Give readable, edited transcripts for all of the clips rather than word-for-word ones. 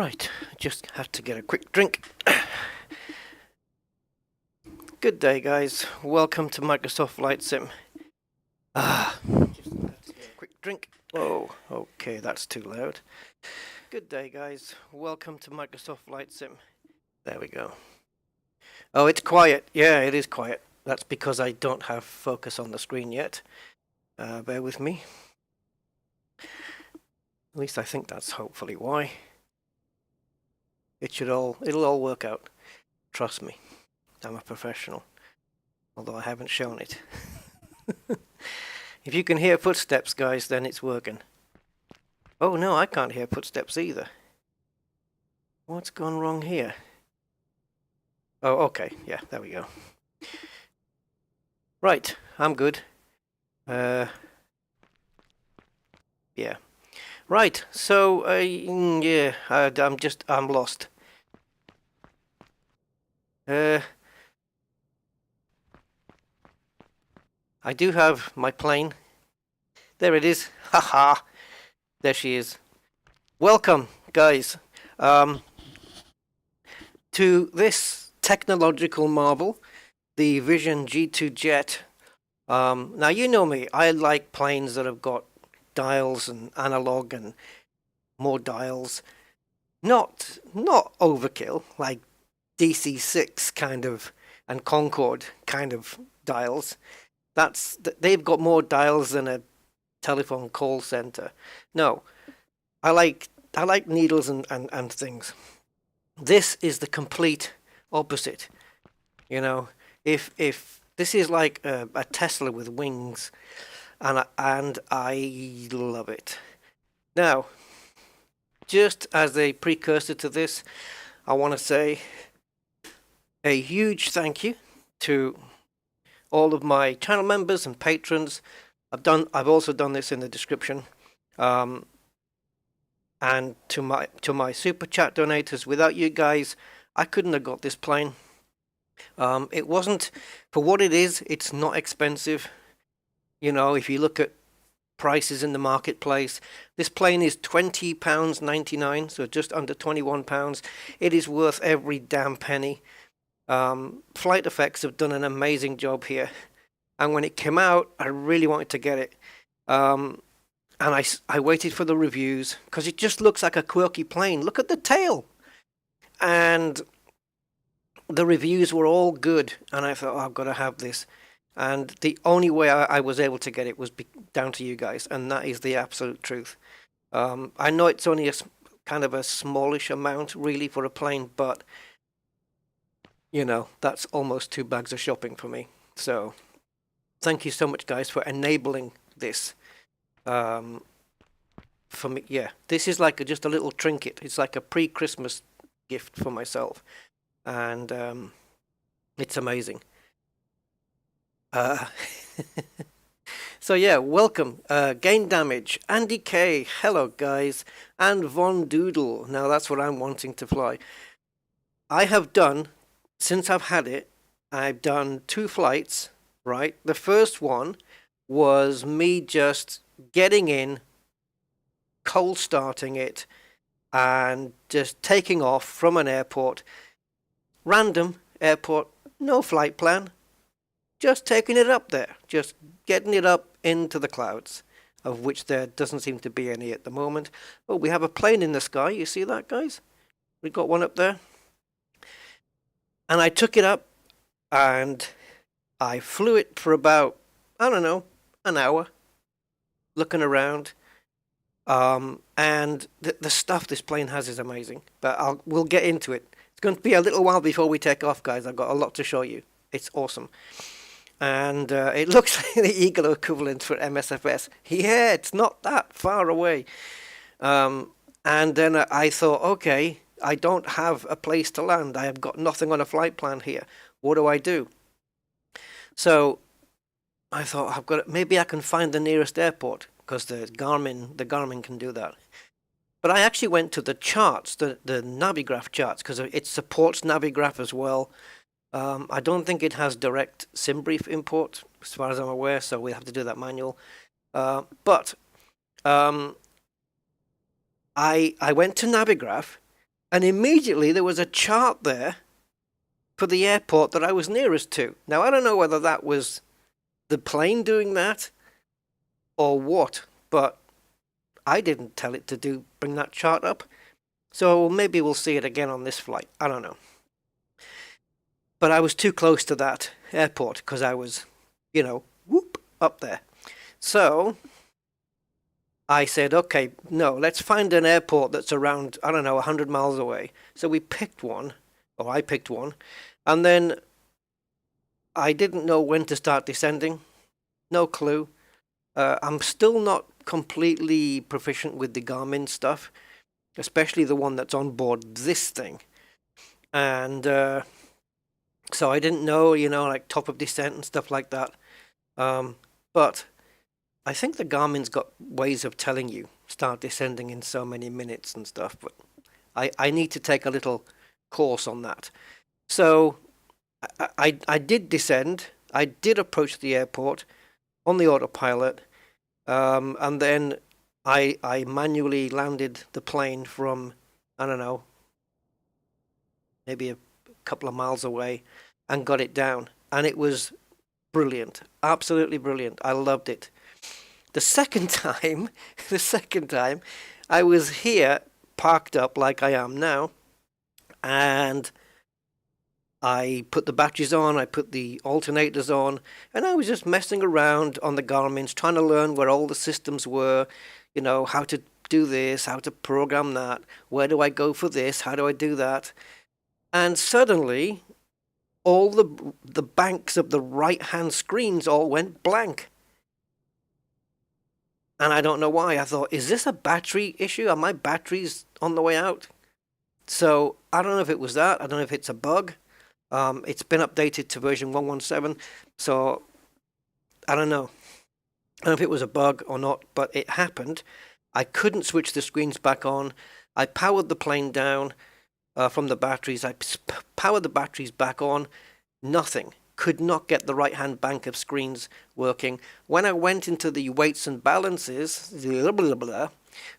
Right, just had to get a quick drink. Good day, guys. Welcome to Microsoft Flight Sim. Just had to get a quick drink. Whoa, okay, that's too loud. Good day, guys. Welcome to Microsoft Flight Sim. There we go. Oh, it's quiet. Yeah, it is quiet. That's because I don't have focus on the screen yet. Bear with me. At least I think that's hopefully why. It'll all work out. Trust me. I'm a professional. Although I haven't shown it. If you can hear footsteps, guys, then it's working. Oh no, I can't hear footsteps either. What's gone wrong here? Oh, okay. Yeah, there we go. Right, I'm good. Yeah. Right, so, yeah, I'm lost. I do have my plane. There it is. Haha. There she is. Welcome, guys, to this technological marvel, the Vision G2 Jet. Now, you know me. I like planes that have got dials and analog and more dials. Not overkill, like DC6 kind of and Concorde kind of dials. They've got more dials than a telephone call center. No, I like needles and things. This is the complete opposite. You know, if this is like a Tesla with wings, and I love it. Now, just as a precursor to this, I want to say a huge thank you to all of my channel members and patrons. I've also done this in the description, and to my super chat donators. Without you guys, I couldn't have got this plane. It wasn't, for what it is, it's not expensive. You know, if you look at prices in the marketplace, this plane is £20.99, so just under £21. It is worth every damn penny. Flight Effects have done an amazing job here, and when it came out, I really wanted to get it, and I waited for the reviews because it just looks like a quirky plane. Look at the tail, and the reviews were all good, and I thought, oh, I've got to have this. And the only way I was able to get it was down to you guys, and that is the absolute truth. I know it's only kind of a smallish amount really for a plane, but you know, that's almost 2 bags of shopping for me. So thank you so much, guys, for enabling this. For me, yeah, this is like just a little trinket. It's like a pre-Christmas gift for myself, and it's amazing. So yeah, welcome. Gain Damage, Andy K, hello guys, and Von Doodle. Now that's what I'm wanting to fly. I have done, since I've had it, I've done 2 flights, right? The first one was me just getting in, cold starting it, and just taking off from an airport. Random airport, no flight plan. Just taking it up there, just getting it up into the clouds, of which there doesn't seem to be any at the moment. Oh, we have a plane in the sky. You see that, guys? We've got one up there. And I took it up, and I flew it for about, I don't know, an hour, looking around. And the stuff this plane has is amazing. But we'll get into it. It's going to be a little while before we take off, guys. I've got a lot to show you. It's awesome. And it looks like the Eagle equivalent for MSFS. Yeah, it's not that far away. And then I thought, okay, I don't have a place to land. I have got nothing on a flight plan here. What do I do? So I thought, maybe I can find the nearest airport, because the Garmin can do that. But I actually went to the charts, the Navigraph charts, because it supports Navigraph as well. I don't think it has direct SimBrief import, as far as I'm aware, so we'll have to do that manual. But I went to Navigraph, And immediately there was a chart there for the airport that I was nearest to. Now, I don't know whether that was the plane doing that or what, but I didn't tell it to bring that chart up. So maybe we'll see it again on this flight. I don't know. But I was too close to that airport because I was, whoop, up there. So I said, okay, no, let's find an airport that's around, I don't know, 100 miles away. So we picked one, or I picked one, and then I didn't know when to start descending. No clue. I'm still not completely proficient with the Garmin stuff, especially the one that's on board this thing. And so I didn't know, like top of descent and stuff like that. But I think the Garmin's got ways of telling you start descending in so many minutes and stuff. But I need to take a little course on that. So I did descend. I did approach the airport on the autopilot. And then I manually landed the plane from, I don't know, maybe a couple of miles away and got it down. And it was brilliant. Absolutely brilliant. I loved it. The second time, I was here parked up like I am now, and I put the batteries on, I put the alternators on, and I was just messing around on the Garmin's, trying to learn where all the systems were, how to do this, how to program that, where do I go for this, how do I do that? And suddenly, all the banks of the right-hand screens all went blank. And I don't know why. I thought, is this a battery issue? Are my batteries on the way out? So I don't know if it was that. I don't know if it's a bug. It's been updated to version 117, so I don't know. I don't know if it was a bug or not, but it happened. I couldn't switch the screens back on. I powered the plane down from the batteries. I powered the batteries back on. Nothing. Could not get the right-hand bank of screens working. When I went into the weights and balances,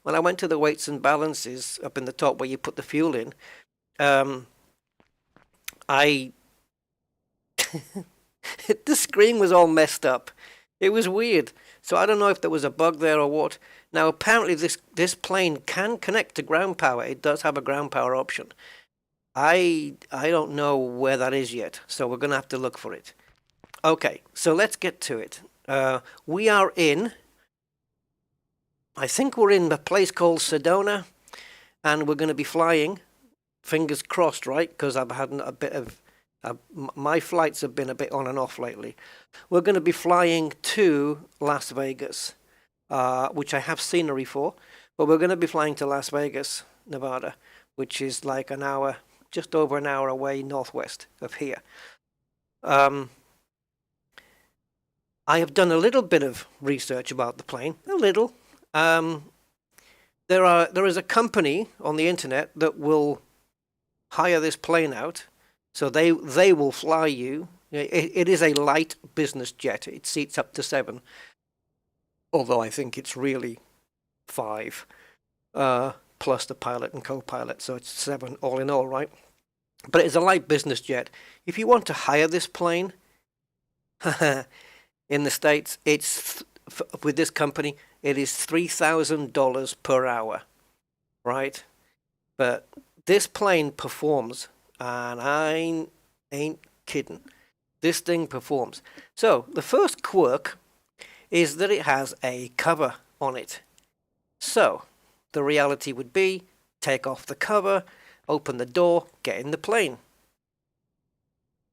when I went to the weights and balances up in the top where you put the fuel in, the screen was all messed up. It was weird. So I don't know if there was a bug there or what. Now apparently this plane can connect to ground power. It does have a ground power option. I don't know where that is yet, so we're going to have to look for it. Okay, so let's get to it. We are I think we're in a place called Sedona, and we're going to be flying, fingers crossed, right? Because I've had a bit of, my flights have been a bit on and off lately. We're going to be flying to Las Vegas, which I have scenery for, but we're going to be flying to Las Vegas, Nevada, which is like an hour, just over an hour away northwest of here. I have done a little bit of research about the plane, a little. There is a company on the internet that will hire this plane out, so they will fly you. It is a light business jet. It seats up to 7, although I think it's really 5. Plus the pilot and co-pilot, so it's 7 all in all, right? But it's a light business jet. If you want to hire this plane in the States, it's with this company, it is $3,000 per hour, right? But this plane performs, and I ain't kidding. This thing performs. So the first quirk is that it has a cover on it. So the reality would be, take off the cover, open the door, get in the plane.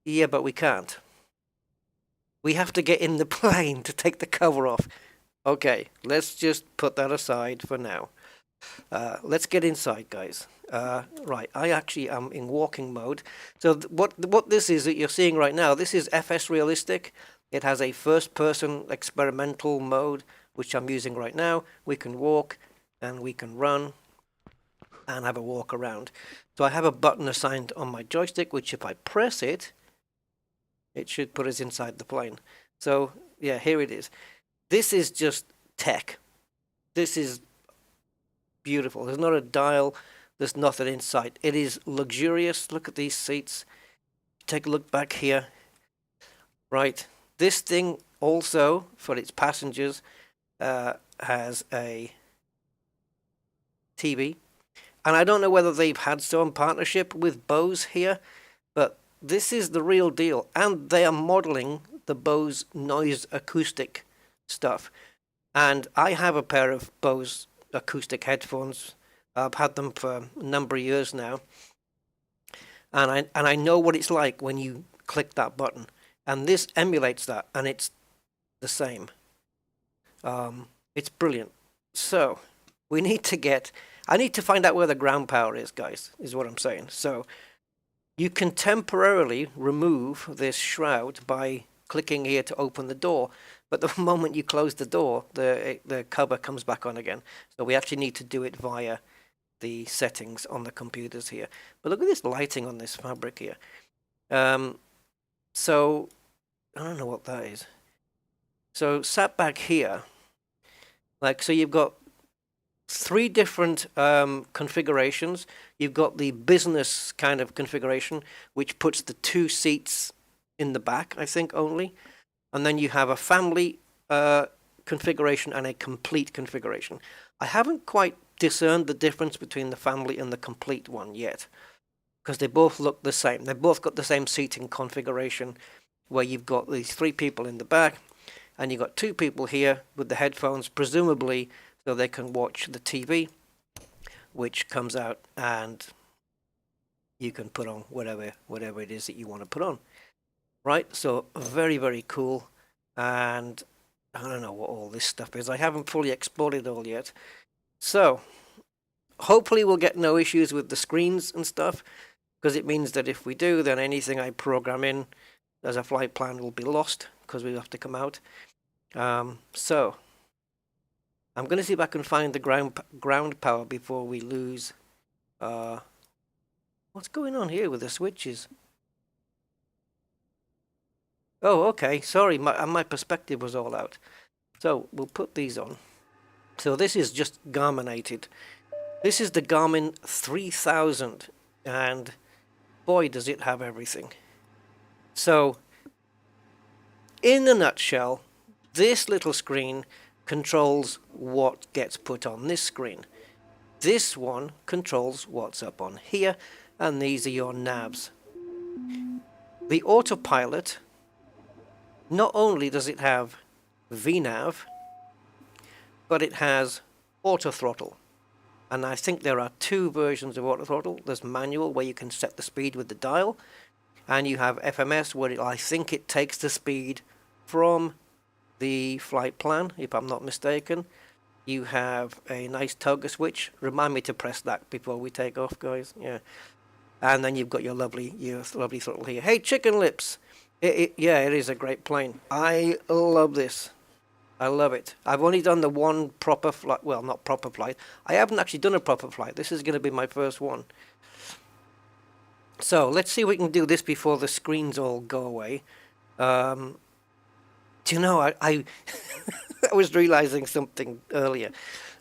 Yeah, but we can't. We have to get in the plane to take the cover off. Okay, let's just put that aside for now. Let's get inside, guys. Right, I actually am in walking mode. So what this is that you're seeing right now, this is FS Realistic. It has a first-person experimental mode, which I'm using right now. We can walk, and we can run and have a walk around. So I have a button assigned on my joystick, which if I press it, it should put us inside the plane. So yeah, here it is. This is just tech. This is beautiful. There's not a dial. there's nothing in sight. It is luxurious. Look at these seats. Take a look back here. Right, this thing also, for its passengers, has a TV. And I don't know whether they've had some partnership with Bose here, but this is the real deal. And they are modeling the Bose noise acoustic stuff. And I have a pair of Bose acoustic headphones. I've had them for a number of years now. And I know what it's like when you click that button. And this emulates that, and it's the same. It's brilliant. So we need to get... I need to find out where the ground power is, guys, is what I'm saying. So you can temporarily remove this shroud by clicking here to open the door. But the moment you close the door, the cover comes back on again. So we actually need to do it via the settings on the computers here. But look at this lighting on this fabric here. So I don't know what that is. So sat back here, like, so you've got 3 different configurations. You've got the business kind of configuration, which puts the 2 seats in the back, I think, only. And then you have a family configuration and a complete configuration. I haven't quite discerned the difference between the family and the complete one yet, because they both look the same. They've both got the same seating configuration, where you've got these 3 people in the back, and you've got 2 people here with the headphones, presumably so they can watch the TV, which comes out, and you can put on whatever it is that you want to put on. Right, so very, very cool. And I don't know what all this stuff is. I haven't fully explored it all yet. So hopefully we'll get no issues with the screens and stuff, because it means that if we do, then anything I program in as a flight plan will be lost, because we have to come out. So I'm going to see if I can find the ground power before we lose. What's going on here with the switches? Oh, okay. Sorry, my perspective was all out. So we'll put these on. So this is just Garminated. This is the Garmin 3000, and boy, does it have everything. So, in a nutshell, this little screen controls what gets put on this screen. This one controls what's up on here, and these are your navs. The autopilot, not only does it have VNav, but it has auto throttle. And I think there are 2 versions of auto throttle. There's manual, where you can set the speed with the dial, and you have FMS, where I think it takes the speed from the flight plan, if I'm not mistaken. You have a nice toggle switch. Remind me to press that before we take off, guys. Yeah. And then you've got your lovely throttle here. Hey, Chicken Lips. Yeah, it is a great plane. I love this. I love it. I've only done the one proper flight. Well, not proper flight. I haven't actually done a proper flight. This is going to be my first one. So let's see if we can do this before the screens all go away. Do you know, I I was realizing something earlier.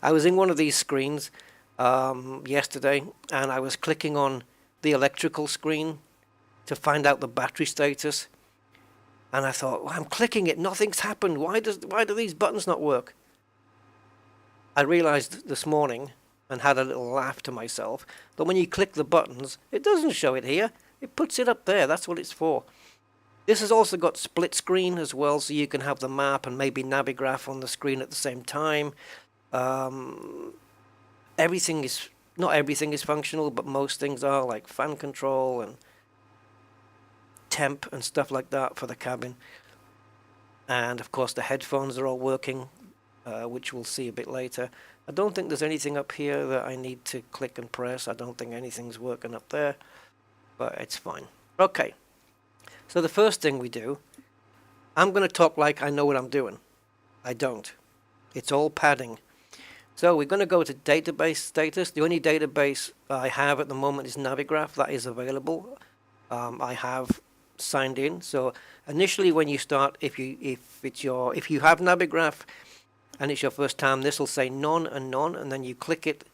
I was in one of these screens yesterday, and I was clicking on the electrical screen to find out the battery status. And I thought, well, I'm clicking it, nothing's happened. Why do these buttons not work? I realized this morning, and had a little laugh to myself, that when you click the buttons, it doesn't show it here. It puts it up there. That's what it's for. This has also got split screen as well, so you can have the map and maybe Navigraph on the screen at the same time. Everything is, not everything is functional, but most things are, like fan control and temp and stuff like that for the cabin. And of course the headphones are all working, which we'll see a bit later. I don't think there's anything up here that I need to click and press. I don't think anything's working up there, but it's fine. Okay, so the first thing we do, I'm going to talk like I know what I'm doing. I don't. It's all padding. So we're going to go to database status. The only database I have at the moment is Navigraph. That is available. I have signed in. So initially when you start, if you have Navigraph and it's your first time, this will say none and none, and then you click it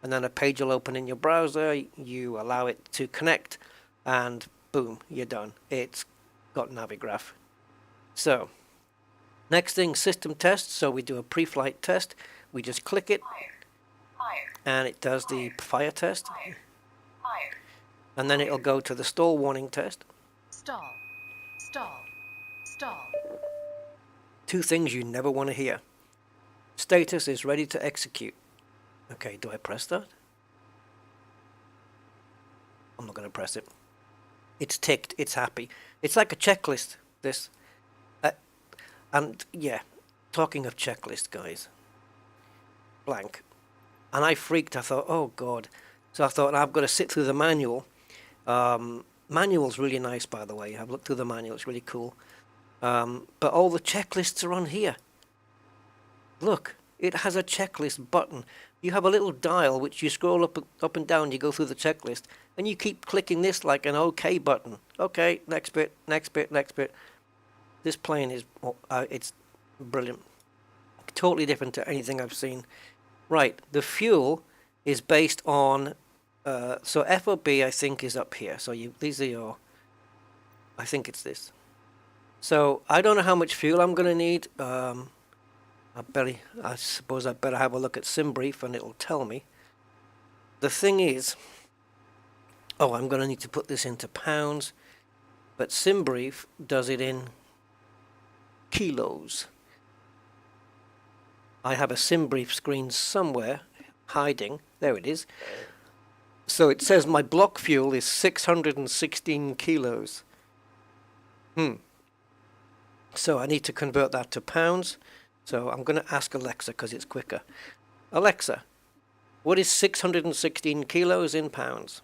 and then a page will open in your browser. You allow it to connect, and boom, you're done. It's got Navigraph. So next thing, system test. So we do a pre-flight test. We just click it, and it does the fire test, and then it'll go to the stall warning test. Stall. Two things you never want to hear. Status is ready to execute. Okay, do I press that? I'm not going to press it. It's ticked, it's happy. It's like a checklist, this. And yeah, talking of checklist, guys. Blank. And I freaked, I thought, oh God. So I thought, I've got to sit through the manual. Manual's really nice, by the way. I've looked through the manual, it's really cool. But all the checklists are on here. Look, it has a checklist button. You have a little dial which you scroll up and down, you go through the checklist, and you keep clicking this like an OK button. Okay, next bit, next bit, next bit. This plane is, it's brilliant. Totally different to anything I've seen. Right, the fuel is based on, so FOB I think is up here. So these are your, I think it's this. So I don't know how much fuel I'm going to need. I suppose I'd better have a look at SimBrief and it'll tell me. The thing is, I'm going to need to put this into pounds, but SimBrief does it in kilos. I have a SimBrief screen somewhere hiding. There it is. So it says my block fuel is 616 kilos. So I need to convert that to pounds. So I'm going to ask Alexa because it's quicker. Alexa, what is 616 kilos in pounds?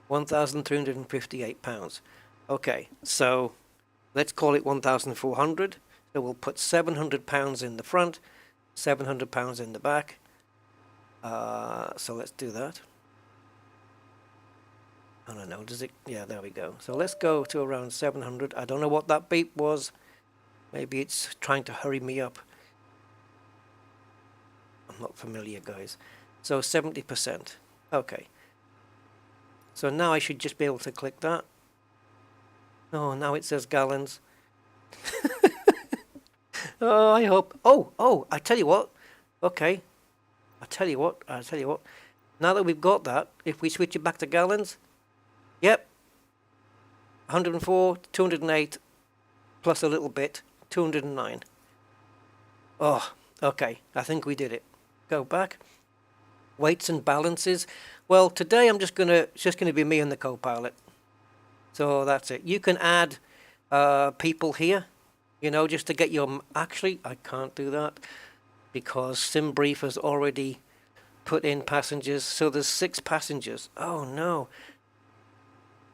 1,358 pounds. Okay, so let's call it 1,400. So we'll put 700 pounds in the front, 700 pounds in the back. So let's do that. I don't know, does it? Yeah, there we go. So let's go to around 700. I don't know what that beep was. Maybe it's trying to hurry me up. I'm not familiar, guys. So 70%. Okay. So now I should just be able to click that. Oh, now it says gallons. Oh, I hope. Oh, I tell you what. Okay. I tell you what. Now that we've got that, if we switch it back to gallons, yep. 104, 208, plus a little bit, 209. Oh, okay. I think we did it. Go back. Weights and balances. Well, today it's just gonna be me and the co-pilot. So that's it. You can add people here, just to get your... Actually, I can't do that because SimBrief has already put in passengers. So there's 6 passengers. Oh, no.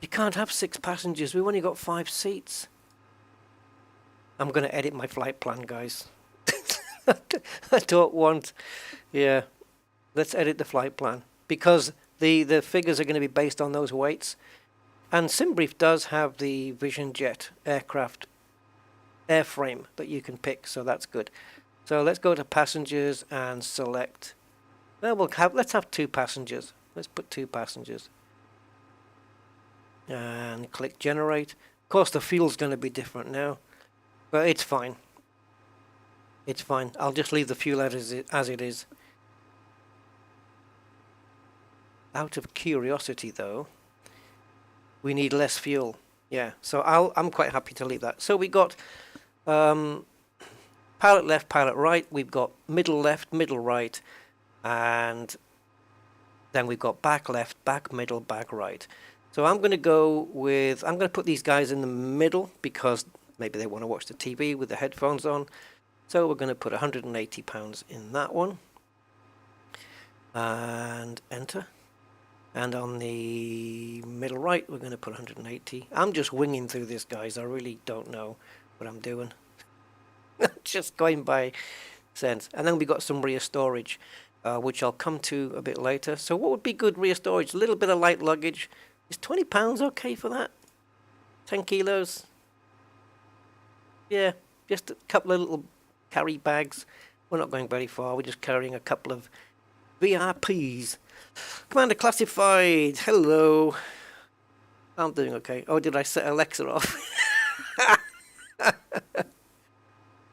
You can't have 6 passengers. We've only got 5 seats. I'm going to edit my flight plan, guys. I don't want... Yeah. Let's edit the flight plan because the figures are going to be based on those weights. And SimBrief does have the Vision Jet aircraft airframe that you can pick, so that's good. So let's go to passengers and select. Let's have 2 passengers. Let's put 2 passengers. And click generate. Of course, the fuel's going to be different now, but it's fine. It's fine. I'll just leave the fuel as it is. Out of curiosity, though, we need less fuel. Yeah, so I'm quite happy to leave that. So we got pilot left, pilot right. We've got middle left, middle right, and then we've got back left, back middle, back right. So I'm going to put these guys in the middle because maybe they want to watch the TV with the headphones on. So we're going to put 180 pounds in that one. And enter. And on the middle right, we're going to put 180. I'm just winging through this, guys. I really don't know what I'm doing. Just going by sense. And then we got some rear storage, which I'll come to a bit later. So what would be good rear storage? A little bit of light luggage. Is 20 pounds okay for that? 10 kilos? Yeah, just a couple of little carry bags. We're not going very far. We're just carrying a couple of VRPs. Commander Classified, hello. I'm doing okay. Oh, did I set Alexa off?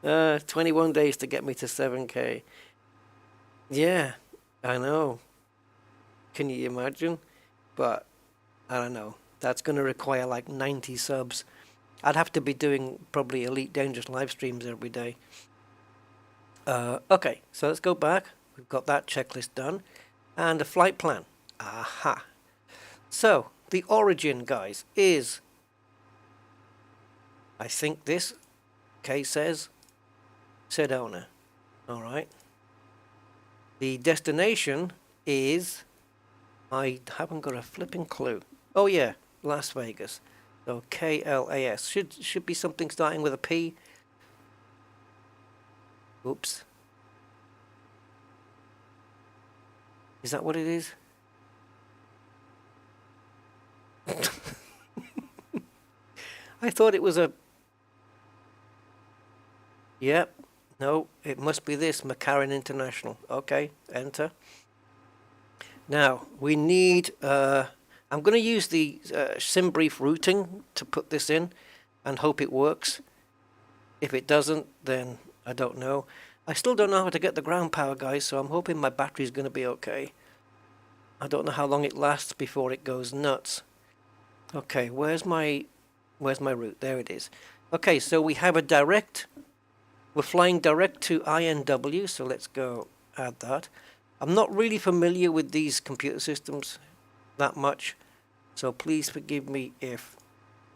21 days to get me to 7K. Yeah, I know. Can you imagine? But, I don't know. That's going to require like 90 subs. I'd have to be doing probably Elite Dangerous live streams every day. Okay, so let's go back. We've got that checklist done. And a flight plan. Aha. So, the origin, guys, is... I think this case says Sedona. Alright. The destination is... I haven't got a flipping clue. Oh yeah, Las Vegas. So KLAS. Should be something starting with a P. Oops. Is that what it is? I thought it was a... Yep. No, it must be this. McCarran International. Okay, enter. Now, we need... I'm going to use the SimBrief routing to put this in and hope it works. If it doesn't, then I don't know. I still don't know how to get the ground power, guys, so I'm hoping my battery's going to be okay. I don't know how long it lasts before it goes nuts. Okay, where's my route? There it is. Okay, so we have a direct... We're flying direct to INW, so let's go add that. I'm not really familiar with these computer systems that much, so please forgive me if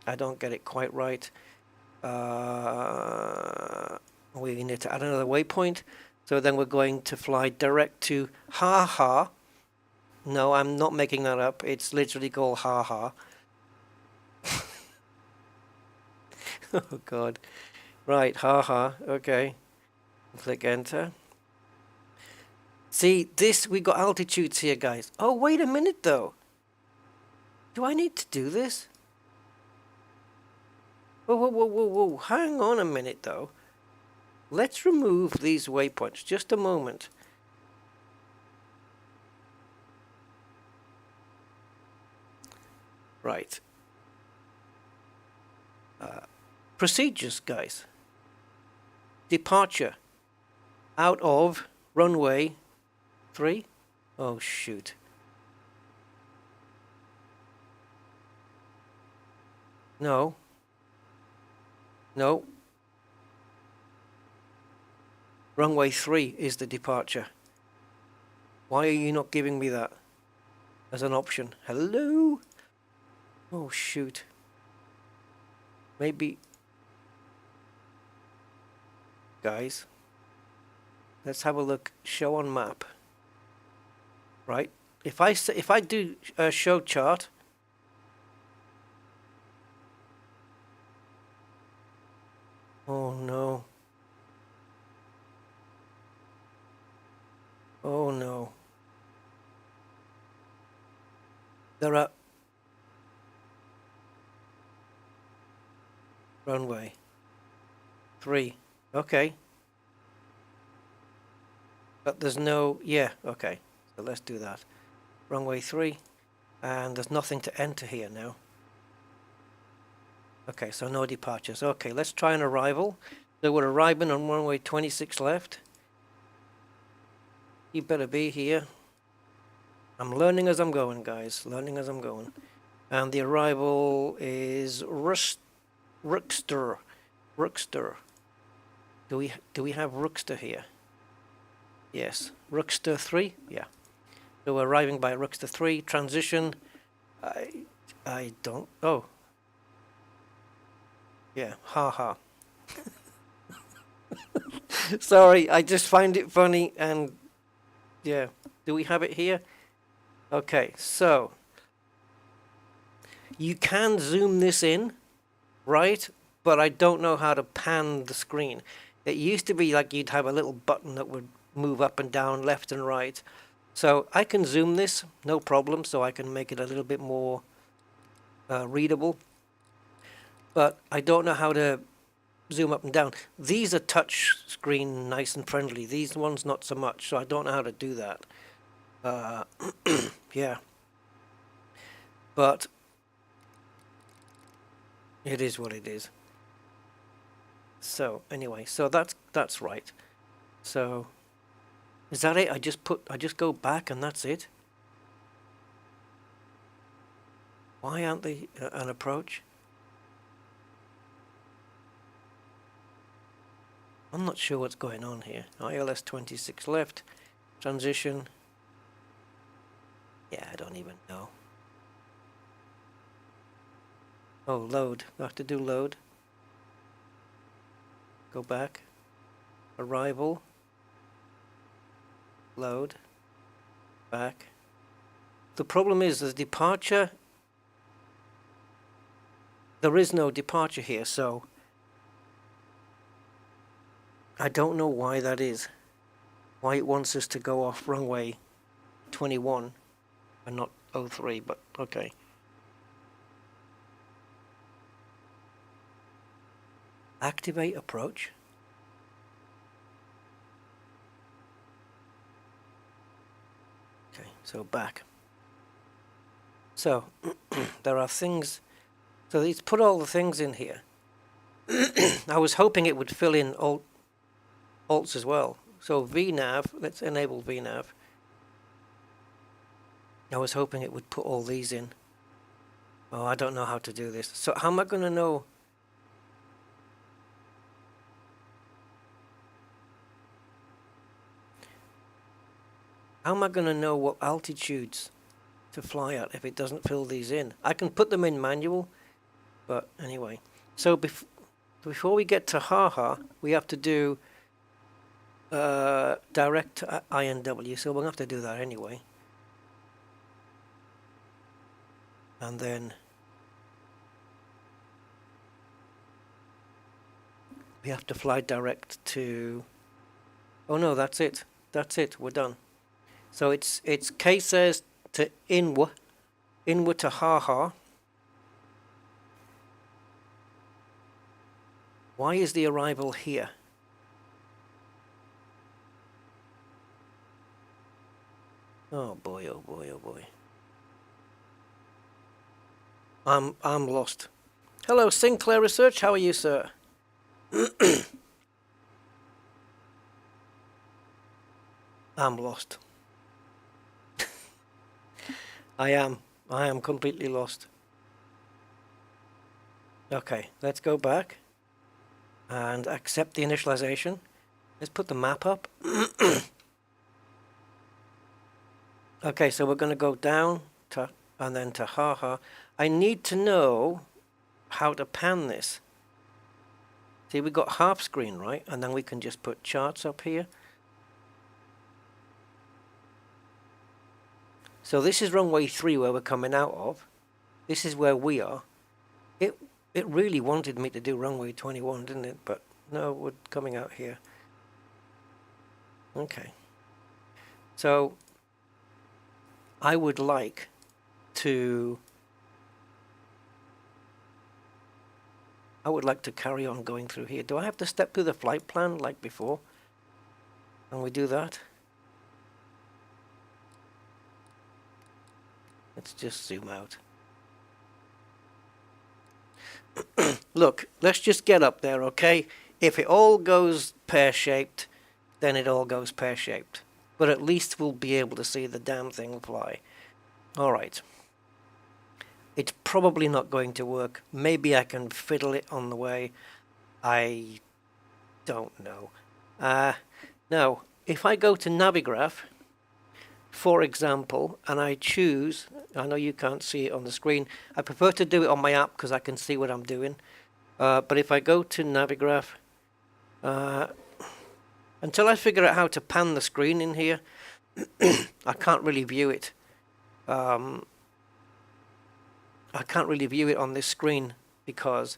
I don't get it quite right. We need to add another waypoint, so then we're going to fly direct to Ha. No, I'm not making that up. It's literally called Ha. Oh God. Right, Ha. Okay. Click enter. See, we got altitudes here, guys. Oh, wait a minute, though. Do I need to do this? Whoa. Hang on a minute, though. Let's remove these waypoints. Just a moment. Right. Procedures, guys. Departure. Out of runway 3. Oh, shoot. No. Runway 3 is the departure. Why are you not giving me that as an option? Hello? Oh, shoot. Maybe... Guys, let's have a look. Show on map. Right? If I do a show chart... Oh, no. Oh, no. There are... Runway 3. Okay. But there's no... Yeah, okay. So let's do that. Runway 3. And there's nothing to enter here now. Okay, so no departures. Okay, let's try an arrival. So we're arriving on runway 26 left. You better be here. I'm learning as I'm going, guys. Learning as I'm going. And the arrival is Rookster. Do we have Rookster here? Yes. Rookster 3? Yeah. So we're arriving by Rookster 3. Transition. I don't... Oh. Yeah. Ha. Sorry, I just find it funny and... Yeah. Do we have it here? Okay, so... You can zoom this in, right? But I don't know how to pan the screen. It used to be like you'd have a little button that would move up and down, left and right. So I can zoom this, no problem, so I can make it a little bit more readable. But I don't know how to zoom up and down. These are touch screen, nice and friendly. These ones not so much, so I don't know how to do that. Yeah, but it is what it is. So anyway, so that's right. So is that it? I just go back and that's it. Why aren't they an approach? I'm not sure what's going on here. ILS 26 left, transition. Yeah, I don't even know. Oh, load. I have to do load. Go back. Arrival. Load. Back. The problem is the departure. There is no departure here, so I don't know why that is. Why it wants us to go off runway 21 and not 03, but okay. Activate approach. Okay, so back. So there are things. So it's put all the things in here. I was hoping it would fill in alts as well. So VNav, let's enable VNav. I was hoping it would put all these in. Oh, I don't know how to do this. So how am I going to know? How am I going to know what altitudes to fly at if it doesn't fill these in? I can put them in manual, but anyway. So before we get to HAHA, we have to do direct INW, so we'll have to do that anyway. And then we have to fly direct to... Oh no, that's it. That's it. We're done. So it's K says to inward to HAHA. Why is the arrival here? Oh boy, oh boy, oh boy. I'm lost. Hello, Sinclair Research. How are you, sir? I'm lost. I am completely lost. Okay, let's go back and accept the initialization. Let's put the map up. Okay, so we're going to go down to and then to HAHA. I need to know how to pan this. See, we got half screen, right? And then we can just put charts up here. So this is runway 3 where we're coming out of. This is where we are. It really wanted me to do runway 21, didn't it? But no, we're coming out here. Okay. So I would like to carry on going through here. Do I have to step through the flight plan like before? And we do that? Let's just zoom out. Look, let's just get up there, okay? If it all goes pear-shaped, then it all goes pear-shaped. But at least we'll be able to see the damn thing fly. All right. It's probably not going to work. Maybe I can fiddle it on the way. I don't know. Now, if I go to Navigraph, for example, and I choose, I know you can't see it on the screen. I prefer to do it on my app because I can see what I'm doing. But if I go to Navigraph, until I figure out how to pan the screen in here, I can't really view it. I can't really view it on this screen because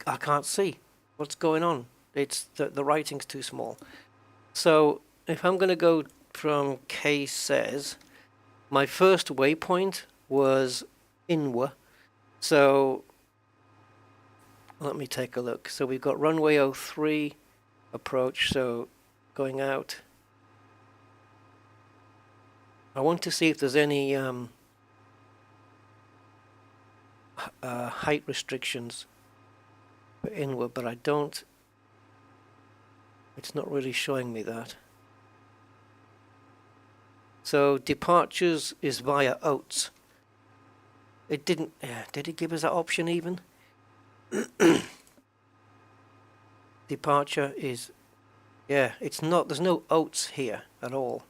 I can't see what's going on. It's the writing's too small. So if I'm going to go from K says, my first waypoint was inward. So let me take a look. So we've got runway 03 approach, so going out. I want to see if there's any height restrictions for inward, but I don't. It's not really showing me that. So departures is via OATS. It didn't. Did it give us that option even? Departure is. Yeah, it's not. There's no OATS here at all.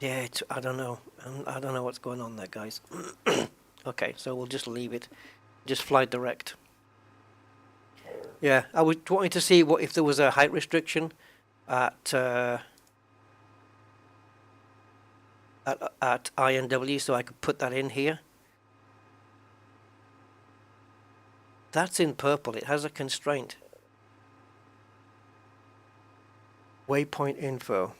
Yeah, I don't know. I don't know what's going on there, guys. Okay, so we'll just leave it. Just fly direct. Yeah, I was wanting to see what if there was a height restriction at INW, so I could put that in here. That's in purple. It has a constraint. Waypoint info.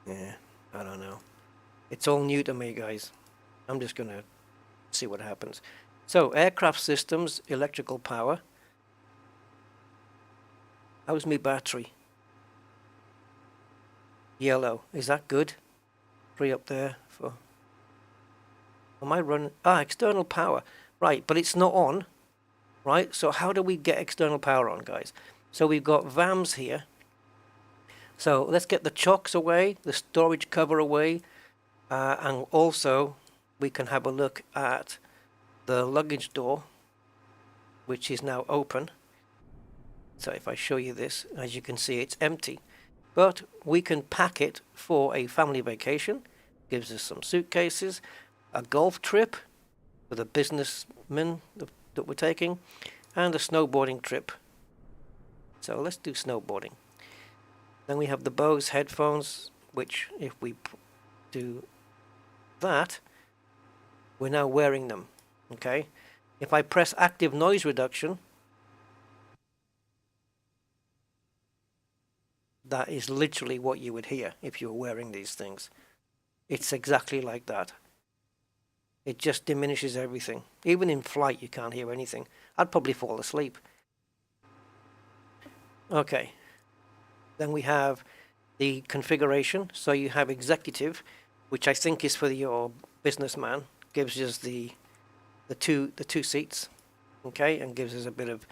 Yeah, I don't know. It's all new to me, guys. I'm just going to see what happens. So, aircraft systems, electrical power. How's my battery? Yellow. Is that good? 3 up there for... Am I running? External power. Right, but it's not on. Right, so how do we get external power on, guys? So we've got VAMs here. So let's get the chocks away, the storage cover away, and also we can have a look at the luggage door, which is now open. So if I show you this, as you can see, it's empty. But we can pack it for a family vacation. Gives us some suitcases, a golf trip for the businessmen that we're taking, and a snowboarding trip. So let's do snowboarding. Then we have the Bose headphones, which if we do that, we're now wearing them. Okay, if I press active noise reduction, that is literally what you would hear if you were wearing these things. It's exactly like that. It just diminishes everything. Even in flight, you can't hear anything. I'd probably fall asleep. Okay. Then we have the configuration. So you have executive, which I think is for your businessman. Gives us the two seats, okay, and gives us a bit of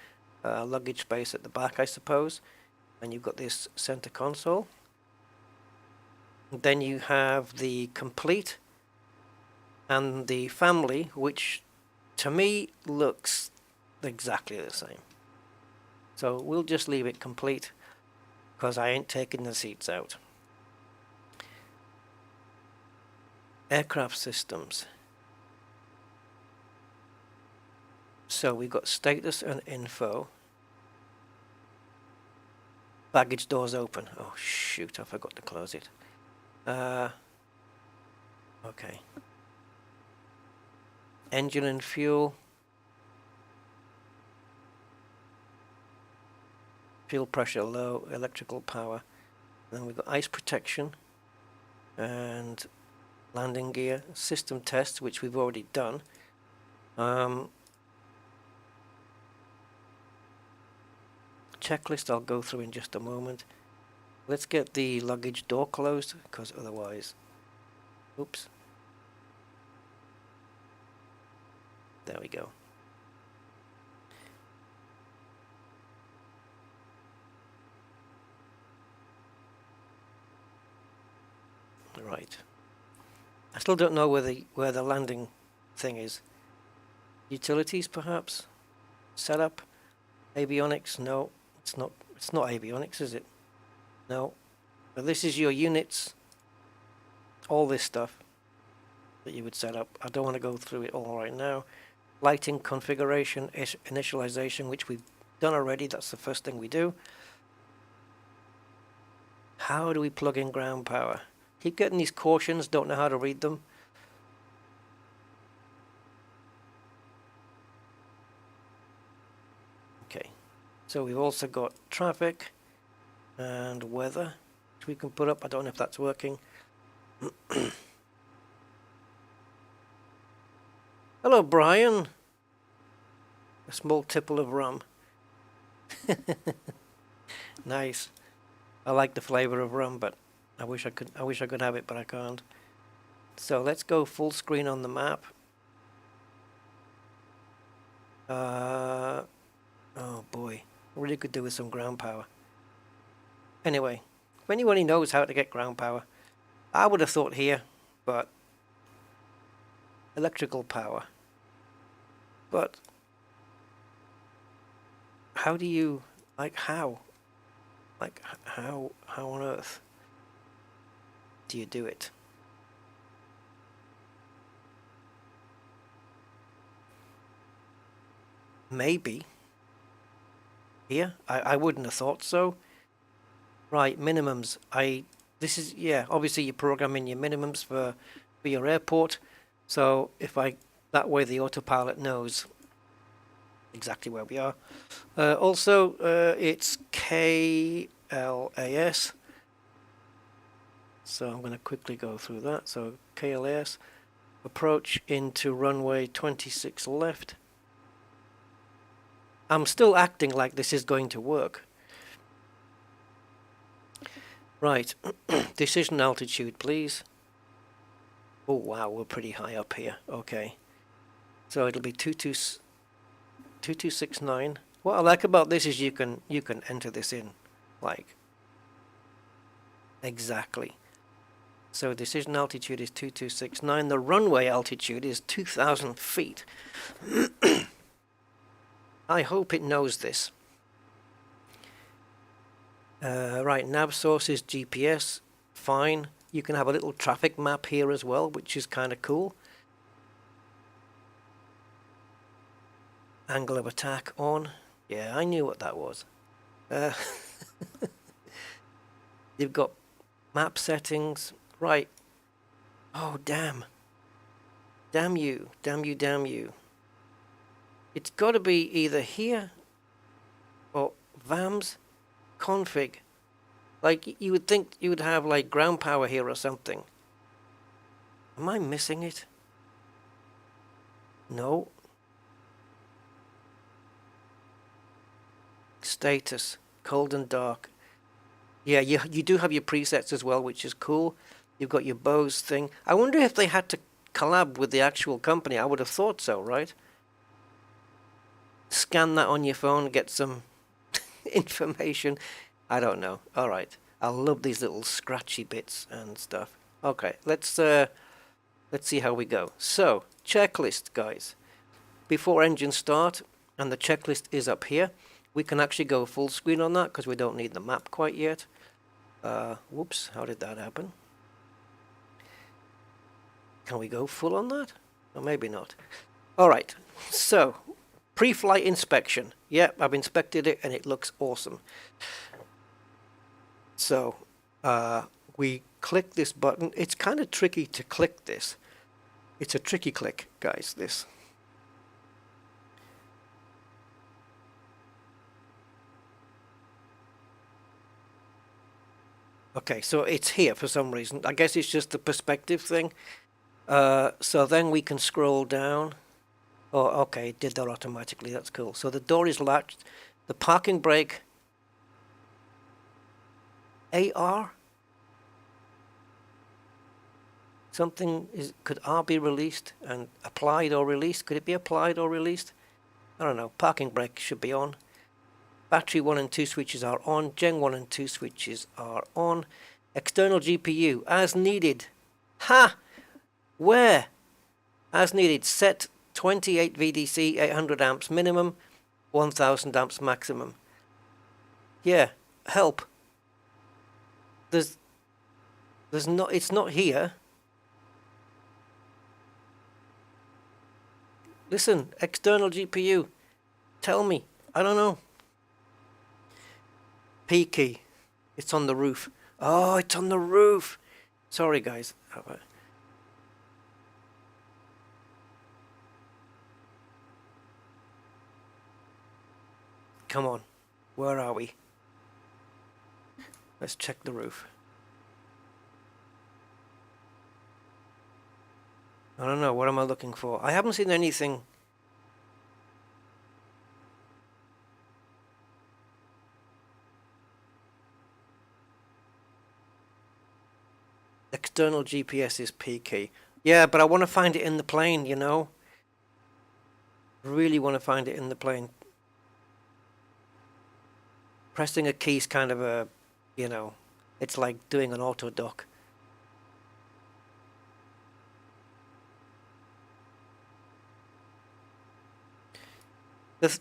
luggage space at the back, I suppose. And you've got this center console. And then you have the complete and the family, which to me looks exactly the same. So we'll just leave it complete because I ain't taking the seats out. Aircraft systems. So we've got status and info. Baggage doors open. Oh shoot, I forgot to close it. Okay. Engine and fuel. Fuel pressure low, electrical power. Then we've got ice protection and landing gear. System test, which we've already done. Checklist I'll go through in just a moment. Let's get the luggage door closed, because otherwise... Oops. There we go. Right. I still don't know where the landing thing is. Utilities, perhaps? Setup? Avionics? No, it's not. It's not avionics, is it? No. But this is your units. All this stuff that you would set up. I don't want to go through it all right now. Lighting configuration, initialization, which we've done already. That's the first thing we do. How do we plug in ground power? Keep getting these cautions, don't know how to read them. Okay, so we've also got traffic and weather. which we can put up. I don't know if that's working. Hello, Brian. A small tipple of rum. Nice. I like the flavor of rum, but I wish I could have it, but I can't. So let's go full screen on the map. Oh boy, really could do with some ground power. Anyway, if anybody knows how to get ground power, I would have thought here, but electrical power. But how do you, like how? Like how on earth do you do it? Maybe. Here? I wouldn't have thought so. Right, minimums. This is, yeah, obviously you program in your minimums for your airport. So if that way the autopilot knows exactly where we are. Also, it's KLAS. So I'm going to quickly go through that. So KLAS, approach into runway 26 left. I'm still acting like this is going to work. Right, decision altitude, please. Oh wow, we're pretty high up here. Okay, so it'll be 2269. What I like about this is you can enter this in, like, exactly. So decision altitude is 2269. The runway altitude is 2,000 feet. I hope it knows this. Right, nav source is GPS. Fine. You can have a little traffic map here as well, which is kind of cool. Angle of attack on. Yeah, I knew what that was. You've got map settings. Right. Oh, damn. Damn you. Damn you, damn you. It's got to be either here or VAMS config. Like, you would think you would have, like, ground power here or something. Am I missing it? No. Status. Cold and dark. Yeah, you do have your presets as well, which is cool. You've got your Bose thing. I wonder if they had to collab with the actual company. I would have thought so, right? Scan that on your phone, get some information. I don't know. All right. I love these little scratchy bits and stuff. Okay, let's see how we go. So, checklist, guys. Before engine start, and the checklist is up here. We can actually go full screen on that because we don't need the map quite yet. Whoops, how did that happen? Can we go full on that? Or maybe not. All right, so pre-flight inspection. Yep, I've inspected it and it looks awesome. So we click this button. It's kind of tricky to click this. It's a tricky click, guys, this. Okay, so it's here for some reason. I guess it's just the perspective thing. So then we can scroll down. Oh, okay, it did that automatically. That's cool. So the door is latched. The parking brake. AR? Something is, could R be released and applied or released? Could it be applied or released? I don't know. Parking brake should be on. Battery 1 and 2 switches are on. Gen 1 and 2 switches are on. External GPU as needed. Ha! Where? As needed. Set 28 VDC, 800 amps minimum, 1000 amps maximum. Yeah, help. There's not, it's not here. Listen, external GPU. Tell me. I don't know. P key. It's on the roof. Oh, it's on the roof. Sorry, guys. Come on. Where are we? Let's check the roof. I don't know, what am I looking for? I haven't seen anything. External GPS is P key. Yeah, but I want to find it in the plane, you know? Really want to find it in the plane. Pressing a key is kind of a, you know, it's like doing an auto dock.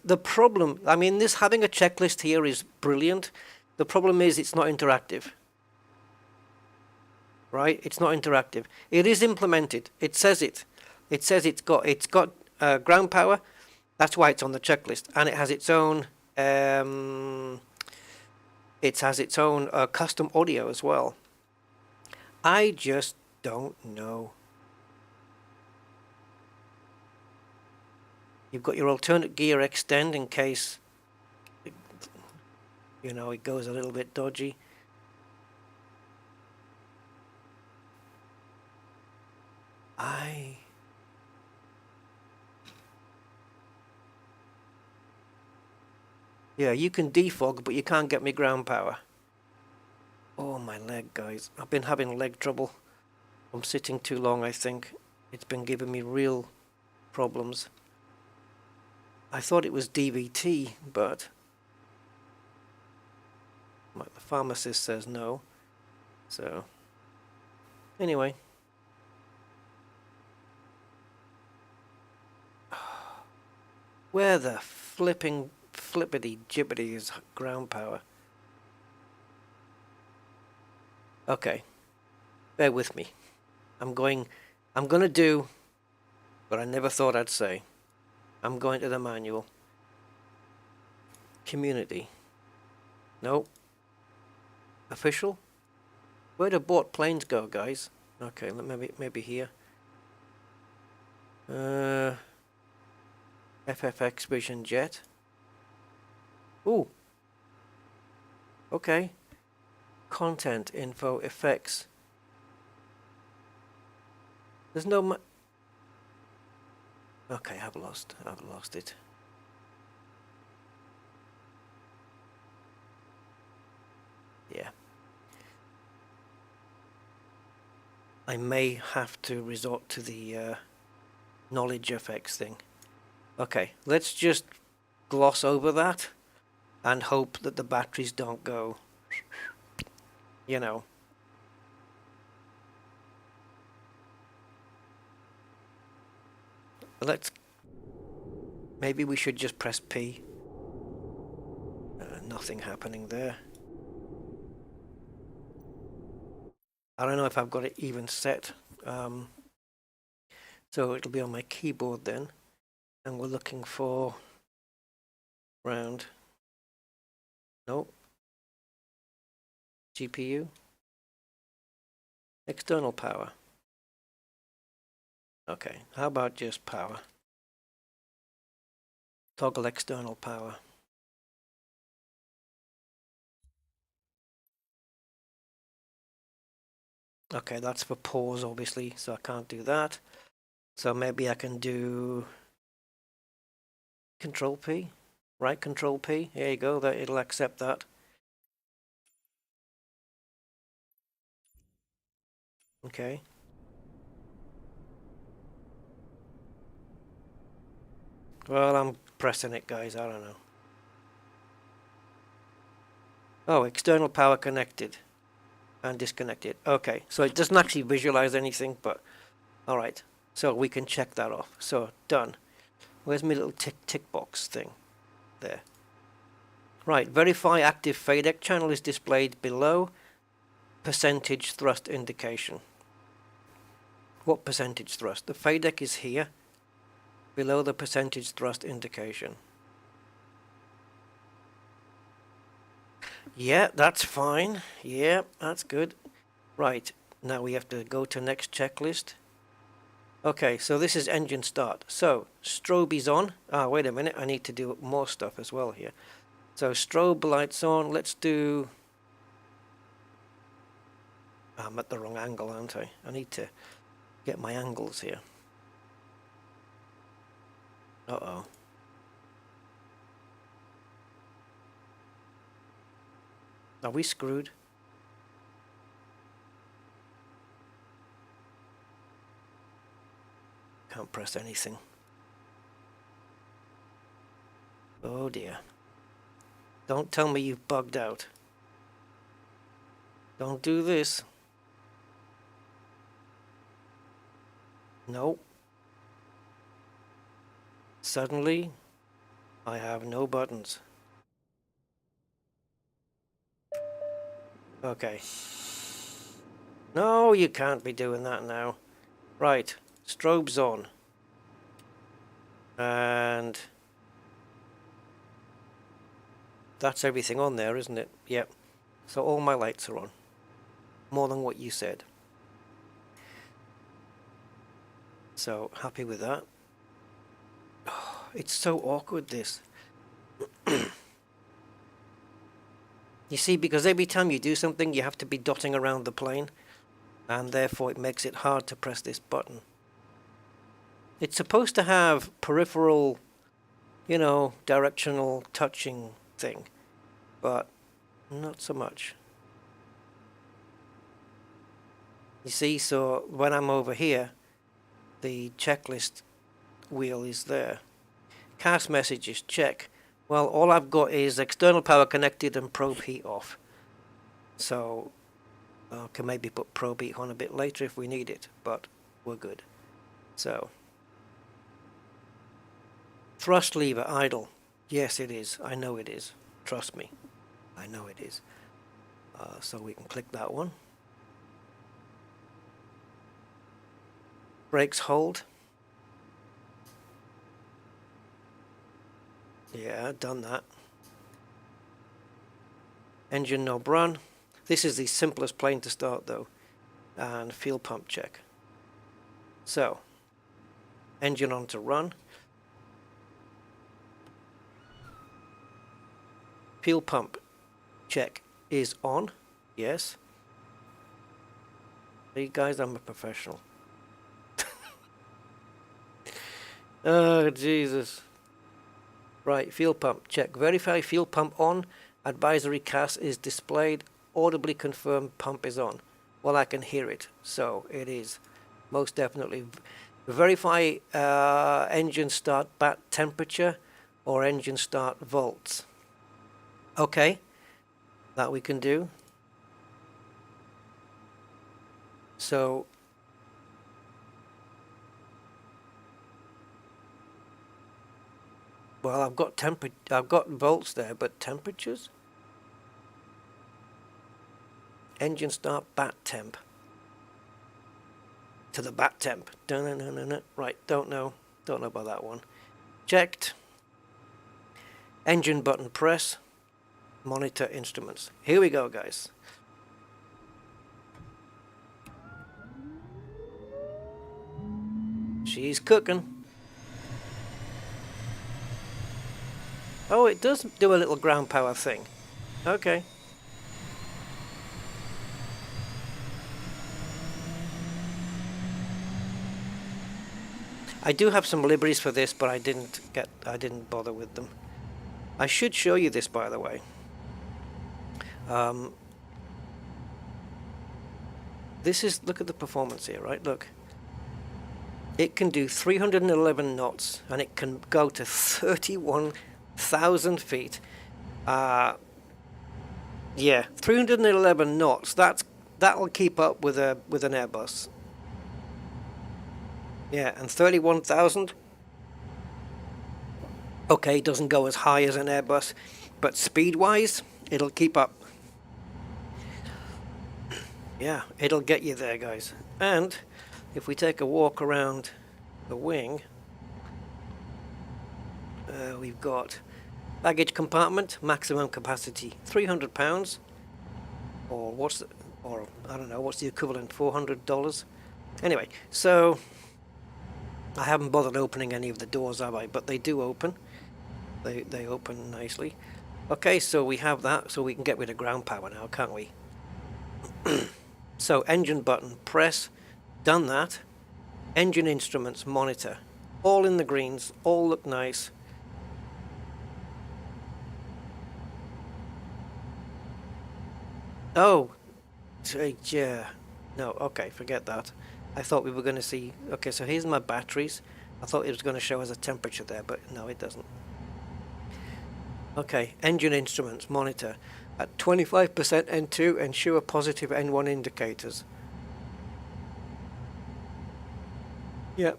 The problem, I mean, this having a checklist here is brilliant. The problem is it's not interactive. Right? It's not interactive. It is implemented. It says it. It says it's got ground power. That's why it's on the checklist, and it has its own custom audio as well. I just don't know. You've got your alternate gear extend in case, you know, it goes a little bit dodgy. Yeah, you can defog, but you can't get me ground power. Oh, my leg, guys. I've been having leg trouble. I'm sitting too long, I think. It's been giving me real problems. I thought it was DVT, but the pharmacist says no. So, anyway. Where the flippity jibbity is ground power? Okay, bear with me. I'm gonna do what I never thought I'd say. I'm going to the manual. Community. Nope. Official? Where do bought planes go, guys? Okay, maybe here. FFX Vision Jet. Ooh. Okay. Content, info, effects. There's no okay, I've lost it. Yeah. I may have to resort to the knowledge effects thing. Okay, let's just gloss over that and hope that the batteries don't go, you know. Maybe we should just press P. Nothing happening there. I don't know if I've got it even set. So it'll be on my keyboard then. And we're looking for round. Nope. GPU. External power. Okay, how about just power? Toggle external power. Okay, that's for pause, obviously, so I can't do that. So maybe I can do Control P, right? Control P. There you go. That it'll accept that. Okay. Well, I'm pressing it, guys. I don't know. Oh, external power connected and disconnected. Okay, so it doesn't actually visualize anything, but all right. So we can check that off. So done. Where's my little tick box thing? There. Right, verify active FADEC channel is displayed below percentage thrust indication. What percentage thrust? The FADEC is here, below the percentage thrust indication. Yeah, that's fine. Yeah, that's good. Right, now we have to go to next checklist. Okay, so this is engine start. So, strobe is on. Ah, wait a minute, I need to do more stuff as well here. So, strobe lights on. Let's do... I'm at the wrong angle, aren't I? I need to get my angles here. Uh-oh. Are we screwed? Can't press anything. Oh dear. Don't tell me you've bugged out. Don't do this. Nope. Suddenly, I have no buttons. Okay. No, you can't be doing that now. Right. Strobe's on. And that's everything on there, isn't it? Yep. So all my lights are on. More than what you said. So, happy with that. Oh, it's so awkward, this. You see, because every time you do something, you have to be dotting around the plane, and therefore it makes it hard to press this button. It's supposed to have peripheral, you know, directional touching thing, but not so much. You see, so when I'm over here, the checklist wheel is there. Cast messages, check. Well, all I've got is external power connected and probe heat off. So I can maybe put probe heat on a bit later if we need it, but we're good. So thrust lever idle. Yes, it is. I know it is. Trust me. I know it is. So we can click that one. Brakes hold. Yeah, done that. Engine knob run. This is the simplest plane to start though. And fuel pump check. So, engine on to run. Fuel pump check is on. Yes. See guys, I'm a professional. Oh, Jesus. Right, fuel pump check. Verify fuel pump on. Advisory cast is displayed. Audibly confirm pump is on. Well, I can hear it, so it is. Most definitely. Verify engine start bat temperature or engine start volts. Okay, that we can do. So well, I've got volts there, but temperatures? Engine start bat temp. To the bat temp. Right, don't know about that one. Checked. Engine button press. Monitor instruments. Here we go, guys. She's cooking. Oh, it does do a little ground power thing. Okay. I do have some libraries for this, but I didn't bother with them. I should show you this, by the way. This is, look at the performance here, right? Look. It can do 311 knots, and it can go to 31,000 feet. Yeah, 311 knots. That'll keep up with an Airbus. Yeah, and 31,000. Okay, it doesn't go as high as an Airbus, but speed-wise, it'll keep up. Yeah, it'll get you there, guys. And if we take a walk around the wing, we've got baggage compartment, maximum capacity 300 pounds, or I don't know, what's the equivalent, $400? Anyway, so I haven't bothered opening any of the doors, have I? But they do open. They open nicely. Okay, so we have that, so we can get rid of ground power now, can't we? So engine button, press, done that. Engine instruments, monitor. All in the greens, all look nice. Oh, yeah. No, okay, forget that. I thought we were going to see... Okay, so here's my batteries. I thought it was going to show us a temperature there, but no, it doesn't. Okay, engine instruments, monitor. At 25% N2, ensure positive N1 indicators. Yep,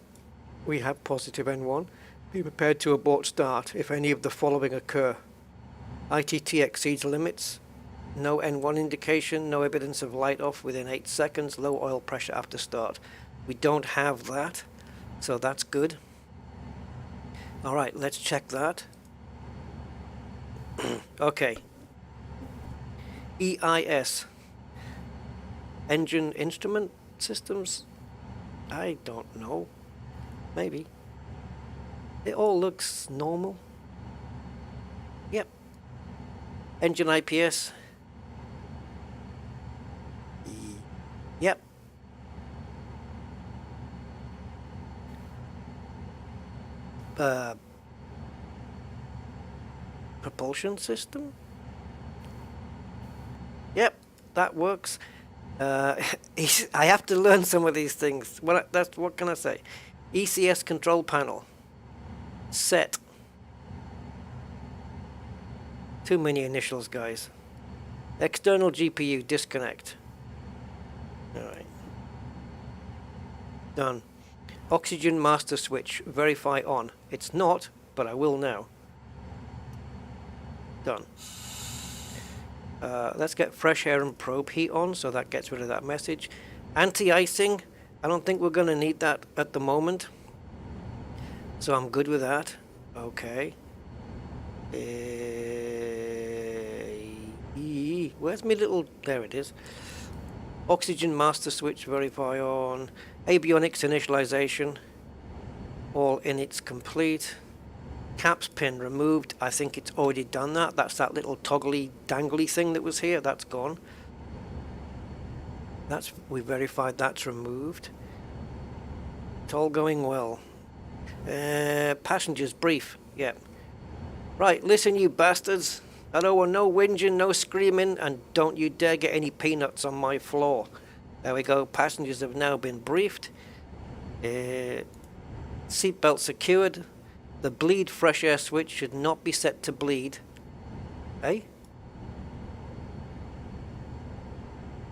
we have positive N1. Be prepared to abort start if any of the following occur. ITT exceeds limits. No N1 indication, no evidence of light off within 8 seconds, low oil pressure after start. We don't have that, so that's good. Alright, let's check that. Okay. EIS. Engine instrument systems? I don't know. Maybe. It all looks normal. Yep. Engine IPS. Yep. Propulsion system? Yep, that works. I have to learn some of these things. What can I say? ECS control panel. Set. Too many initials, guys. External GPU disconnect. Alright. Done. Oxygen master switch. Verify on. It's not, but I will now. Done. Let's get fresh air and probe heat on, so that gets rid of that message. Anti-icing. I don't think we're going to need that at the moment. So I'm good with that. Okay. Where's my little... There it is. Oxygen master switch, verify on. Avionics initialization. All in its complete. Caps pin removed. I think it's already done that. That's that little toggly dangly thing that was here. That's gone. We verified that's removed. It's all going well. Passengers brief. Yep. Right, listen you bastards. I don't want no whinging, no screaming, and don't you dare get any peanuts on my floor. There we go. Passengers have now been briefed. Seatbelt secured. The bleed fresh air switch should not be set to bleed. Eh?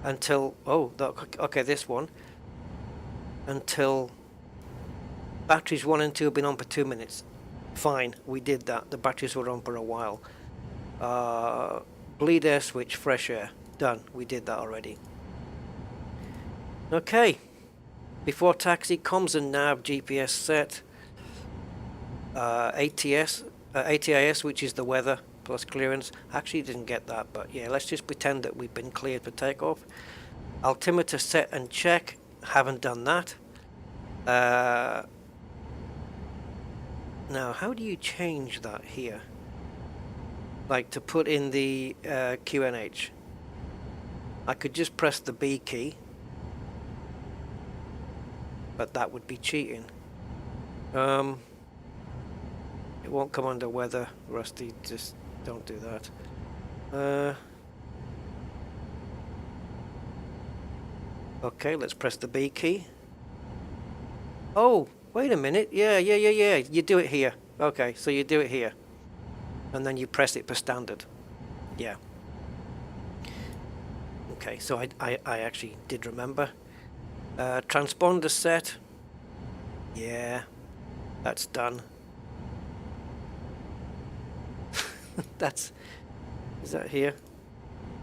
Until... Oh, okay, this one. Until... Batteries 1 and 2 have been on for 2 minutes. Fine, we did that. The batteries were on for a while. Bleed air switch, fresh air. Done. We did that already. Okay. Before taxi, comms and nav, GPS set. ATIS, which is the weather, plus clearance. Actually didn't get that, but yeah, let's just pretend that we've been cleared for takeoff. Altimeter set and check. Haven't done that. Now, how do you change that here? Like to put in the QNH. I could just press the B key. But that would be cheating. It won't come under weather, Rusty. Just don't do that. Okay, let's press the B key. Oh, wait a minute. Yeah. You do it here. Okay, so you do it here. And then you press it for standard. Yeah. Okay, so I actually did remember. Transponder set. Yeah, that's done. Is that here?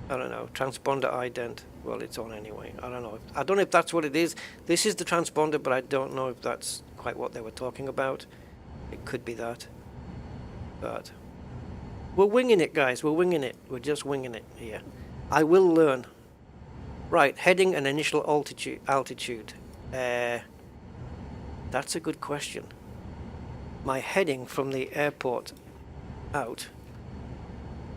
I don't know. Transponder ident. Well, it's on anyway. I don't know. I don't know if that's what it is. This is the transponder, but I don't know if that's quite what they were talking about. It could be that. But we're winging it, guys. We're winging it. We're just winging it here. I will learn. Right, heading and initial altitude. That's a good question. My heading from the airport out.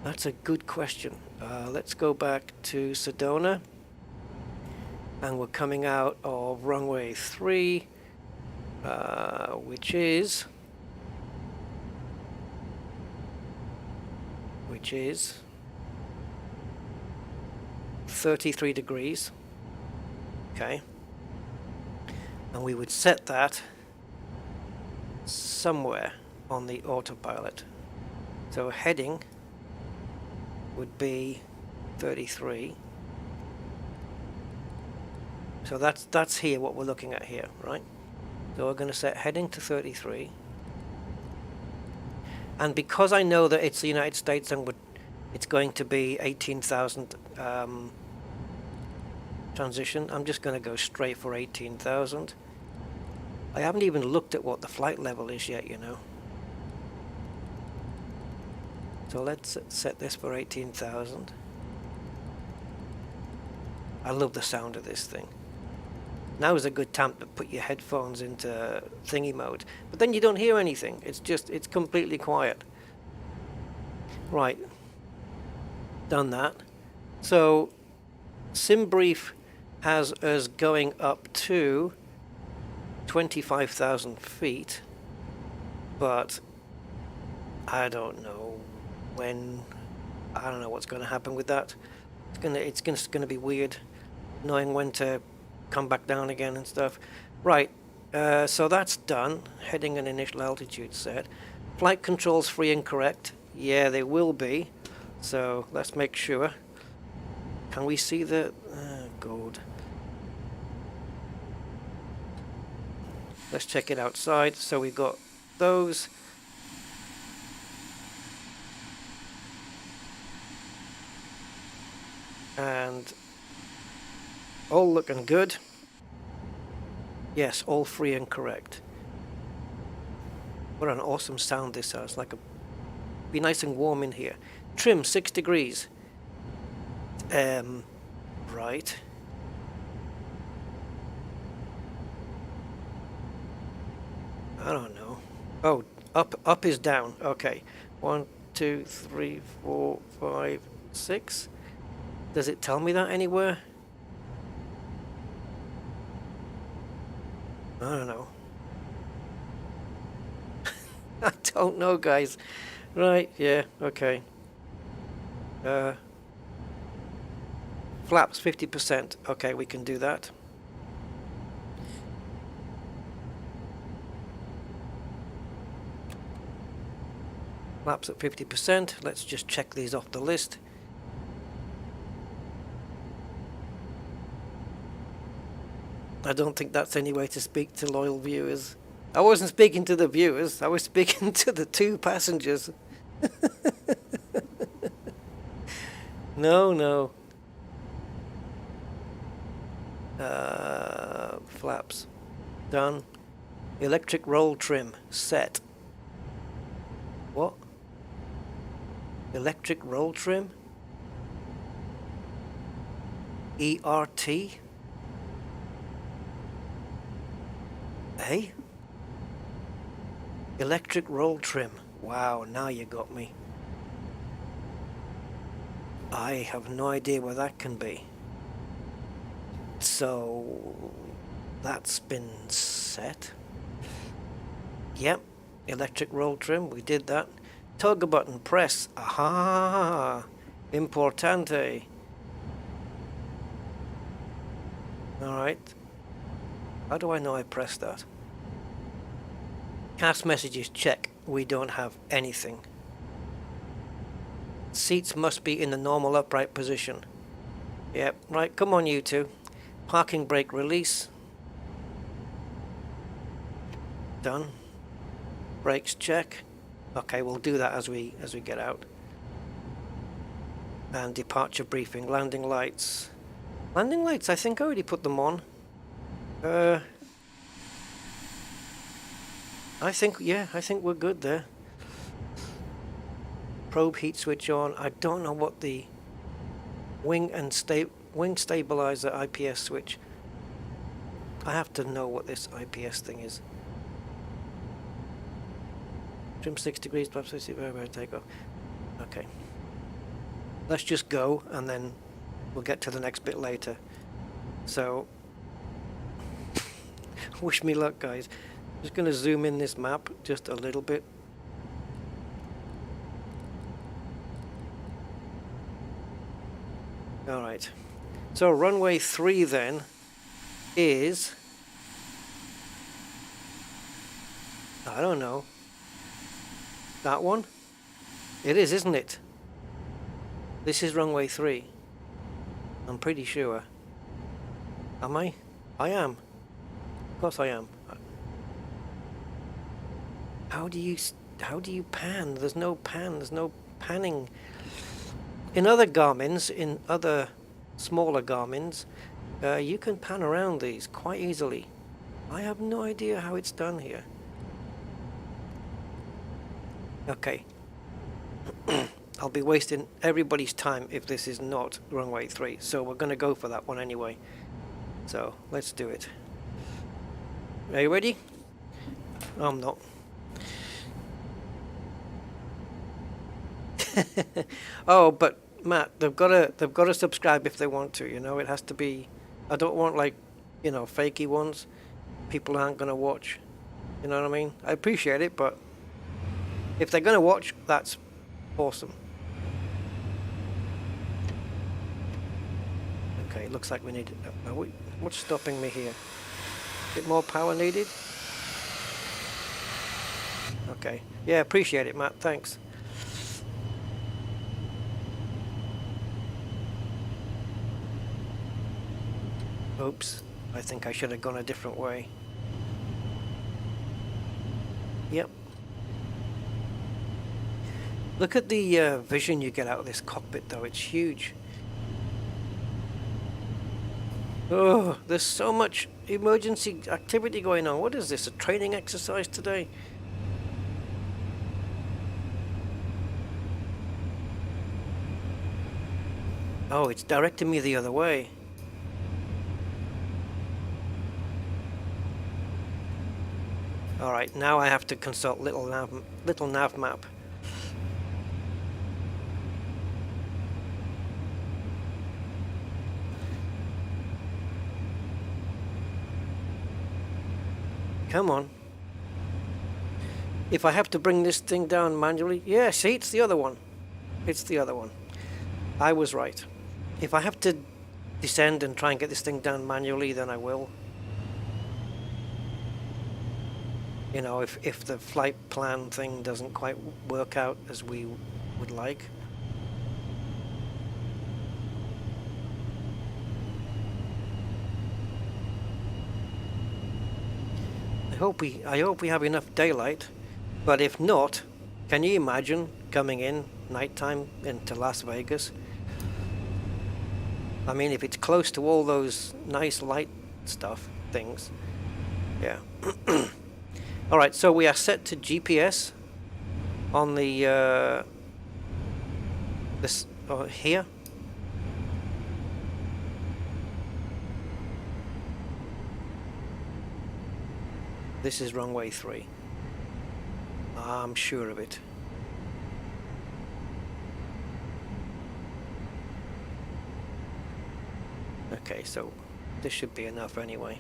That's a good question. Let's go back to Sedona. And we're coming out of runway 3. which is 33 degrees. Okay, and we would set that somewhere on the autopilot. So heading would be 33. So that's here, what we're looking at here, right? So we're going to set heading to 33. And because I know that it's the United States and it's going to be 18,000 transition, I'm just going to go straight for 18,000. I haven't even looked at what the flight level is yet, you know. So let's set this for 18,000. I love the sound of this thing. Now is a good time to put your headphones into thingy mode, but then you don't hear anything. It's completely quiet. Right, done that. So SimBrief has us going up to 25,000 feet, but I don't know when. I don't know what's going to happen with that. It's going to be weird knowing when to come back down again and stuff. Right, so that's done. Heading and initial altitude set. Flight controls free and correct. Yeah, they will be. So let's make sure. Can we see the gold? Let's check it outside. So we've got those. And all looking good. Yes, all free and correct. What an awesome sound this has. Like be nice and warm in here. Trim 6 degrees. Right. I don't know. Oh, up is down. Okay. 1, 2, 3, 4, 5, 6. Does it tell me that anywhere? I don't know. I don't know, guys. Right, yeah, okay. Flaps 50%. Okay, we can do that. Flaps at 50%. Let's just check these off the list. I don't think that's any way to speak to loyal viewers. I wasn't speaking to the viewers, I was speaking to the 2 passengers. No. Flaps. Done. Electric roll trim. Set. What? Electric roll trim? ERT? Hey? Electric roll trim. Wow, now you got me. I have no idea where that can be. So that's been set. Yep, electric roll trim, we did that. Toggle button, press. Aha! Importante. Alright. How do I know I pressed that? Cast messages, check. We don't have anything. Seats must be in the normal upright position. Yep, right, come on you two. Parking brake release. Done. Brakes check. Okay, we'll do that as we get out. And departure briefing, landing lights. Landing lights, I think I already put them on. I think we're good there. Probe heat switch on. I don't know what the wing stabilizer IPS switch. I have to know what this IPS thing is. Trim 6 degrees, perhaps I see where take off. Okay. Let's just go and then we'll get to the next bit later. So wish me luck, guys. Just going to zoom in this map just a little bit. All right. So runway 3 then is, I don't know, that one? It is, isn't it? This is runway 3. I'm pretty sure. Am I? I am. Of course I am. How do you pan? There's no pan. There's no panning. In other Garmins, in other smaller Garmins, you can pan around these quite easily. I have no idea how it's done here. Okay. I'll be wasting everybody's time if this is not runway 3, so we're going to go for that one anyway. So let's do it. Are you ready? I'm not. Oh, but Matt, they've got to subscribe if they want to. You know, it has to be. I don't want, like, you know, fakey ones. People aren't going to watch. You know what I mean? I appreciate it, but if they're going to watch, that's awesome. Okay, looks like we need. What's stopping me here? Bit more power needed? Okay. Yeah, appreciate it, Matt. Thanks. Oops. I think I should have gone a different way. Yep. Look at the vision you get out of this cockpit, though. It's huge. Oh, there's so much emergency activity going on. What is this, a training exercise today? Oh, it's directing me the other way. Alright, now I have to consult little nav map. Come on. If I have to bring this thing down manually... Yeah, see, it's the other one. It's the other one. I was right. If I have to descend and try and get this thing down manually, then I will. You know, if the flight plan thing doesn't quite work out as we would like. I hope we have enough daylight, but if not, can you imagine coming in nighttime into Las Vegas? I mean, if it's close to all those nice light things, yeah. Alright, so we are set to GPS on the here. This is runway 3. I'm sure of it. Okay, so this should be enough anyway.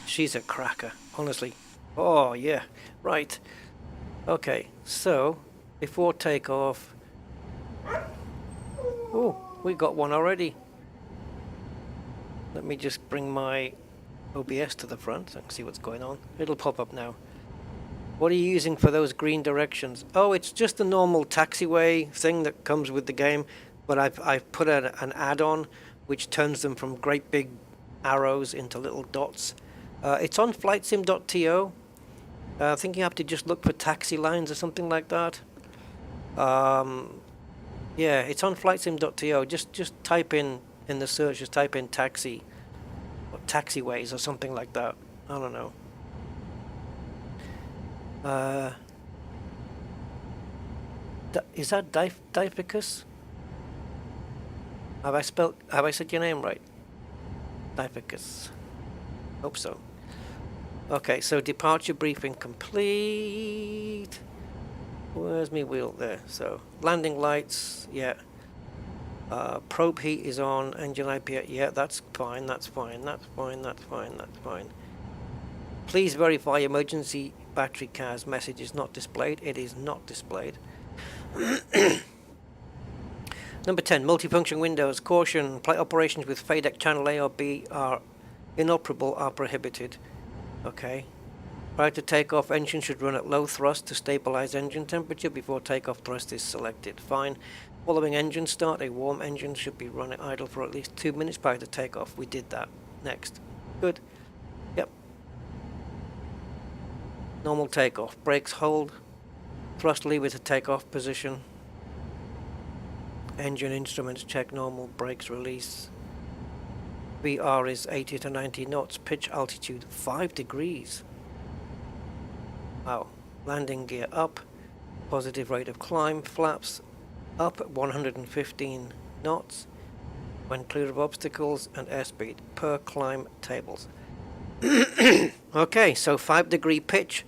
She's a cracker, honestly. Oh, yeah. Right. Okay, so before takeoff... Oh, we got one already. Let me just bring my OBS to the front and see what's going on. It'll pop up now. What are you using for those green directions? Oh, it's just the normal taxiway thing that comes with the game, but I've put an add-on which turns them from great big arrows into little dots. It's on flightsim.to. I think you have to just look for taxi lines or something like that. Yeah, it's on flightsim.to. Just type in the search, just type in taxi or taxiways or something like that. I don't know. Is that Dipicus? Have I said your name right? Dipicus. Hope so. Okay, so departure briefing complete. Where's my wheel there? So landing lights, yeah. Probe heat is on, engine IP, yeah, that's fine, that's fine, that's fine, that's fine, that's fine. Please verify emergency battery CAS message is not displayed. It is not displayed. Number 10, multifunction windows. Caution, plate operations with FADEC channel A or B are inoperable are prohibited. Okay. Prior to takeoff, engine should run at low thrust to stabilize engine temperature before takeoff thrust is selected. Fine. Following engine start, a warm engine should be running idle for at least 2 minutes prior to takeoff. We did that. Next. Good. Yep. Normal takeoff. Brakes hold. Thrust lever to takeoff position. Engine instruments check normal. Brakes release. VR is 80 to 90 knots. Pitch altitude 5 degrees. Wow. Landing gear up. Positive rate of climb. Flaps up at 115 knots when clear of obstacles, and airspeed per climb tables. Okay, so 5-degree pitch.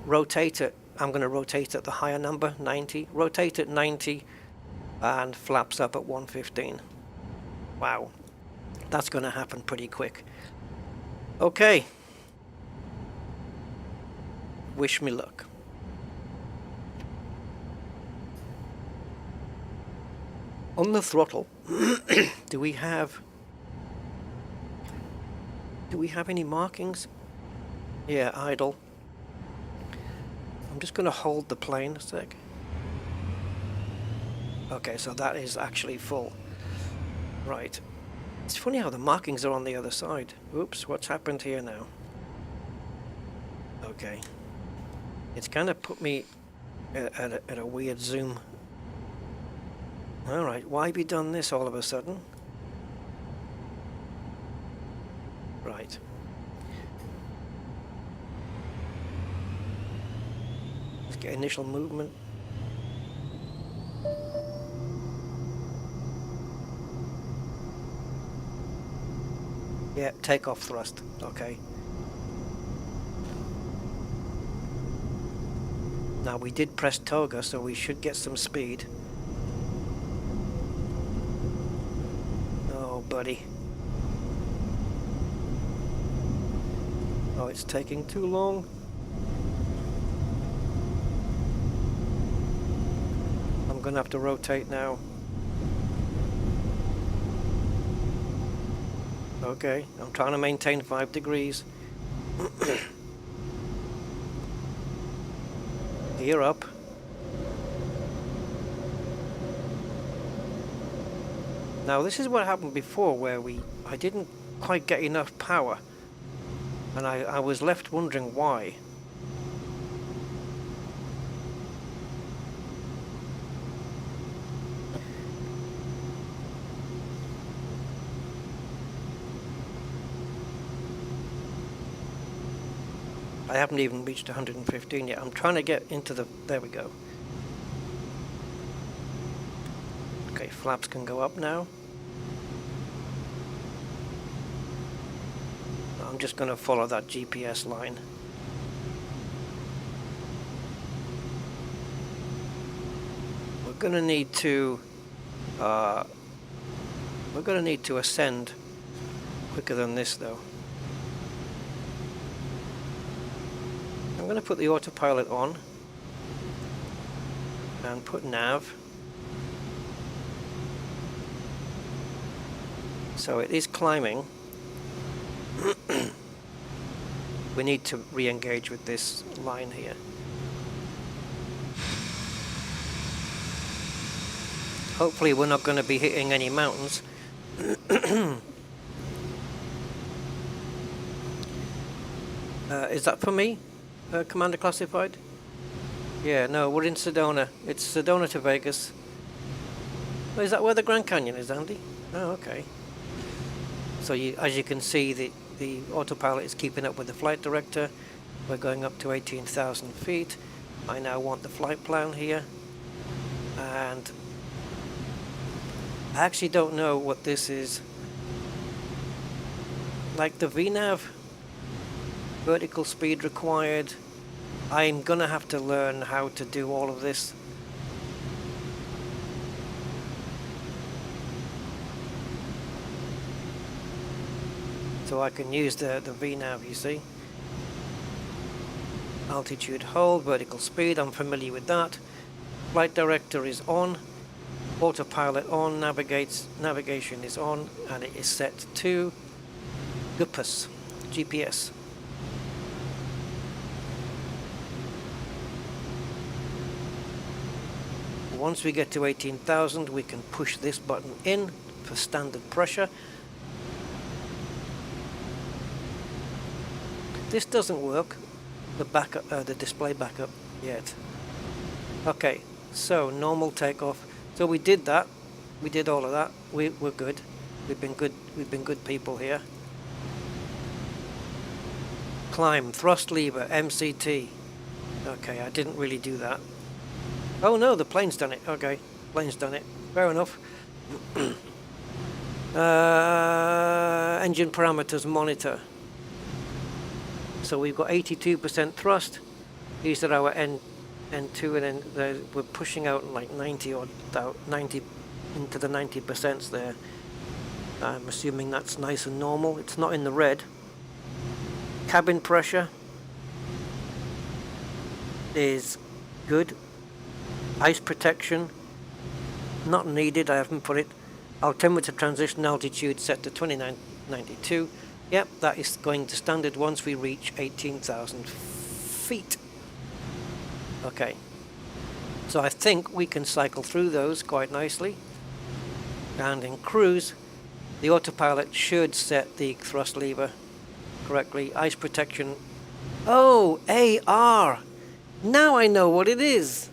Rotate it. I'm going to rotate at the higher number, 90. Rotate at 90 and flaps up at 115. Wow. That's going to happen pretty quick. Okay. Wish me luck. On the throttle, do we have any markings? Yeah, idle. I'm just going to hold the plane a sec. Okay, so that is actually full. Right. It's funny how the markings are on the other side. Oops, what's happened here now? Okay. It's kind of put me at a weird zoom. Alright, why be done this all of a sudden? Right. Let's get initial movement. Yeah, takeoff thrust. Okay. Now we did press toga, so we should get some speed. Oh, buddy. Oh, it's taking too long. I'm gonna have to rotate now. Okay, I'm trying to maintain 5 degrees. Gear up. Now this is what happened before, where I didn't quite get enough power, and I was left wondering why. I haven't even reached 115 yet. I'm trying to get into the... There we go. Okay, flaps can go up now. I'm just going to follow that GPS line. We're going to need to... ascend quicker than this, though. I'm going to put the autopilot on and put nav. So it is climbing. We need to re-engage with this line here. Hopefully we're not going to be hitting any mountains. Is that for me? Commander Classified? Yeah, no, we're in Sedona. It's Sedona to Vegas. Oh, is that where the Grand Canyon is, Andy? Oh, okay. So as you can see, the autopilot is keeping up with the flight director. We're going up to 18,000 feet. I now want the flight plan here. And I actually don't know what this is. Like the VNAV, vertical speed required, I'm gonna have to learn how to do all of this. So I can use the VNav, you see. Altitude hold, vertical speed, I'm familiar with that. Flight director is on. Autopilot on, navigation is on, and it is set to GPS. Once we get to 18,000, we can push this button in for standard pressure. This doesn't work, the display backup yet. Okay, so normal takeoff. So we did that. We did all of that. We're good. We've been good people here. Climb, thrust lever, MCT. Okay, I didn't really do that. Oh no, the plane's done it. Okay, plane's done it. Fair enough. Engine parameters monitor. So we've got 82% thrust. These are our N2, and then we're pushing out like 90 into the 90% there. I'm assuming that's nice and normal. It's not in the red. Cabin pressure is good. Ice protection, not needed. I haven't put it. Altimeter transition altitude set to 2992. Yep, that is going to standard once we reach 18,000 feet. Okay, so I think we can cycle through those quite nicely. And in cruise, the autopilot should set the thrust lever correctly. Ice protection. Oh, AR! Now I know what it is.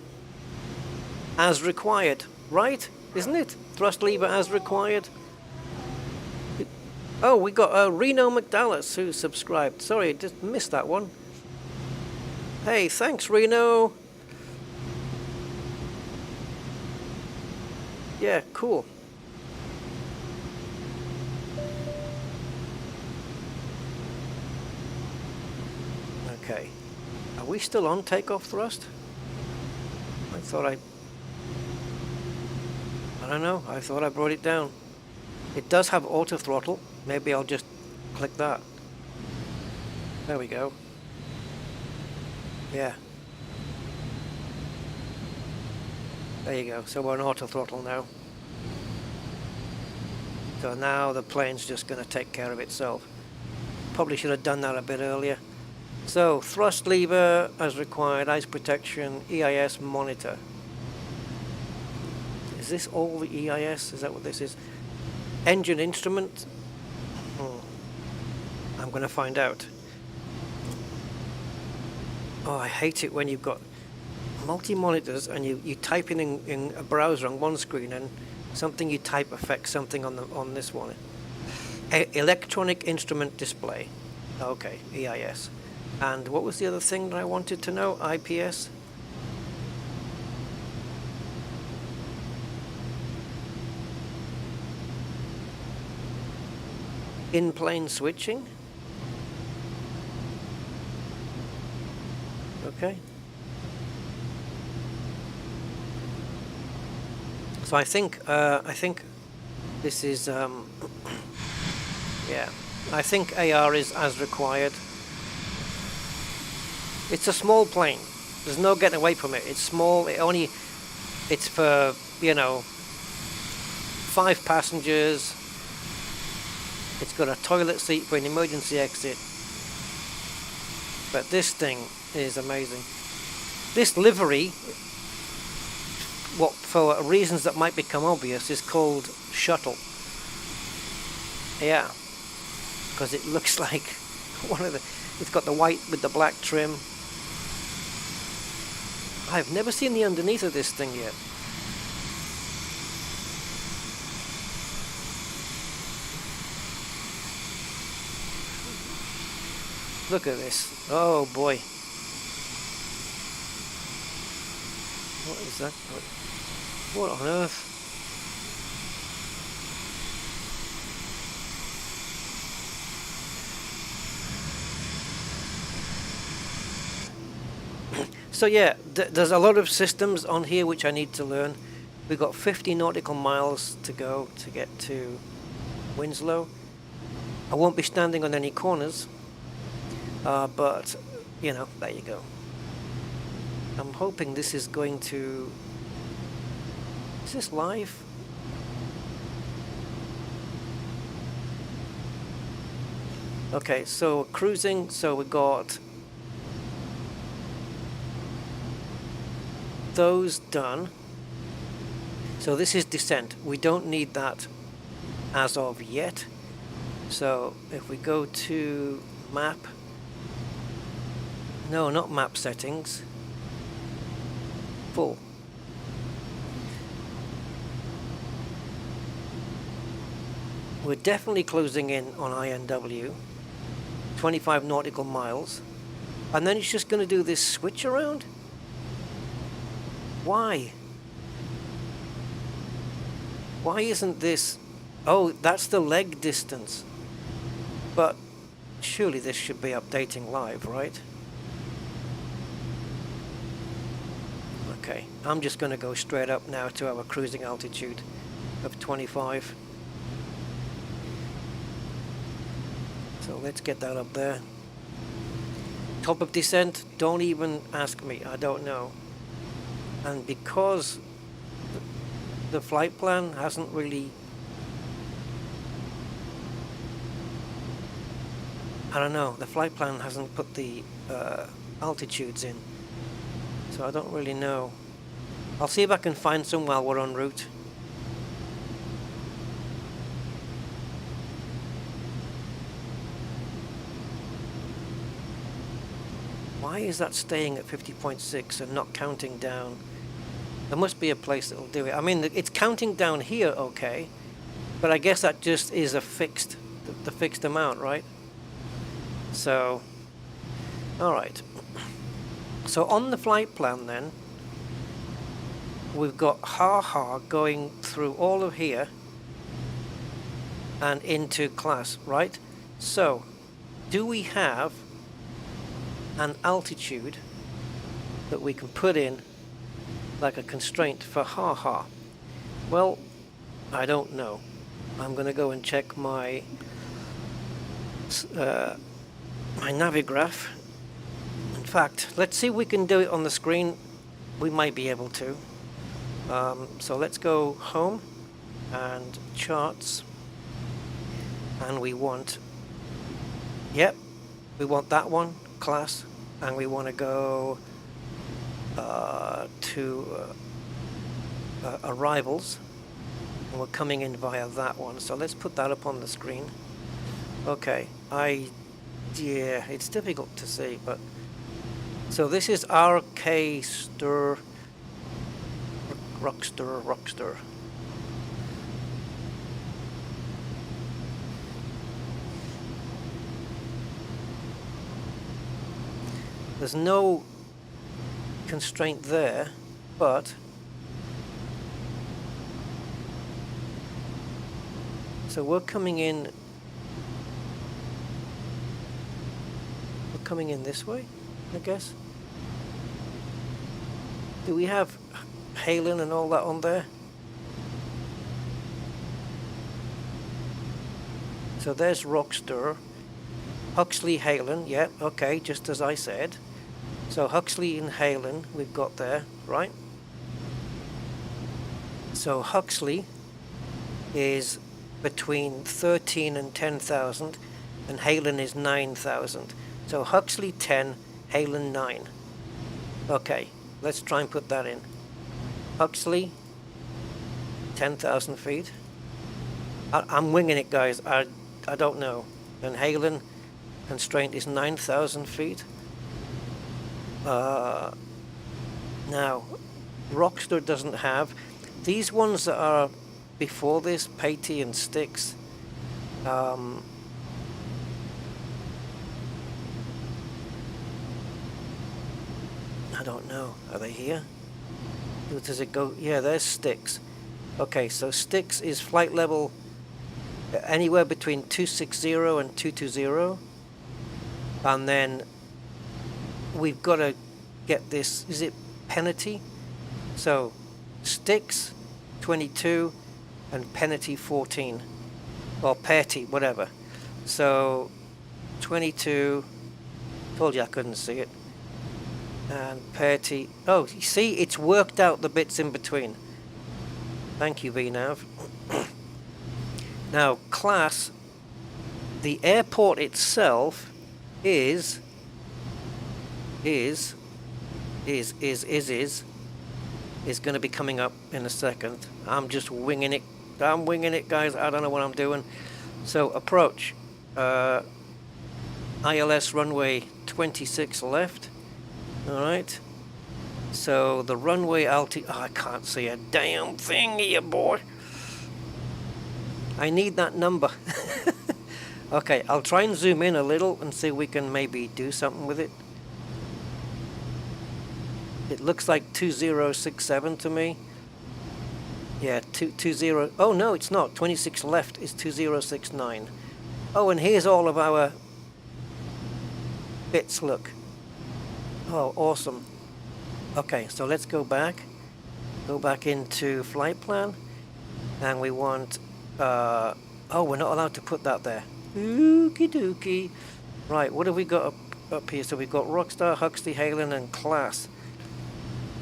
As required, right? Isn't it? Thrust lever as required. Oh, we got Reno McDallas who subscribed. Sorry, I just missed that one. Hey, thanks, Reno. Yeah, cool. Okay. Are we still on takeoff thrust? I don't know. I thought I brought it down. It does have auto throttle. Maybe I'll just click that. There we go. Yeah. There you go. So we're on auto throttle now. So now the plane's just going to take care of itself. Probably should have done that a bit earlier. So thrust lever as required, ice protection, EIS monitor. Is this all the EIS? Is that what this is? Engine instrument? I'm going to find out. Oh, I hate it when you've got multi-monitors and you type in a browser on one screen and something you type affects something on this one. Electronic instrument display. Okay, EIS. And what was the other thing that I wanted to know? IPS? In-plane switching? Okay. So I think this is yeah. I think AR is as required. It's a small plane. There's no getting away from it. It's small. It's for, 5 passengers. It's got a toilet seat for an emergency exit. But this thing is amazing. This livery, what for reasons that might become obvious, is called Shuttle. Yeah, because it looks like it's got the white with the black trim. I've never seen the underneath of this thing yet. Look at this. Oh boy. What is that? What on earth? So yeah, there's a lot of systems on here which I need to learn. We've got 50 nautical miles to go to get to Winslow. I won't be standing on any corners, but you know, there you go. I'm hoping this is going to... Is this live? Okay, so cruising, so we got those done. So this is descent. We don't need that as of yet. So if we go to map, no, not map settings, full. We're definitely closing in on INW, 25 nautical miles, and then it's just going to do this switch around? Why? Why isn't this... Oh, that's the leg distance. But surely this should be updating live, right? Okay, I'm just going to go straight up now to our cruising altitude of 25. So let's get that up there. Top of descent, don't even ask me, I don't know. And because the flight plan hasn't really... I don't know, the flight plan hasn't put the altitudes in. So I don't really know. I'll see if I can find some while we're en route. Why is that staying at 50.6 and not counting down? There must be a place that will do it. I mean, it's counting down here, okay, but I guess that just is a fixed, the fixed amount, right? So, all right. So on the flight plan then, we've got ha going through all of here and into class, right? So, do we have an altitude that we can put in like a constraint for ha? Well, I don't know. I'm going to go and check my my Navigraph. In fact, let's see if we can do it on the screen. We might be able to. So let's go home and charts, and we want, yep, we want that one, class, and we want to go to arrivals, and we're coming in via that one. So let's put that up on the screen. Okay, yeah, it's difficult to see, but so this is RK Stir Rockster. There's no constraint there, but so we're coming in this way, I guess. Do we have Halen and all that on there? So there's Rockster, Huxley, Halen, yeah, okay, just as I said. So Huxley and Halen we've got there, right? So Huxley is between 13 and 10,000, and Halen is 9,000. So Huxley 10, Halen 9. Okay, let's try and put that in. Huxley, 10,000 feet. I'm winging it, guys. I don't know. And Halen constraint is 9,000 feet. Now, Rockster doesn't have these ones that are before this, Patey and Styx. I don't know. Are they here? Does it go? Yeah, there's Styx. Okay, so Styx is flight level anywhere between 260 and 220. And then we've got to get this, is it penalty? So sticks 22 and penalty 14, or petty, whatever. So 22, told you I couldn't see it, and petty, oh, you see, it's worked out the bits in between. Thank you, VNav. Now, class, the airport itself is going to be coming up in a second. I'm just winging it. I'm winging it, guys. I don't know what I'm doing. So, approach. ILS runway 26 left. Alright. So, the runway altitude... Oh, I can't see a damn thing here, boy. I need that number. Okay, I'll try and zoom in a little and see if we can maybe do something with it. It looks like 2067 to me. Yeah, 20. Oh no, it's not. 26 left is 2069. Oh, and here's all of our bits. Look. Oh, awesome. Okay, so let's go back. Go back into flight plan, and we want. Oh, we're not allowed to put that there. Okie dokie. Right, what have we got up here? So we've got Rockstar, Huxley, Halen, and Class.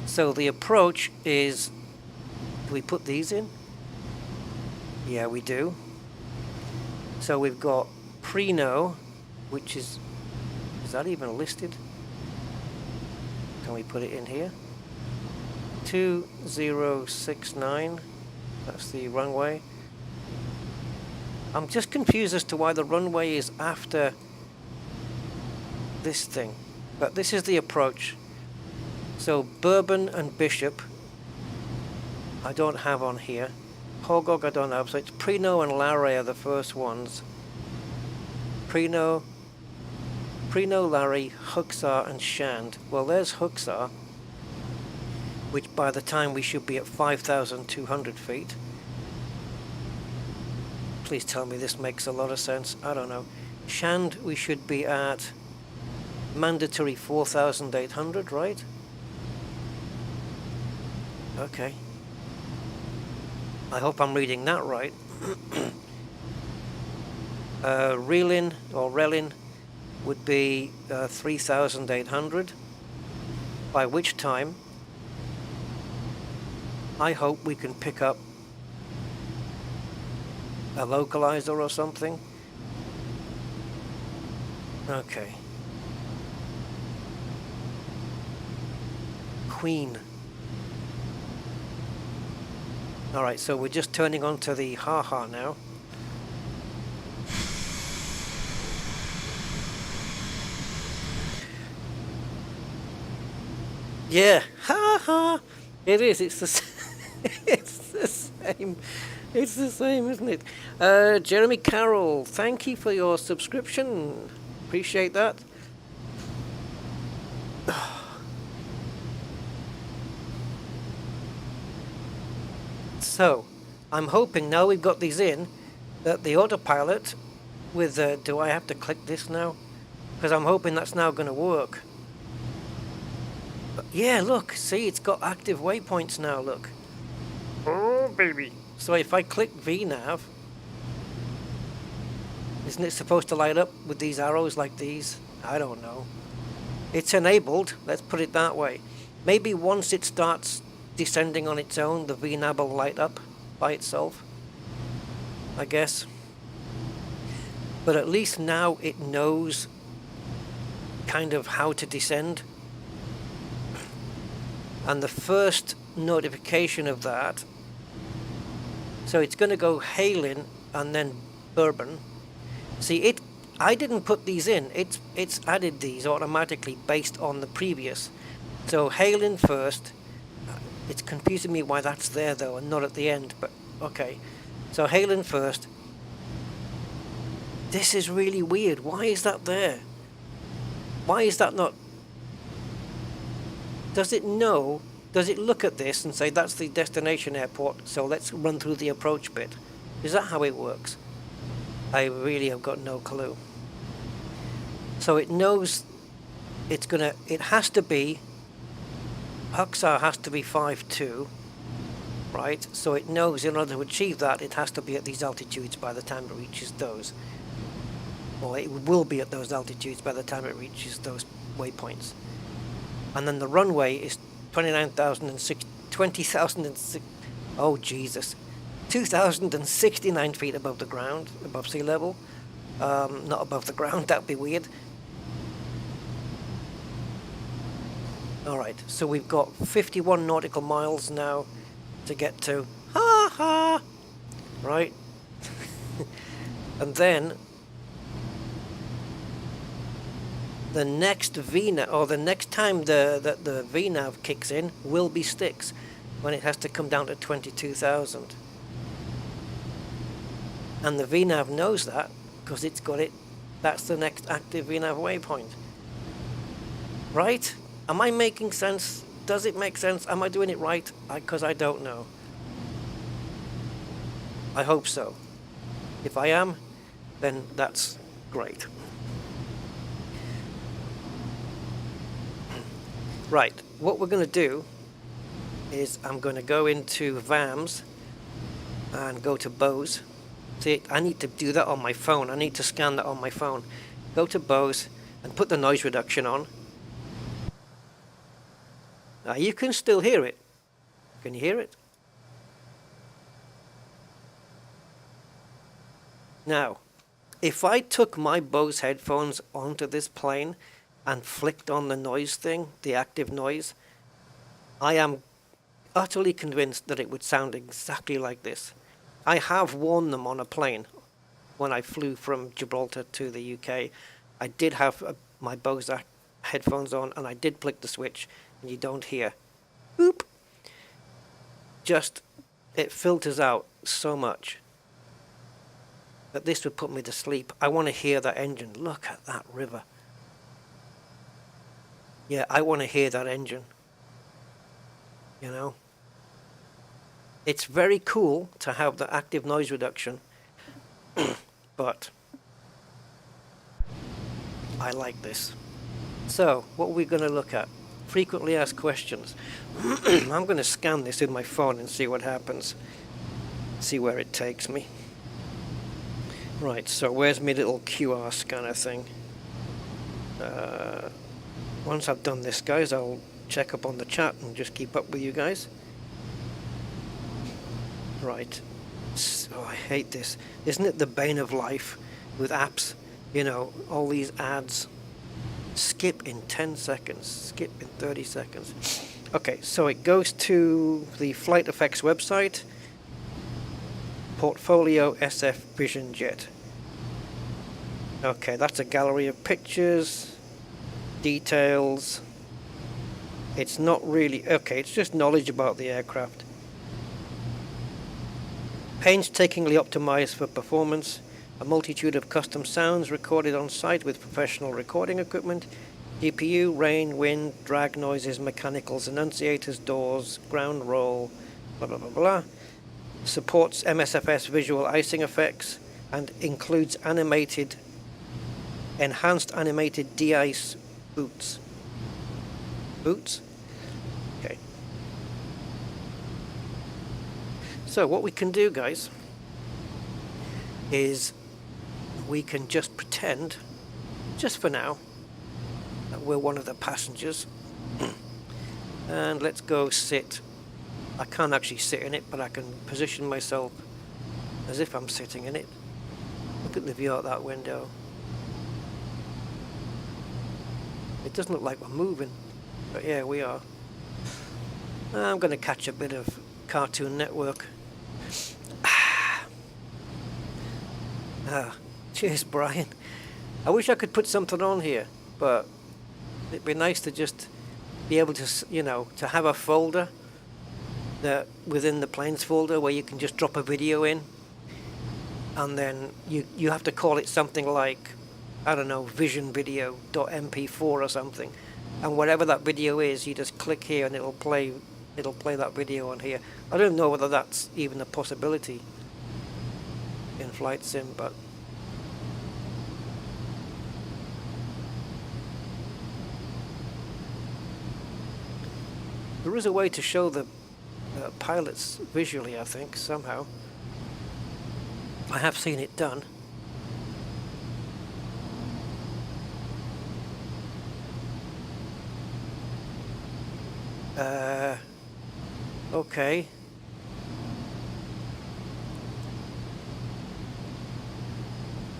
So the approach is, do we put these in? Yeah, we do. So we've got Preno, which is that even listed? Can we put it in here? 2069, that's the runway. I'm just confused as to why the runway is after this thing, but this is the approach. So Bourbon and Bishop I don't have on here. Hogog I don't have, so it's Preno and Larry are the first ones. Preno, Larry, Huxar and Shand. Well, there's Huxar, which by the time we should be at 5,200 feet. Please tell me this makes a lot of sense. I don't know. Shand, we should be at mandatory 4,800, right? Okay. I hope I'm reading that right. Relin or Relin would be 3,800, by which time I hope we can pick up a localizer or something. Okay. Queen. Alright, so we're just turning on to the ha-ha now. Yeah, ha-ha! It is, it's the it's the same. It's the same, isn't it? Jeremy Carroll, thank you for your subscription. Appreciate that. So, I'm hoping now we've got these in, that the autopilot with, do I have to click this now? Because I'm hoping that's now going to work. But yeah, look, see, it's got active waypoints now, look. Oh, baby. So if I click VNav, isn't it supposed to light up with these arrows like these? I don't know. It's enabled, let's put it that way. Maybe once it starts descending on its own, the VNav will light up by itself, I guess. But at least now it knows kind of how to descend. And the first notification of that, so it's going to go Halen and then Bourbon. See, I didn't put these in. It's added these automatically based on the previous. So Halen first. It's confusing me why that's there though and not at the end, but okay. So Halen first. This is really weird. Why is that there? Why is that not? Does it know? Does it look at this and say that's the destination airport, so let's run through the approach bit? Is that how it works? I really have got no clue. So it knows it has to be Huxar has to be 5.2, right? So it knows in order to achieve that, it has to be at these altitudes by the time it reaches those. Well, it will be at those altitudes by the time it reaches those waypoints. And then the runway is 20,006, oh Jesus, 2,069 feet above the ground, above sea level. Not above the ground, that'd be weird. Alright, so we've got 51 nautical miles now to get to. Ha ha! Right? And then the next VNAV, or the next time the VNAV kicks in, will be sticks, when it has to come down to 22,000. And the VNAV knows that, because it's got it. That's the next active VNAV waypoint. Right? Am I making sense? Does it make sense? Am I doing it right? Because I don't know. I hope so. If I am, then that's great. Right, what we're going to do is I'm going to go into VAMs and go to Bose. See, I need to do that on my phone. I need to scan that on my phone. Go to Bose and put the noise reduction on. Now you can still hear it. Can you hear it? Now, if I took my Bose headphones onto this plane and flicked on the noise thing, the active noise, I am utterly convinced that it would sound exactly like this. I have worn them on a plane. When I flew from Gibraltar to the UK, I did have my Bose headphones on, and I did flick the switch, and you don't hear boop. Just, it filters out so much that this would put me to sleep. I want to hear that engine. Look at that river. Yeah, I want to hear that engine. You know? It's very cool to have the active noise reduction, but I like this. So, what are we going to look at? Frequently asked questions. I'm going to scan this with my phone and see what happens. See where it takes me. Right, so where's my little QR scanner thing? Once I've done this, guys, I'll check up on the chat and just keep up with you guys. Right. Oh, I hate this. Isn't it the bane of life with apps? You know, all these ads. Skip in 10 seconds. Skip in 30 seconds. Okay, so it goes to the Flight Effects website. Portfolio SF Vision Jet. Okay, that's a gallery of pictures. Details. It's not really... Okay, it's just knowledge about the aircraft. Painstakingly optimized for performance, a multitude of custom sounds recorded on site with professional recording equipment, GPU, rain, wind, drag noises, mechanicals, annunciators, doors, ground roll, blah blah blah blah. Supports MSFS visual icing effects and includes enhanced animated de-ice boots. Boots? Okay. So what we can do, guys, is we can just pretend, just for now, that we're one of the passengers. And let's go sit. I can't actually sit in it, but I can position myself as if I'm sitting in it. Look at the view out that window. It doesn't look like we're moving, but yeah, we are. I'm going to catch a bit of Cartoon Network. Cheers, Brian. I wish I could put something on here, but it'd be nice to just be able to, you know, to have a folder that within the planes folder where you can just drop a video in, and then you have to call it something like, I don't know, visionvideo.mp4 or something, and whatever that video is, you just click here and it'll play that video on here. I don't know whether that's even a possibility in Flight Sim, but There is a way to show the pilots visually, I think, somehow. I have seen it done. Okay.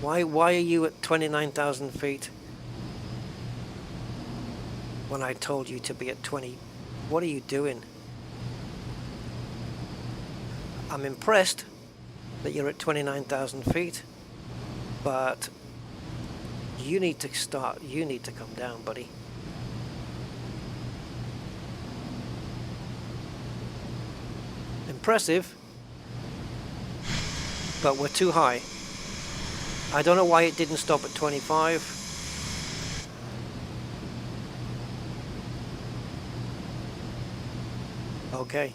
Why are you at 29,000 feet when I told you to be at 20? What are you doing? I'm impressed that you're at 29,000 feet, but you need to come down, buddy. Impressive, but we're too high. I don't know why it didn't stop at 25. Okay,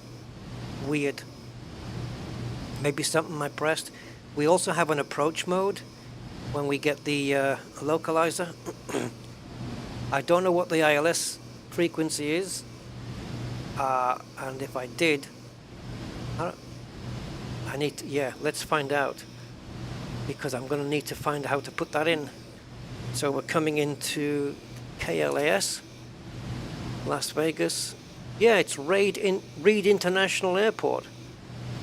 weird. Maybe something I pressed. We also have an approach mode when we get the localizer. I don't know what the ILS frequency is, and if I did, I need to, yeah, let's find out, because I'm going to need to find out how to put that in. So we're coming into KLAS, Las Vegas. Yeah, it's Reed International Airport.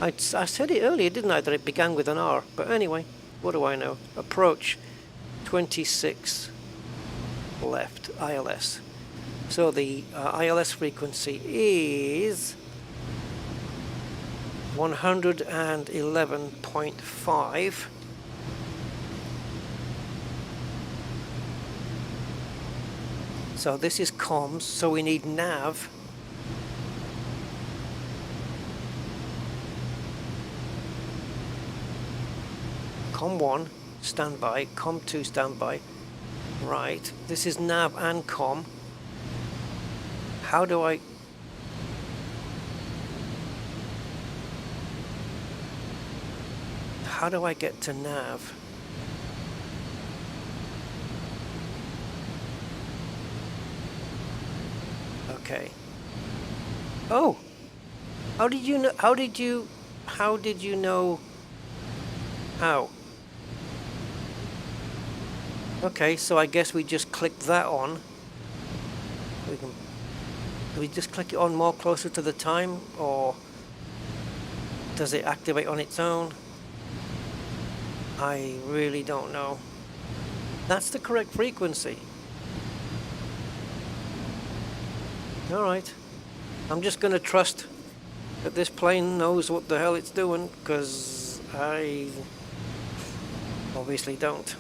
I said it earlier, didn't I, that it began with an R? But anyway, what do I know? Approach 26 left, ILS. So the ILS frequency is 111.5. So this is comms, so we need nav. Com 1, standby. Com 2, standby. Right, this is nav and com. How do I... How do I get to nav? Okay. Oh! How did you know? How did you know? How? Okay, so I guess we just click that on. Do we just click it on more closer to the time, or does it activate on its own? I really don't know. That's the correct frequency. Alright. I'm just going to trust that this plane knows what the hell it's doing, because I obviously don't.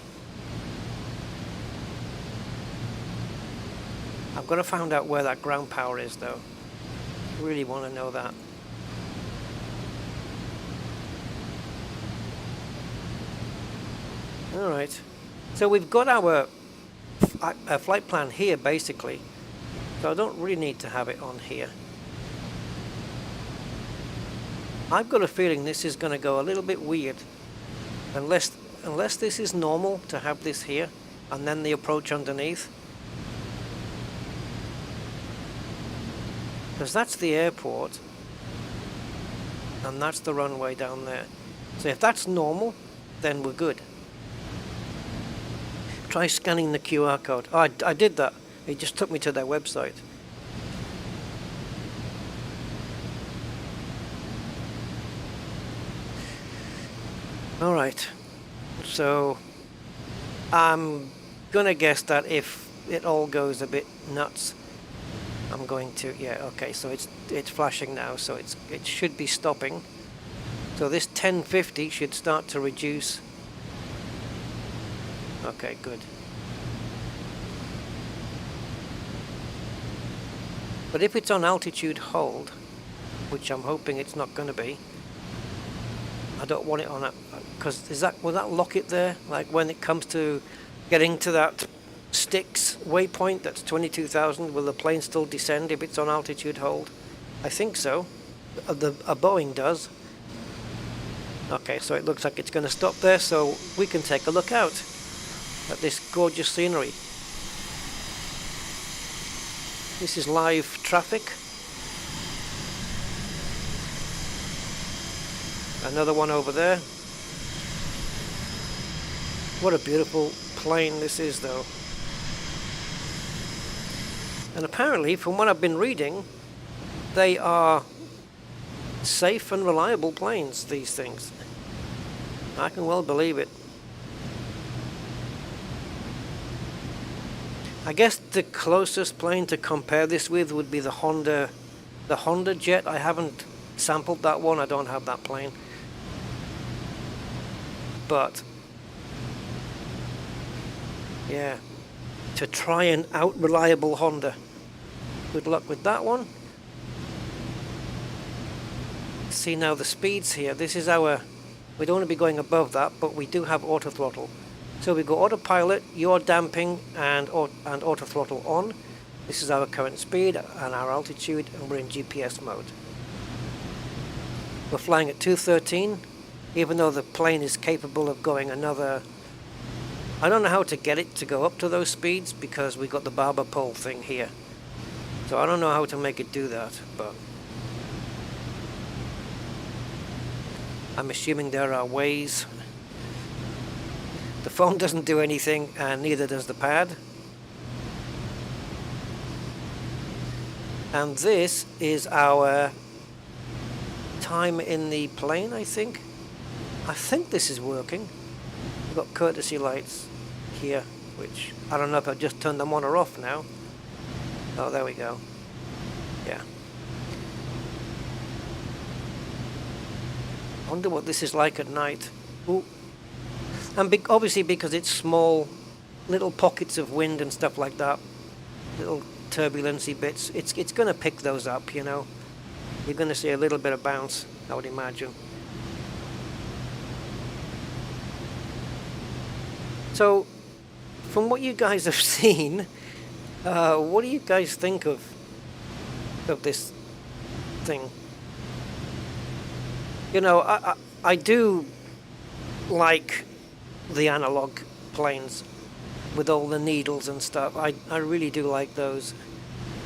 I'm going to find out where that ground power is, though. I really want to know that. Alright, so we've got our flight plan here, basically. So I don't really need to have it on here. I've got a feeling this is going to go a little bit weird. Unless this is normal to have this here, and then the approach underneath. Because that's the airport, and that's the runway down there. So if that's normal, then we're good. Try scanning the QR code. Oh, I did that. It just took me to their website. Alright. So I'm gonna guess that if it all goes a bit nuts, I'm going to, yeah, okay, so it's flashing now, so it should be stopping. So this 1050 should start to reduce. Okay, good. But if it's on altitude hold, which I'm hoping it's not going to be, I don't want it on that, because will that lock it there? Like when it comes to getting to that Styx waypoint, that's 22,000, will the plane still descend if it's on altitude hold? I think so. A Boeing does. Okay, so it looks like it's going to stop there, so we can take a look out at this gorgeous scenery. This is live traffic. Another one over there. What a beautiful plane this is, though. And apparently, from what I've been reading, they are safe and reliable planes, these things. I can well believe it. I guess the closest plane to compare this with would be the Honda Jet. I haven't sampled that one. I don't have that plane. But yeah, to try and out-reliable Honda. Good luck with that one. See now the speeds here. This is our... We don't want to be going above that, but we do have auto throttle. So we go autopilot, yaw damping, and auto throttle on. This is our current speed and our altitude, and we're in GPS mode. We're flying at 213, even though the plane is capable of going another... I don't know how to get it to go up to those speeds because we got the barber pole thing here. So I don't know how to make it do that, but I'm assuming there are ways. The phone doesn't do anything, and neither does the pad. And this is our time in the plane, I think. I think this is working. We've got courtesy lights here, which I don't know if I just turned them on or off now. Oh, there we go. Yeah. I wonder what this is like at night. Ooh. And obviously because it's small, little pockets of wind and stuff like that, little turbulency bits, it's going to pick those up, you know. You're going to see a little bit of bounce, I would imagine. So, from what you guys have seen, what do you guys think of this thing? You know, I do like the analog planes with all the needles and stuff. I really do like those.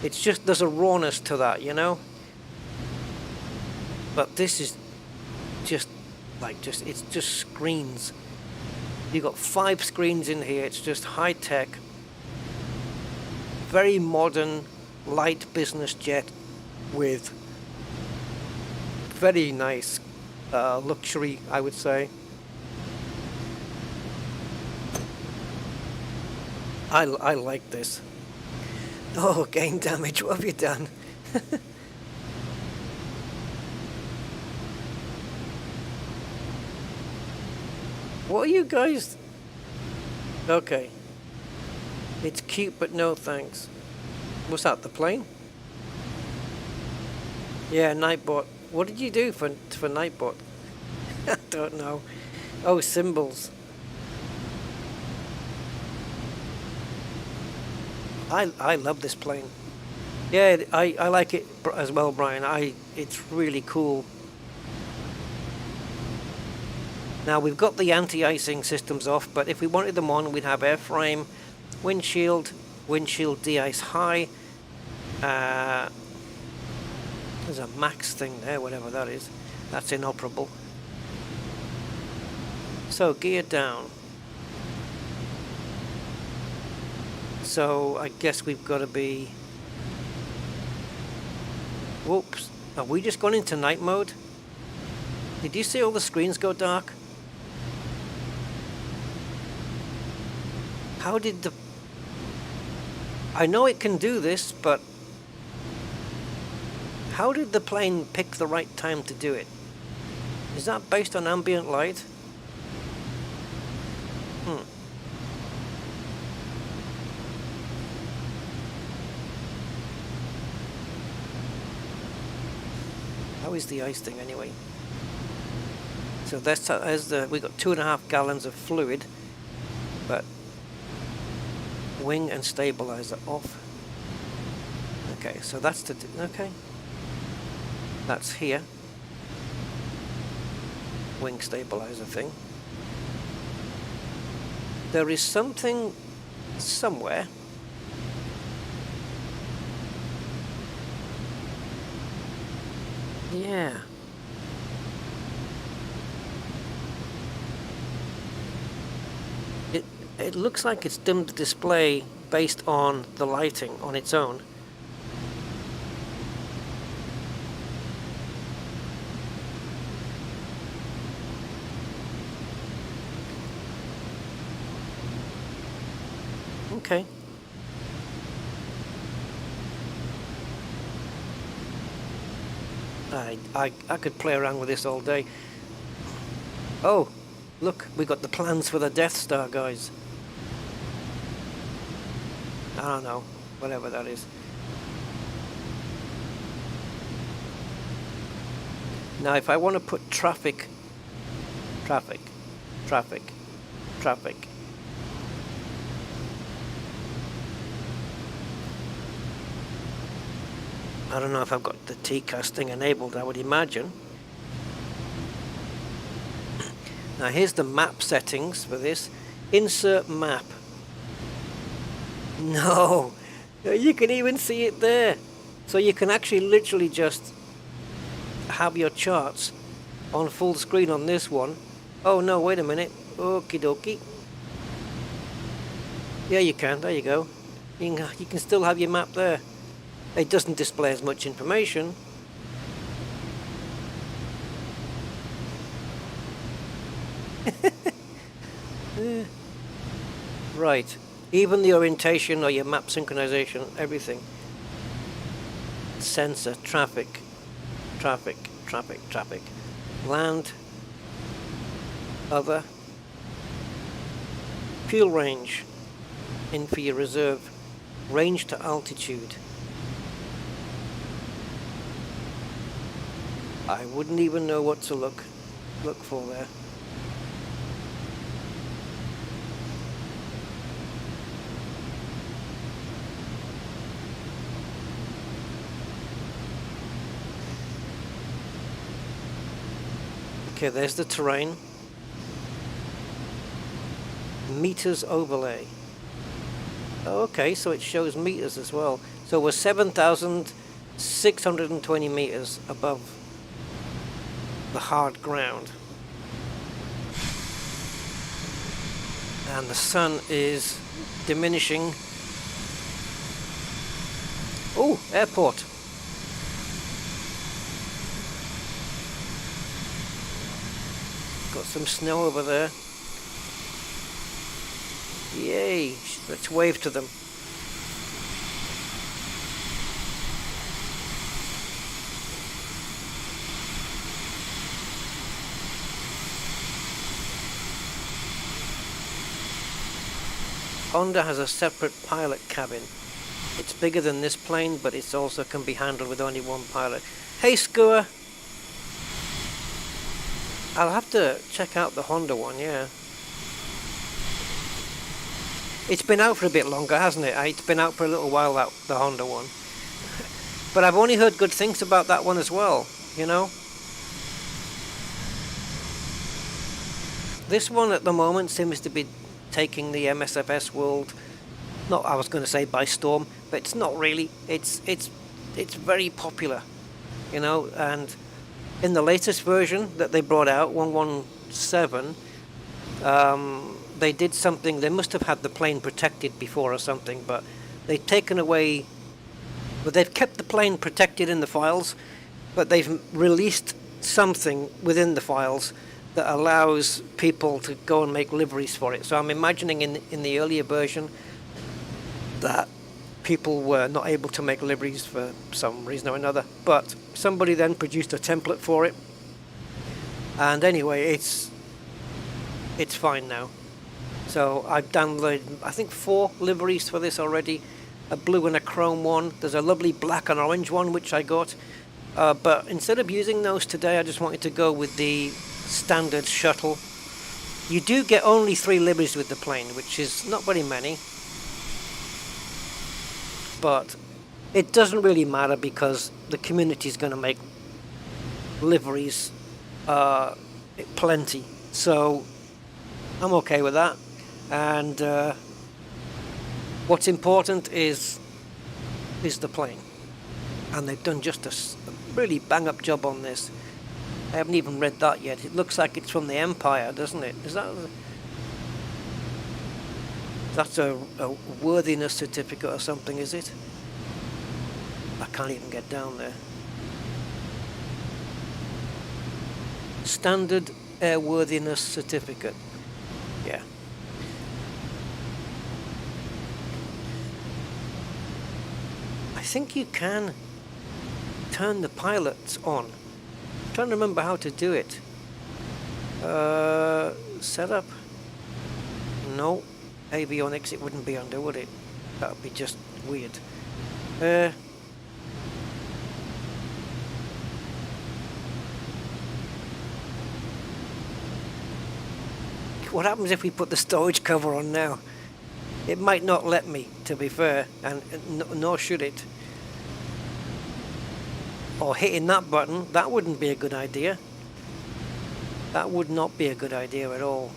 It's just, there's a rawness to that, you know? But this is just it's just screens. You've got 5 screens in here. It's just high tech, very modern, light business jet with very nice luxury, I would say. I like this. Oh, gain damage, what have you done? What are you guys... Okay. It's cute, but no thanks. What's that, the plane? Yeah, Nightbot. What did you do for Nightbot? I don't know. Oh, symbols. I love this plane. Yeah, I like it as well, Brian. It's really cool. Now we've got the anti-icing systems off, but if we wanted them on, we'd have airframe, windshield de-ice high. There's a max thing there, whatever that is. That's inoperable. So gear down. So I guess we've got to be... Whoops. Have we just gone into night mode? Did you see all the screens go dark? How did the... I know it can do this, but... How did the plane pick the right time to do it? Is that based on ambient light? How is the ice thing anyway? So that's as we got 2.5 gallons of fluid, but wing and stabilizer off. Okay, so that's the okay. That's here. Wing stabilizer thing. There is something somewhere. Yeah. it looks like it's dimmed the display based on the lighting on its own. Okay. I could play around with this all day. Oh, look, we got the plans for the Death Star, guys. I don't know, whatever that is. Now, if I want to put traffic, I don't know if I've got the TCAS thing enabled, I would imagine. Now here's the map settings for this. Insert map. No, you can even see it there. So you can actually literally just have your charts on full screen on this one. Oh no, wait a minute. Okie dokie. Yeah, you can. There you go. You can still have your map there. It doesn't display as much information. Right. Even the orientation or your map synchronization, everything. Sensor, traffic. Land. Other. Fuel range. In for your reserve. Range to altitude. I wouldn't even know what to look for there. Okay, there's the terrain. Meters overlay. Oh, okay, so it shows meters as well. So we're 7,620 meters above the hard ground. And the sun is diminishing. Oh, airport. Got some snow over there. Yay, let's wave to them. Honda has a separate pilot cabin. It's bigger than this plane, but it also can be handled with only one pilot. Hey, Skua! I'll have to check out the Honda one, yeah. It's been out for a bit longer, hasn't it? It's been out for a little while, the Honda one. But I've only heard good things about that one as well, you know? This one at the moment seems to be taking the MSFS world, not, I was going to say by storm, but it's not really. It's very popular, you know. And in the latest version that they brought out, 117, they did something. They must have had the plane protected before or something, but they've taken away. But they've kept the plane protected in the files, but they've released something within the files that allows people to go and make liveries for it. So I'm imagining in the earlier version that people were not able to make liveries for some reason or another, but somebody then produced a template for it, and anyway, it's fine now. So I've downloaded, I think, 4 liveries for this already, a blue and a chrome one. There's a lovely black and orange one which I got, but instead of using those today, I just wanted to go with the standard shuttle. You do get only 3 liveries with the plane, which is not very many, but it doesn't really matter because the community is going to make liveries plenty, so I'm okay with that. And what's important is the plane, and they've done just a really bang up job on this. I haven't even read that yet. It looks like it's from the Empire, doesn't it? Is that? That's a worthiness certificate or something, is it? I can't even get down there. Standard airworthiness certificate. Yeah. I think you can turn the pilots on. I'm trying to remember how to do it. Setup. No. Avionics it wouldn't be under, would it? That would be just weird. What happens if we put the storage cover on now? It might not let me, to be fair, and nor should it. Or hitting that button, that wouldn't be a good idea. That would not be a good idea at all.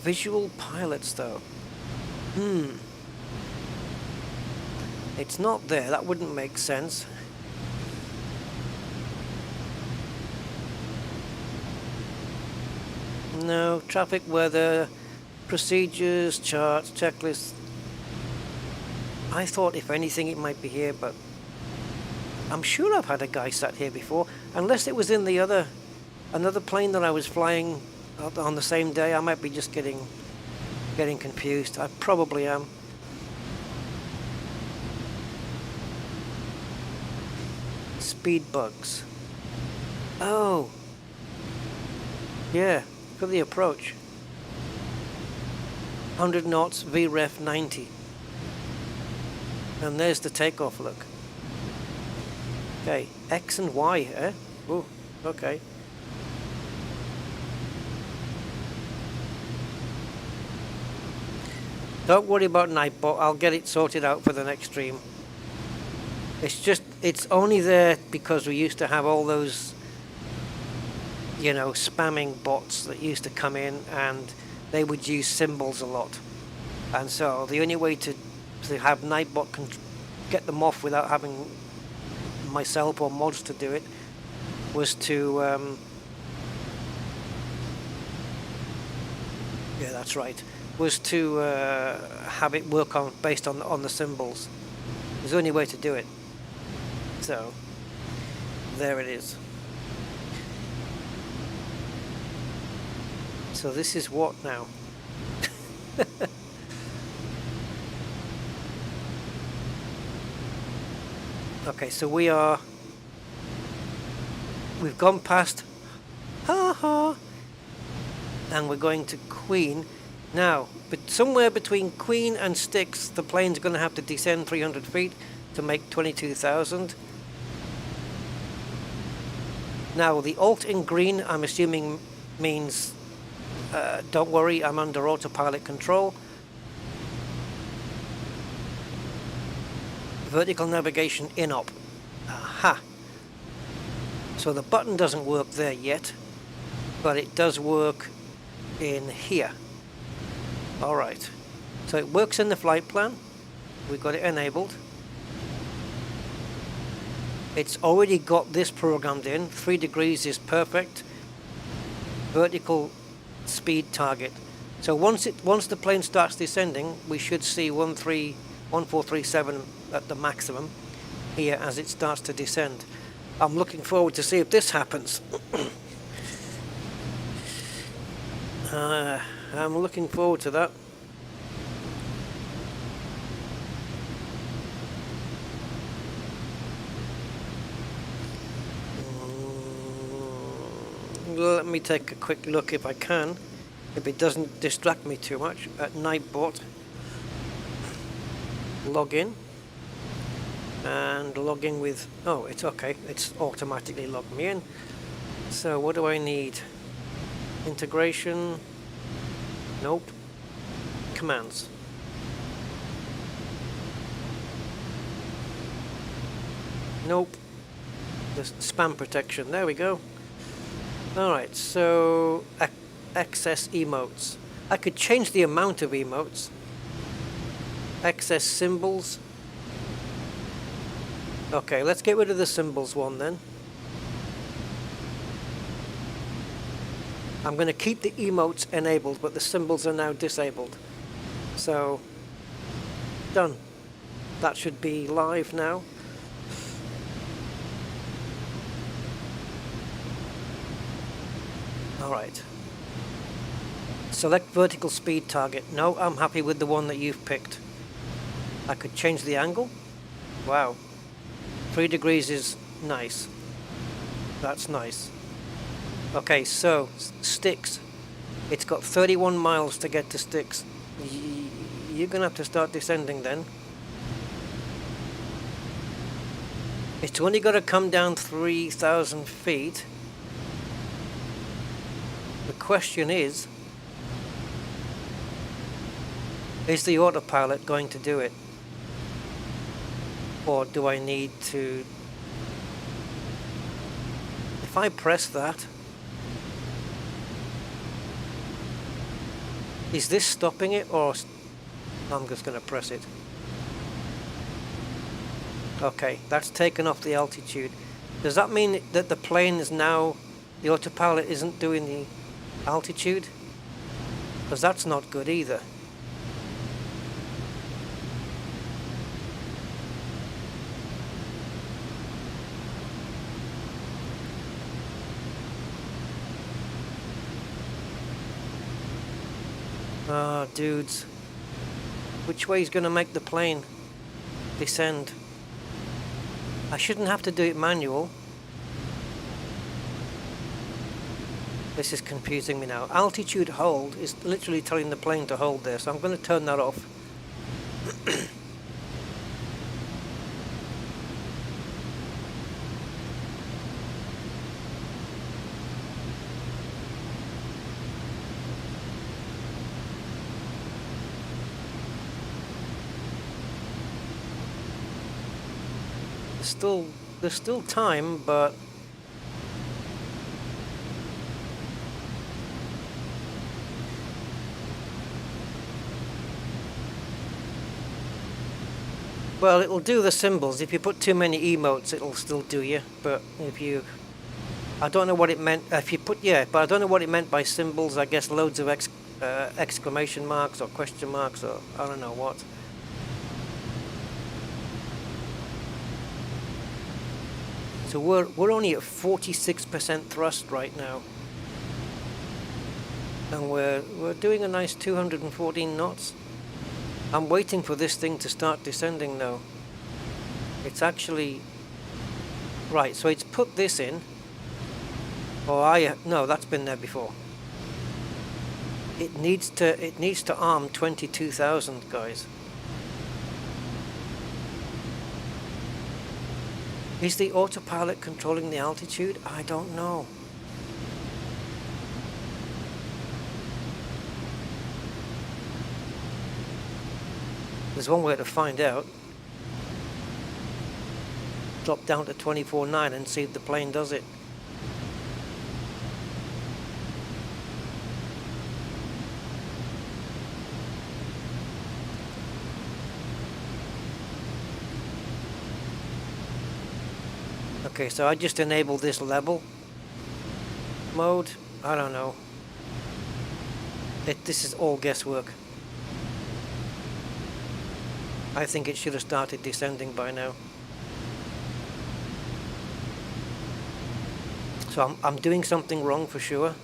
Visual pilots though. It's not there, that wouldn't make sense. No, traffic, weather, procedures, charts, checklists. I thought if anything it might be here, but I'm sure I've had a guy sat here before, unless it was in the another plane that I was flying on the same day. I might be just getting confused. I probably am. Speed bugs. Oh. Yeah, for the approach. 100 knots, VREF 90. And there's the takeoff look. Okay, X and Y, eh? Oh, okay. Don't worry about Nightbot, I'll get it sorted out for the next stream. It's only there because we used to have all those, you know, spamming bots that used to come in and they would use symbols a lot. And so the only way to have Nightbot get them off without having myself or mods to do it was to yeah, that's right, was to have it work on based on the symbols. There's the only way to do it. So there it is. So this is what now? Okay, so we've gone past and we're going to Queen now, but somewhere between Queen and Styx the plane's going to have to descend 300 feet to make 22,000. Now the alt in green I'm assuming means don't worry, I'm under autopilot control. Vertical navigation in-op. Aha. So the button doesn't work there yet, but it does work in here. Alright. So it works in the flight plan. We've got it enabled. It's already got this programmed in. 3 degrees is perfect. Vertical speed target. So once the plane starts descending, we should see 1437 at the maximum here as it starts to descend. I'm looking forward to see if this happens. I'm looking forward to that. Let me take a quick look if I can, if it doesn't distract me too much, at Nightbot. Log in and log in with, oh, it's okay, it's automatically logged me in. So what do I need? Integration, nope. Commands. Nope. Just spam protection, there we go. Alright, so access emotes. I could change the amount of emotes. Access symbols. Okay, let's get rid of the symbols one then. I'm going to keep the emotes enabled, but the symbols are now disabled. So, done. That should be live now. Alright. Select vertical speed target. No, I'm happy with the one that you've picked. I could change the angle. Wow. 3 degrees is nice. That's nice. Okay, so, sticks. It's got 31 miles to get to sticks. You're going to have to start descending then. It's only got to come down 3,000 feet. The question is the autopilot going to do it? Or do I need to... If I press that... Is this stopping it, or... I'm just going to press it. Okay, that's taken off the altitude. Does that mean that the plane is now... The autopilot isn't doing the altitude? Because that's not good either. Ah, dudes. Which way is going to make the plane descend? I shouldn't have to do it manual. This is confusing me now. Altitude hold is literally telling the plane to hold there, so I'm going to turn that off. There's still time, but well, it'll do the symbols. If you put too many emotes, it'll still do you. But if you, I don't know what it meant. If you put, yeah, but I don't know what it meant by symbols. I guess loads of exclamation marks or question marks or I don't know what. So we're only at 46% thrust right now, and we're doing a nice 214 knots. I'm waiting for this thing to start descending though. It's actually right. So it's put this in. Oh, no, that's been there before. It needs to arm 22,000 guys. Is the autopilot controlling the altitude? I don't know. There's one way to find out. Drop down to 24.9 and see if the plane does it. Okay, so I just enabled this level mode. I don't know. This is all guesswork. I think it should have started descending by now. So I'm doing something wrong for sure.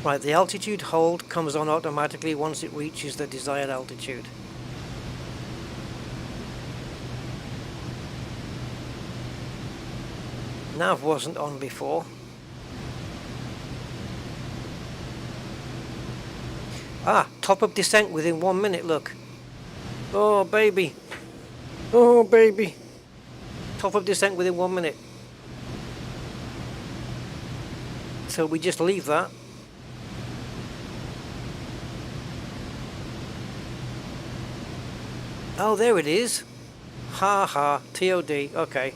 Right, the altitude hold comes on automatically once it reaches the desired altitude. Nav wasn't on before. Ah, top of descent within 1 minute, look. Oh, baby. Oh, baby. Top of descent within 1 minute. So we just leave that. Oh, there it is. Ha ha. TOD. Okay.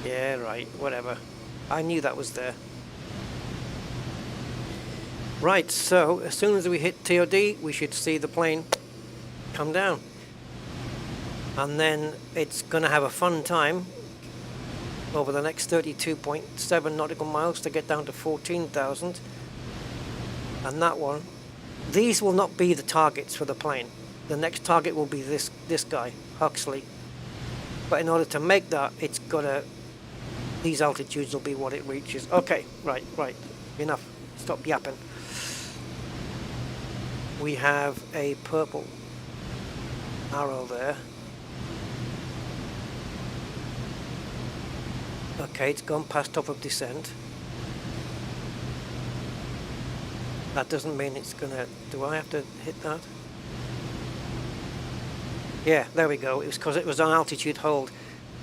Yeah, right. Whatever. I knew that was there. Right, so as soon as we hit TOD, we should see the plane come down. And then it's going to have a fun time over the next 32.7 nautical miles to get down to 14,000. And that one, these will not be the targets for the plane. The next target will be this guy, Huxley. But in order to make that, it's got to, these altitudes will be what it reaches. Okay, right, enough. Stop yapping. We have a purple arrow there. Okay, it's gone past top of descent. That doesn't mean it's gonna... Do I have to hit that? Yeah, there we go. It was because it was on altitude hold.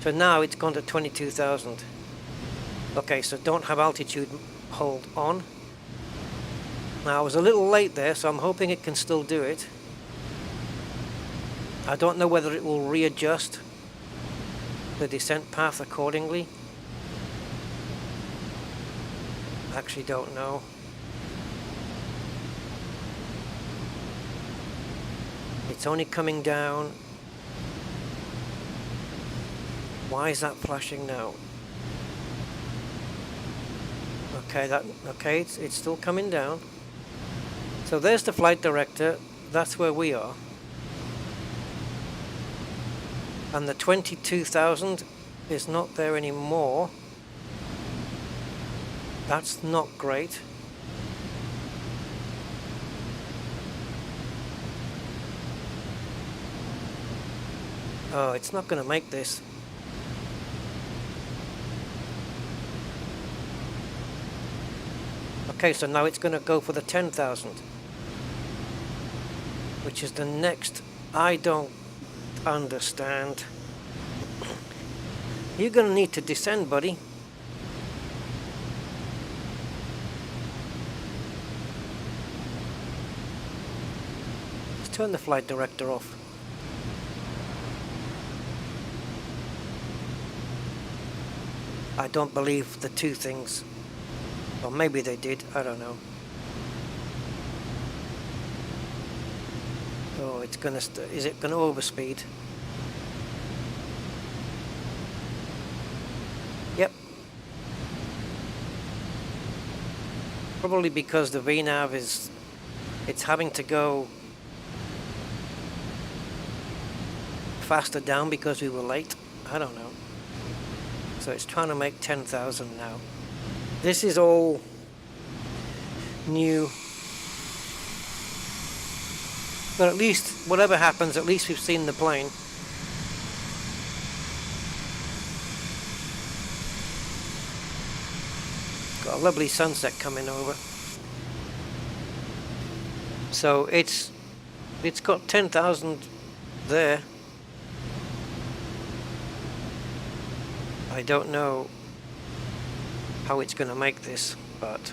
So now it's gone to 22,000. Okay, so don't have altitude hold on. Now I was a little late there, so I'm hoping it can still do it. I don't know whether it will readjust the descent path accordingly. I actually don't know. It's only coming down. Why is that flashing now? Okay, it's still coming down. So there's the flight director. That's where we are. And the 22,000 is not there anymore. That's not great. Oh, it's not going to make this. Okay, so now it's going to go for the 10,000. Which is the next. I don't understand. You're going to need to descend, buddy. Let's turn the flight director off. I don't believe the two things. Or maybe they did, I don't know. Oh, it's gonna is it gonna overspeed? Yep. Probably because the VNAV it's having to go faster down because we were late. I don't know. So it's trying to make 10,000 now. This is all new. But at least, whatever happens, at least we've seen the plane. Got a lovely sunset coming over. So it's got 10,000 there. I don't know how it's going to make this, but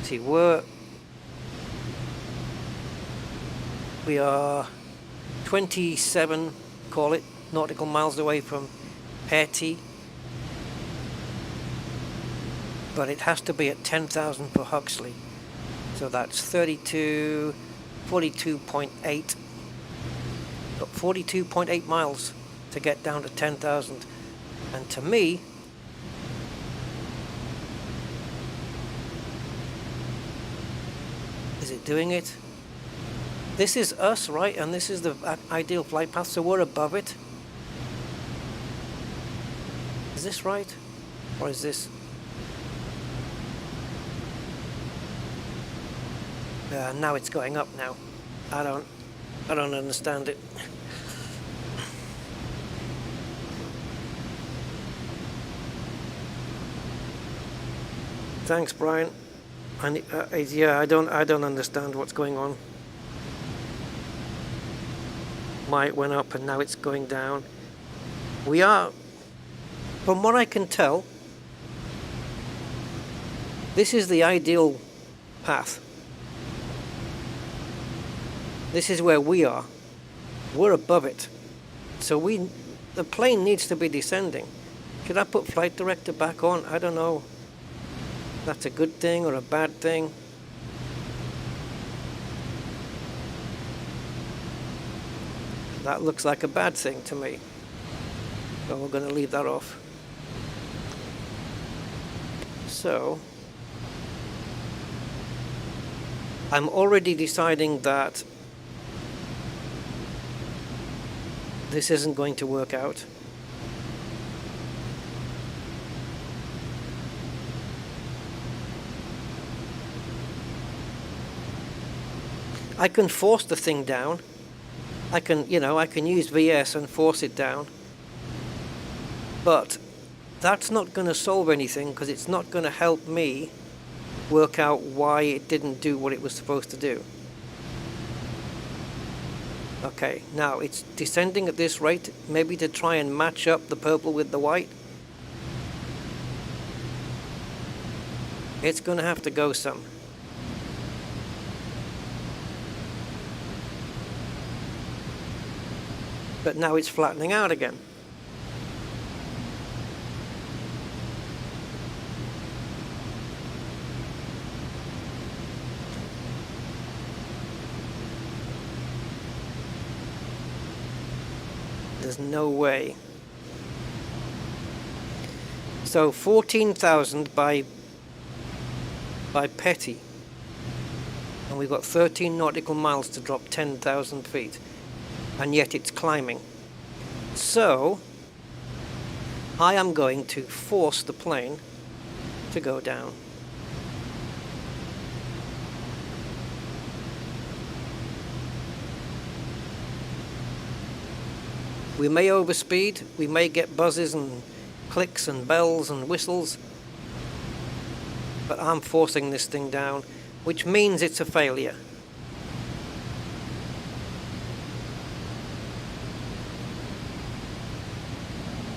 see, we are 27, call it, nautical miles away from Haiti, but it has to be at 10,000 for Huxley, so that's 42.8. Got 42.8 miles to get down to 10,000, and to me, is it doing it? This is us, right? And this is the ideal flight path, so we're above it. Is this right? Or is this? Now it's going up now. I don't understand it. Thanks, Brian. Yeah, I don't understand what's going on. It went up and now it's going down. We are, from what I can tell, this is the ideal path. This is where we are. We're above it. So we the plane needs to be descending. Should I put flight director back on? I don't know. That's a good thing or a bad thing. That looks like a bad thing to me. So we're going to leave that off. So I'm already deciding that this isn't going to work out. I can force the thing down. I can use VS and force it down. But that's not going to solve anything, because it's not going to help me work out why it didn't do what it was supposed to do. Okay, now it's descending at this rate, maybe to try and match up the purple with the white. It's going to have to go some. But now it's flattening out again. There's no way. So 14,000 by petty, and we've got 13 nautical miles to drop 10,000 feet, and yet it's climbing. So I am going to force the plane to go down. We may overspeed, we may get buzzes and clicks and bells and whistles, but I'm forcing this thing down, which means it's a failure.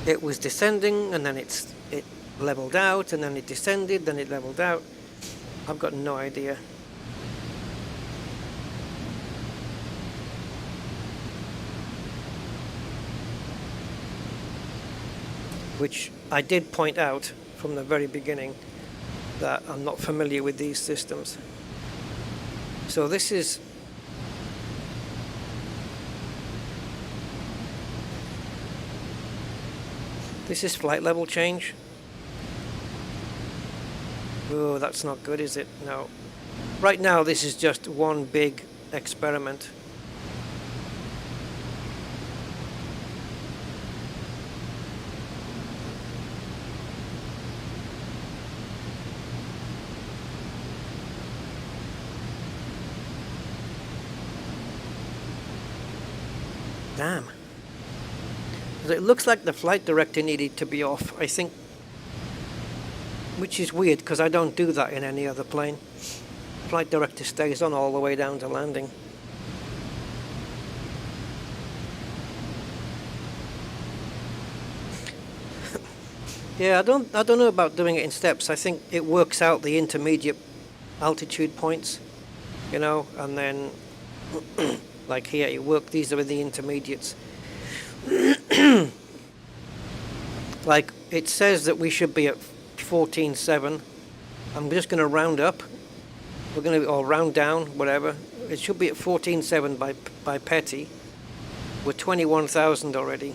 It was descending, and then it leveled out, and then it descended, then it leveled out. I've got no idea. Which I did point out from the very beginning that I'm not familiar with these systems. So this is flight level change. Oh, that's not good, is it? No. Right now this is just one big experiment. Damn. It looks like the flight director needed to be off, I think, which is weird because I don't do that in any other plane. Flight director stays on all the way down to landing. Yeah, I don't know about doing it in steps. I think it works out the intermediate altitude points, you know, and then like here you work, these are the intermediates. Like it says that we should be at 14.7. I'm just going to round up. We're going to, or round down, whatever. It should be at 14.7 by petty. We're 21,000 already.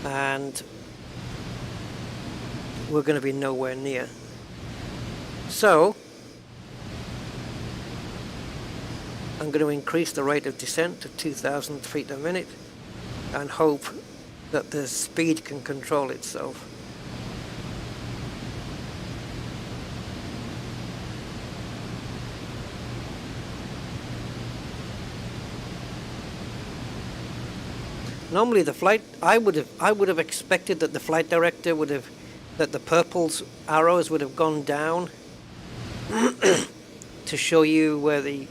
And we're going to be nowhere near. So I'm going to increase the rate of descent to 2,000 feet a minute and hope that the speed can control itself. Normally the flight, I would have expected that the flight director would have, that the purple's arrows would have gone down to show you where the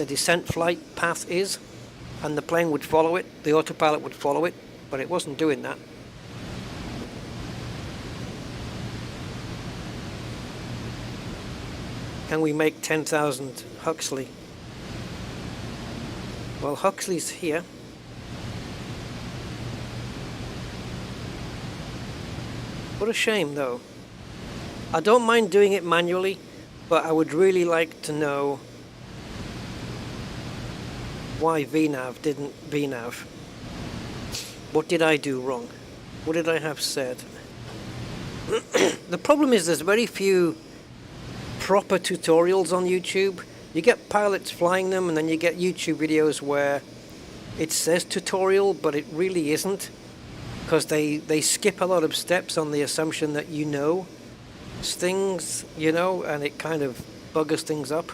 descent flight path is, and the plane would follow it, the autopilot would follow it, but it wasn't doing that. Can we make 10,000 Huxley? Well, Huxley's here. What a shame, though. I don't mind doing it manually, but I would really like to know why VNav didn't VNav. What did I do wrong? What did I have said? The problem is there's very few proper tutorials on YouTube. You get pilots flying them, and then you get YouTube videos where it says tutorial, but it really isn't, because they skip a lot of steps on the assumption that you know things, you know, and it kind of buggers things up.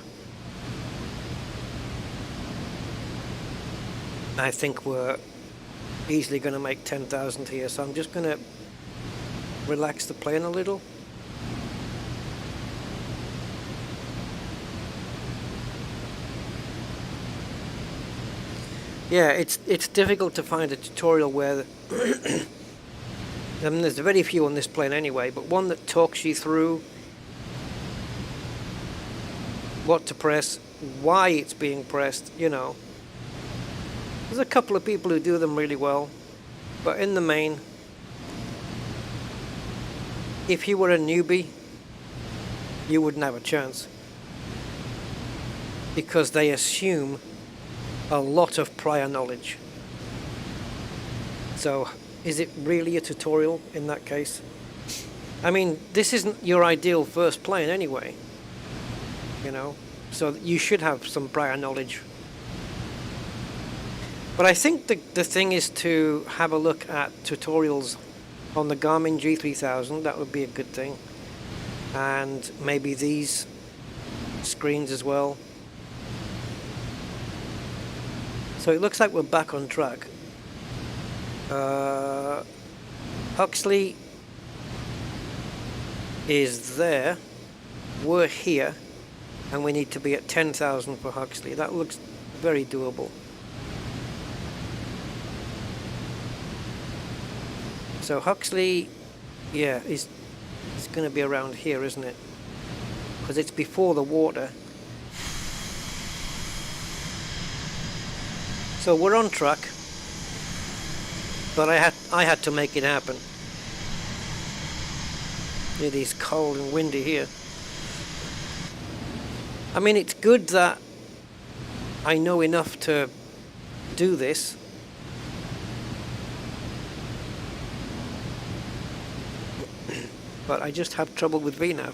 I think we're easily going to make 10,000 here, so I'm just going to relax the plane a little. Yeah, it's difficult to find a tutorial where I mean, there's very few on this plane anyway, but one that talks you through what to press, why it's being pressed, you know. There's a couple of people who do them really well, but in the main, if you were a newbie, you wouldn't have a chance, because they assume a lot of prior knowledge. So, is it really a tutorial in that case? I mean, this isn't your ideal first plane anyway, you know, so you should have some prior knowledge. But I think the thing is to have a look at tutorials on the Garmin G3000. That would be a good thing. And maybe these screens as well. So it looks like we're back on track. Huxley is there. We're here. And we need to be at 10,000 for Huxley. That looks very doable. So Huxley, yeah, it's going to be around here, isn't it? Because it's before the water. So we're on track, but I had to make it happen. It is cold and windy here. I mean, it's good that I know enough to do this. But I just have trouble with VNav.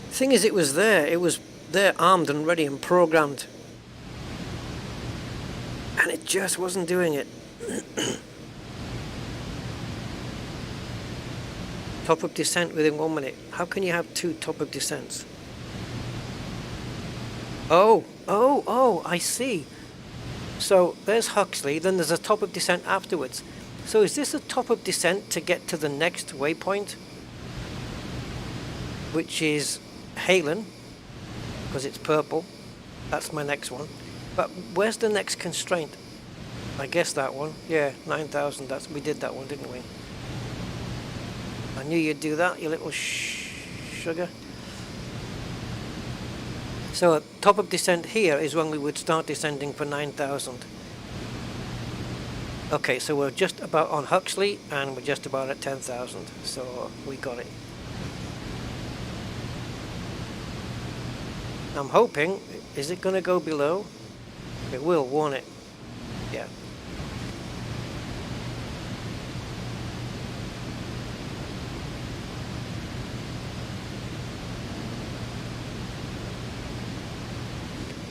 The thing is, it was there armed and ready and programmed, and it just wasn't doing it. Top-up descent within 1 minute. How can you have 2 top-up descents? Oh, I see. So there's Huxley, then there's a top-up descent afterwards. So is this a top-up descent to get to the next waypoint? Which is Halen, because it's purple. That's my next one. But where's the next constraint? I guess that one. Yeah, 9,000. We did that one, didn't we? I knew you'd do that, you little sugar. So a top-up descent here is when we would start descending for 9,000. Okay, so we're just about on Huxley, and we're just about at 10,000. So we got it. I'm hoping, is it going to go below? It will, won't it? Yeah.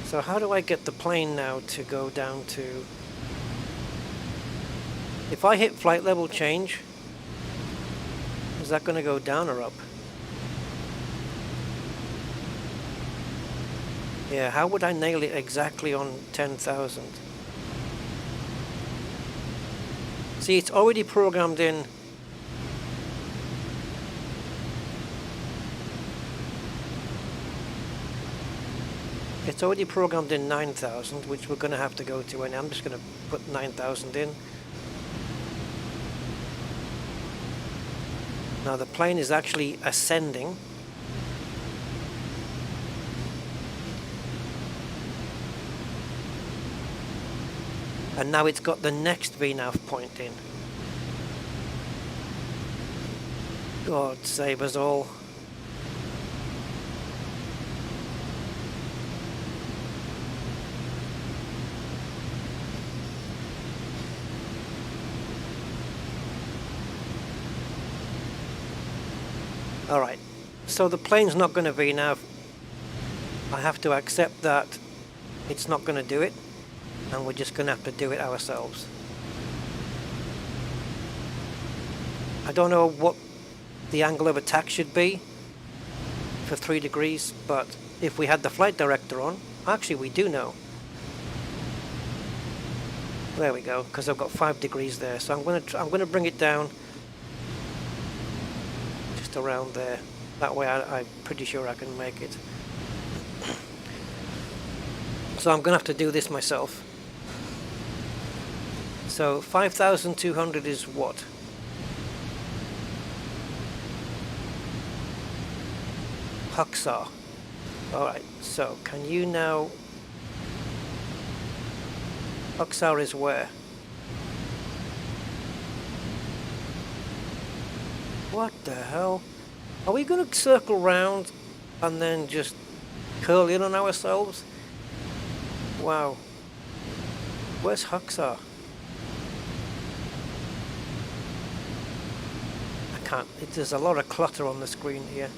So how do I get the plane now to go down to... If I hit flight level change, is that going to go down or up? Yeah, how would I nail it exactly on 10,000? See, it's already programmed in. It's already programmed in 9,000, which we're going to have to go to, and I'm just going to put 9,000 in. Now the plane is actually ascending. And now it's got the next VNAV point in. God save us all. Alright, so the plane's not going to VNAV. I have to accept that it's not going to do it, and we're just going to have to do it ourselves. I don't know what the angle of attack should be for 3 degrees, but if we had the flight director on, actually we do know. There we go, because I've got 5 degrees there, so I'm going to bring it down just around there. That way I'm pretty sure I can make it. So I'm going to have to do this myself. So 5,200 is what? Huxar. Alright, so can you now... Huxar is where? What the hell? Are we going to circle round and then just curl in on ourselves? Wow. Where's Huxar? I can't. There's a lot of clutter on the screen here.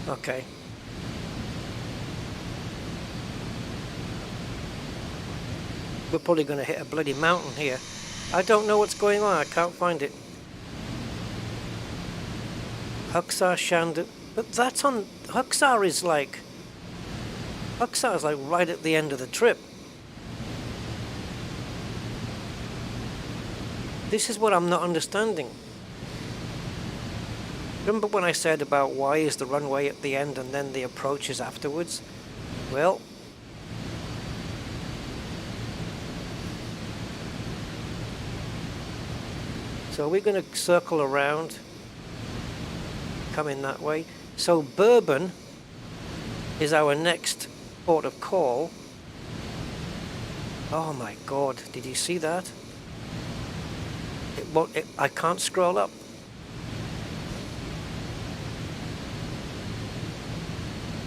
Okay. We're probably going to hit a bloody mountain here. I don't know what's going on. I can't find it. Huxar Shandon. But that's on... Huxar is like right at the end of the trip. This is what I'm not understanding. Remember when I said about why is the runway at the end and then the approach is afterwards? Well... So we're going to circle around, come in that way. So Bourbon is our next port of call. Oh my god, did you see that? I can't scroll up.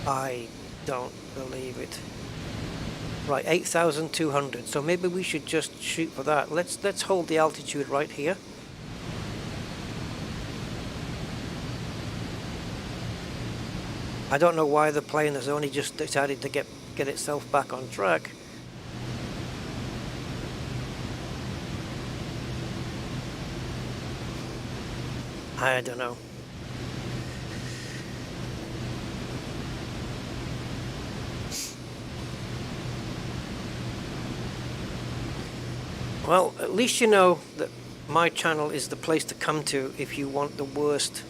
I don't believe it. Right, 8,200. So maybe we should just shoot for that. Let's hold the altitude right here. I don't know why the plane has only just decided to get itself back on track. I don't know. Well, at least you know that my channel is the place to come to if you want the worst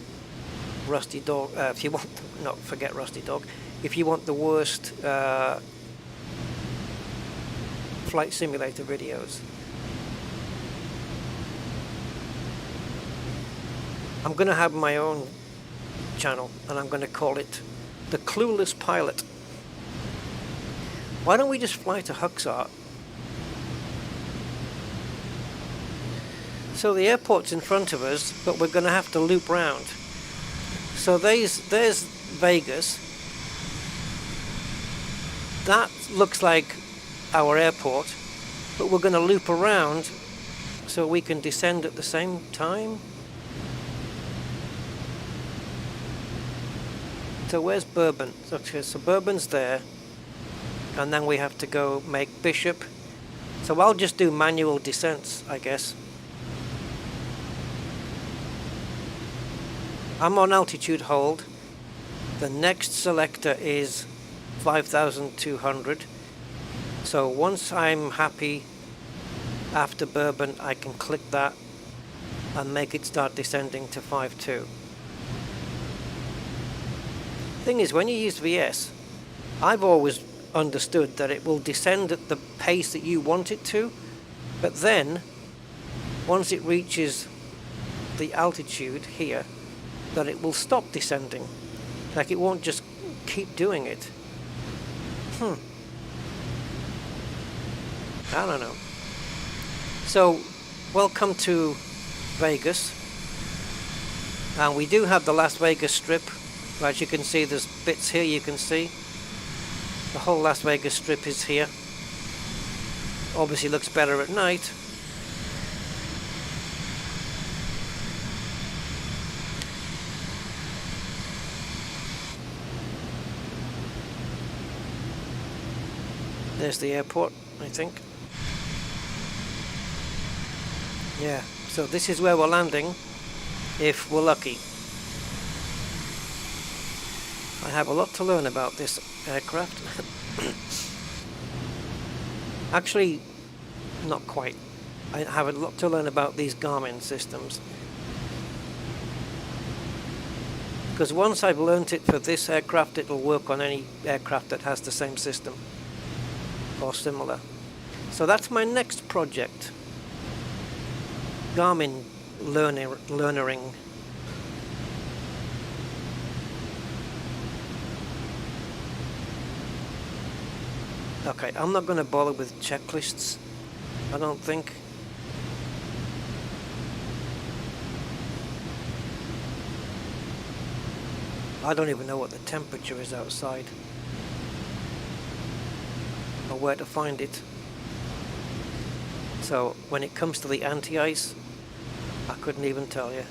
Rusty Dog, if you want, not forget Rusty Dog, if you want the worst flight simulator videos. I'm going to have my own channel and I'm going to call it The Clueless Pilot. Why don't we just fly to Huxar? So the airport's in front of us, but we're going to have to loop round. So there's Vegas. That looks like our airport, but we're going to loop around so we can descend at the same time. So where's Bourbon? Okay, so Bourbon's there, and then we have to go make Bishop. So I'll just do manual descents, I guess. I'm on altitude hold. The next selector is 5,200. So once I'm happy after Bourbon, I can click that and make it start descending to 5.2. Thing is, when you use VS, I've always understood that it will descend at the pace that you want it to, but then once it reaches the altitude here, that it will stop descending. Like it won't just keep doing it. I don't know. So, welcome to Vegas. And we do have the Las Vegas Strip. As you can see, there's bits here you can see. The whole Las Vegas Strip is here. Obviously looks better at night. There's the airport, I think. Yeah, so this is where we're landing, if we're lucky. I have a lot to learn about this aircraft. Actually, not quite. I have a lot to learn about these Garmin systems. Because once I've learnt it for this aircraft, it'll work on any aircraft that has the same system or similar. So that's my next project. Garmin learnering. Okay, I'm not going to bother with checklists, I don't think. I don't even know what the temperature is outside, or where to find it. So when it comes to the anti-ice, I couldn't even tell you.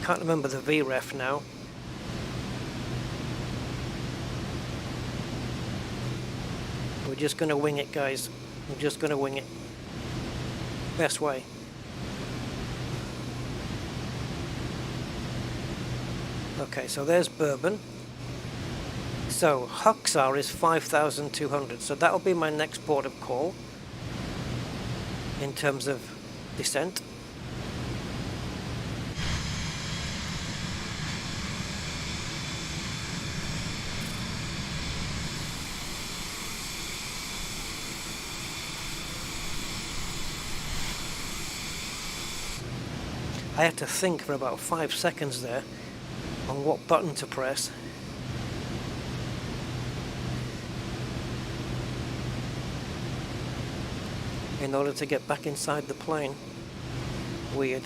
Can't remember the VREF now. We're just going to wing it, guys. We're just going to wing it. Best way. Okay, so there's Bourbon. So Huxar is 5,200. So that'll be my next port of call in terms of descent. I had to think for about 5 seconds there on what button to press. In order to get back inside the plane. Weird.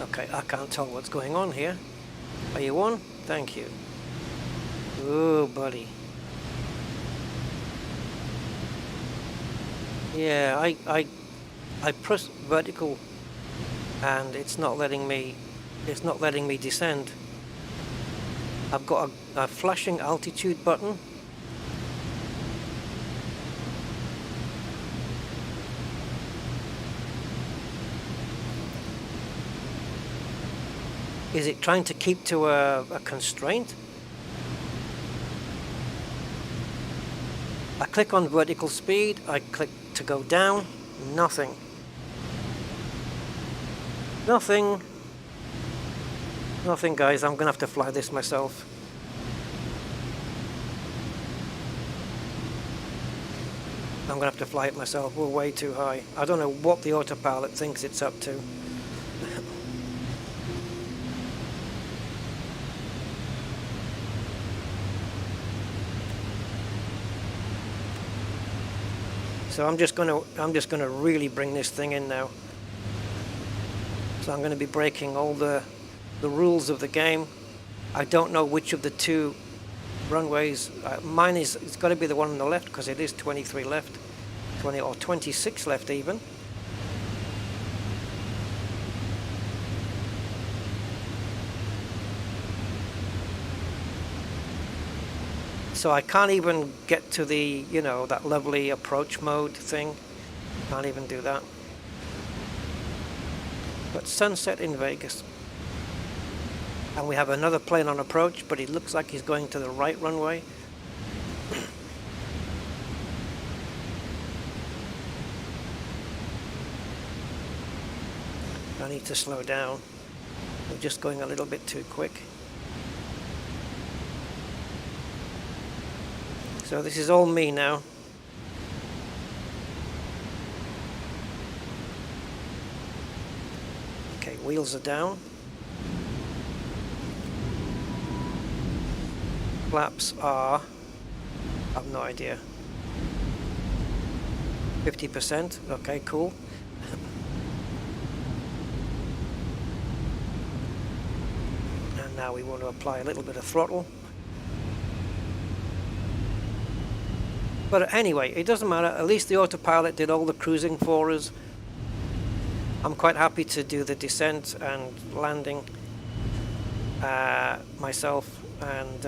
Okay, I can't tell what's going on here. Are you on? Thank you. Oh, buddy. Yeah, I press vertical and it's not letting me descend. I've got a flashing altitude button. Is it trying to keep to a constraint? I click on vertical speed, I click to go down, nothing. Nothing. Nothing, guys, I'm gonna have to fly this myself. I'm gonna have to fly it myself, we're way too high. I don't know what the autopilot thinks it's up to. So I'm just gonna really bring this thing in now. So I'm gonna be breaking all the rules of the game. I don't know which of the two runways. Mine is, it's got to be the one on the left because it is 23 left, 20 or 26 left even. So I can't even get to the, you know, that lovely approach mode thing. Can't even do that. But sunset in Vegas. And we have another plane on approach, but it looks like he's going to the right runway. I need to slow down. We're just going a little bit too quick. So this is all me now. Okay, wheels are down. Flaps are, I have no idea, 50%. Okay, cool. And now we want to apply a little bit of throttle. But anyway, it doesn't matter. At least the autopilot did all the cruising for us. I'm quite happy to do the descent and landing myself, and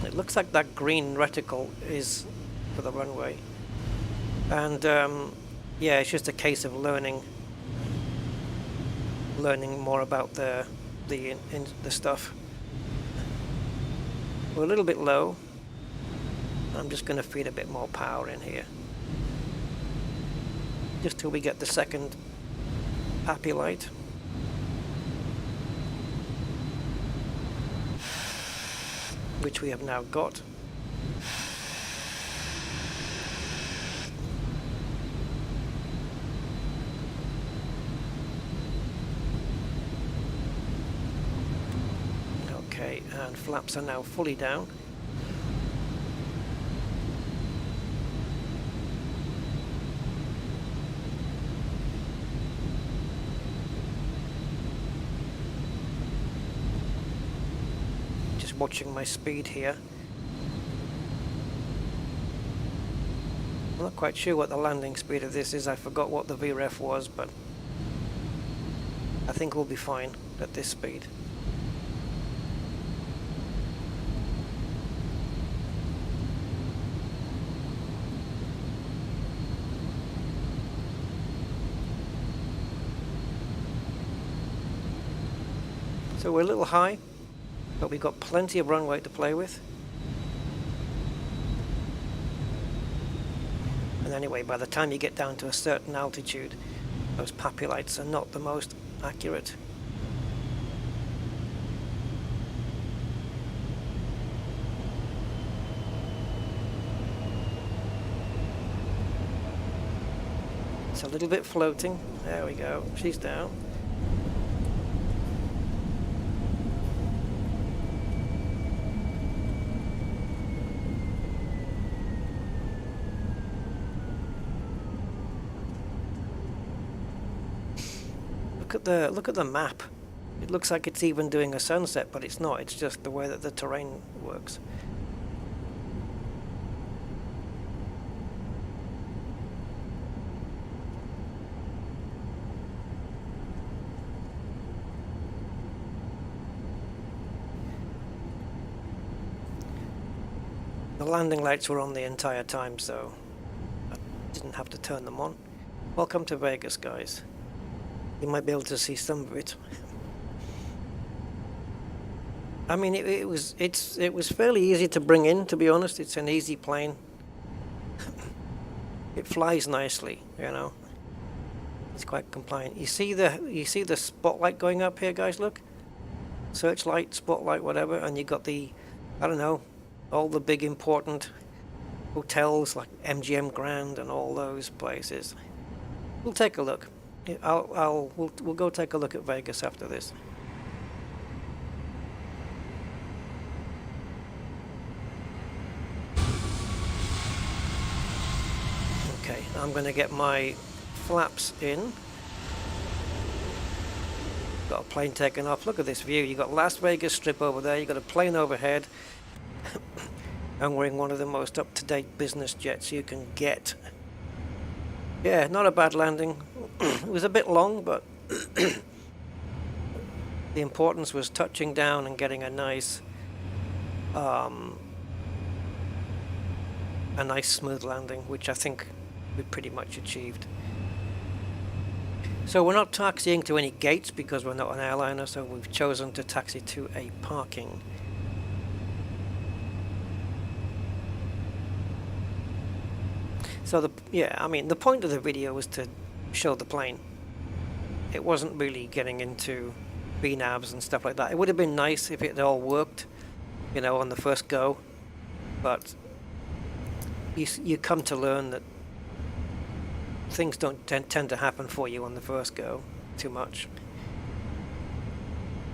it looks like that green reticle is for the runway. And yeah, it's just a case of learning more about the stuff. We're a little bit low. I'm just going to feed a bit more power in here, just till we get the second happy light. Which we have now got. Okay, and flaps are now fully down. Watching my speed here. I'm not quite sure what the landing speed of this is. I forgot what the VREF was, but I think we'll be fine at this speed. So we're a little high, but we've got plenty of runway to play with. And anyway, by the time you get down to a certain altitude, those PAPI lights are not the most accurate. It's a little bit floating. There we go. She's down. Look at the map. It looks like it's even doing a sunset, but it's not. It's just the way that the terrain works. The landing lights were on the entire time, so I didn't have to turn them on. Welcome to Vegas, guys. You might be able to see some of it. I mean, it was fairly easy to bring in, to be honest. It's an easy plane. It flies nicely, you know. It's quite compliant. You see the spotlight going up here, guys. Look, searchlight, spotlight, whatever, and you got the, I don't know, all the big important hotels like MGM Grand and all those places. We'll take a look. We'll go take a look at Vegas after this. Okay, I'm going to get my flaps in. Got a plane taking off. Look at this view. You got Las Vegas Strip over there. You got a plane overhead, and we're in one of the most up-to-date business jets you can get. Yeah, not a bad landing. It was a bit long, but the importance was touching down and getting a nice smooth landing, which I think we pretty much achieved. So we're not taxiing to any gates because we're not an airliner, so we've chosen to taxi to a parking. So the point of the video was to show the plane. It wasn't really getting into VNavs and stuff like that. It would have been nice if it all worked, you know, on the first go, but you come to learn that things don't tend to happen for you on the first go too much.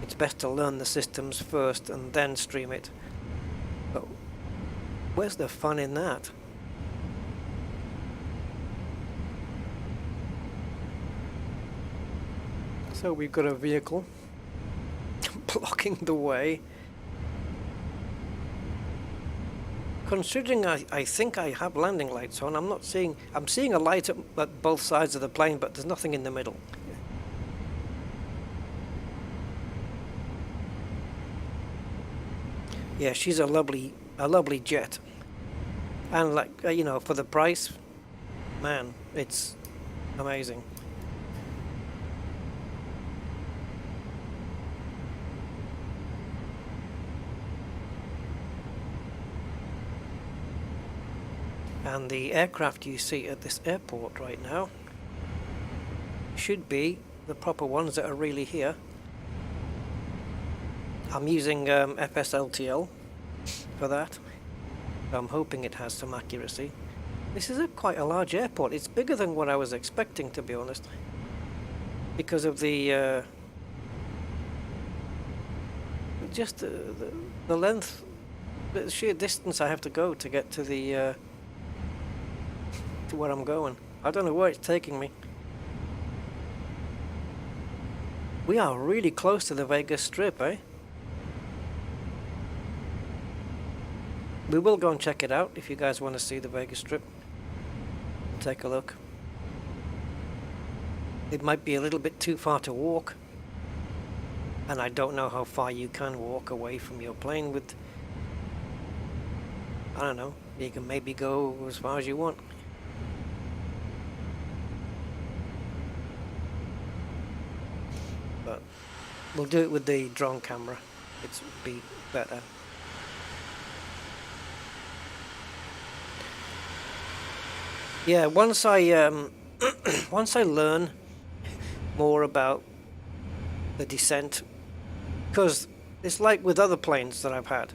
It's best to learn the systems first and then stream it. But where's the fun in that? So we've got a vehicle blocking the way. Considering I think I have landing lights on, I'm seeing a light at both sides of the plane, but there's nothing in the middle. Yeah, she's a lovely jet. And like, you know, for the price, man, it's amazing. And the aircraft you see at this airport right now should be the proper ones that are really here. I'm using FSLTL for that. I'm hoping it has some accuracy. This is quite a large airport. It's bigger than what I was expecting, to be honest, because of the just the length, the sheer distance I have to go to get to the to where I'm going. I don't know where it's taking me. We are really close to the Vegas Strip, eh? We will go and check it out if you guys want to see the Vegas Strip. Take a look. It might be a little bit too far to walk, and I don't know how far you can walk away from your plane with, I don't know, you can maybe go as far as you want. But we'll do it with the drone camera. It's be better. Yeah, once I once I learn more about the descent, because it's like with other planes that I've had,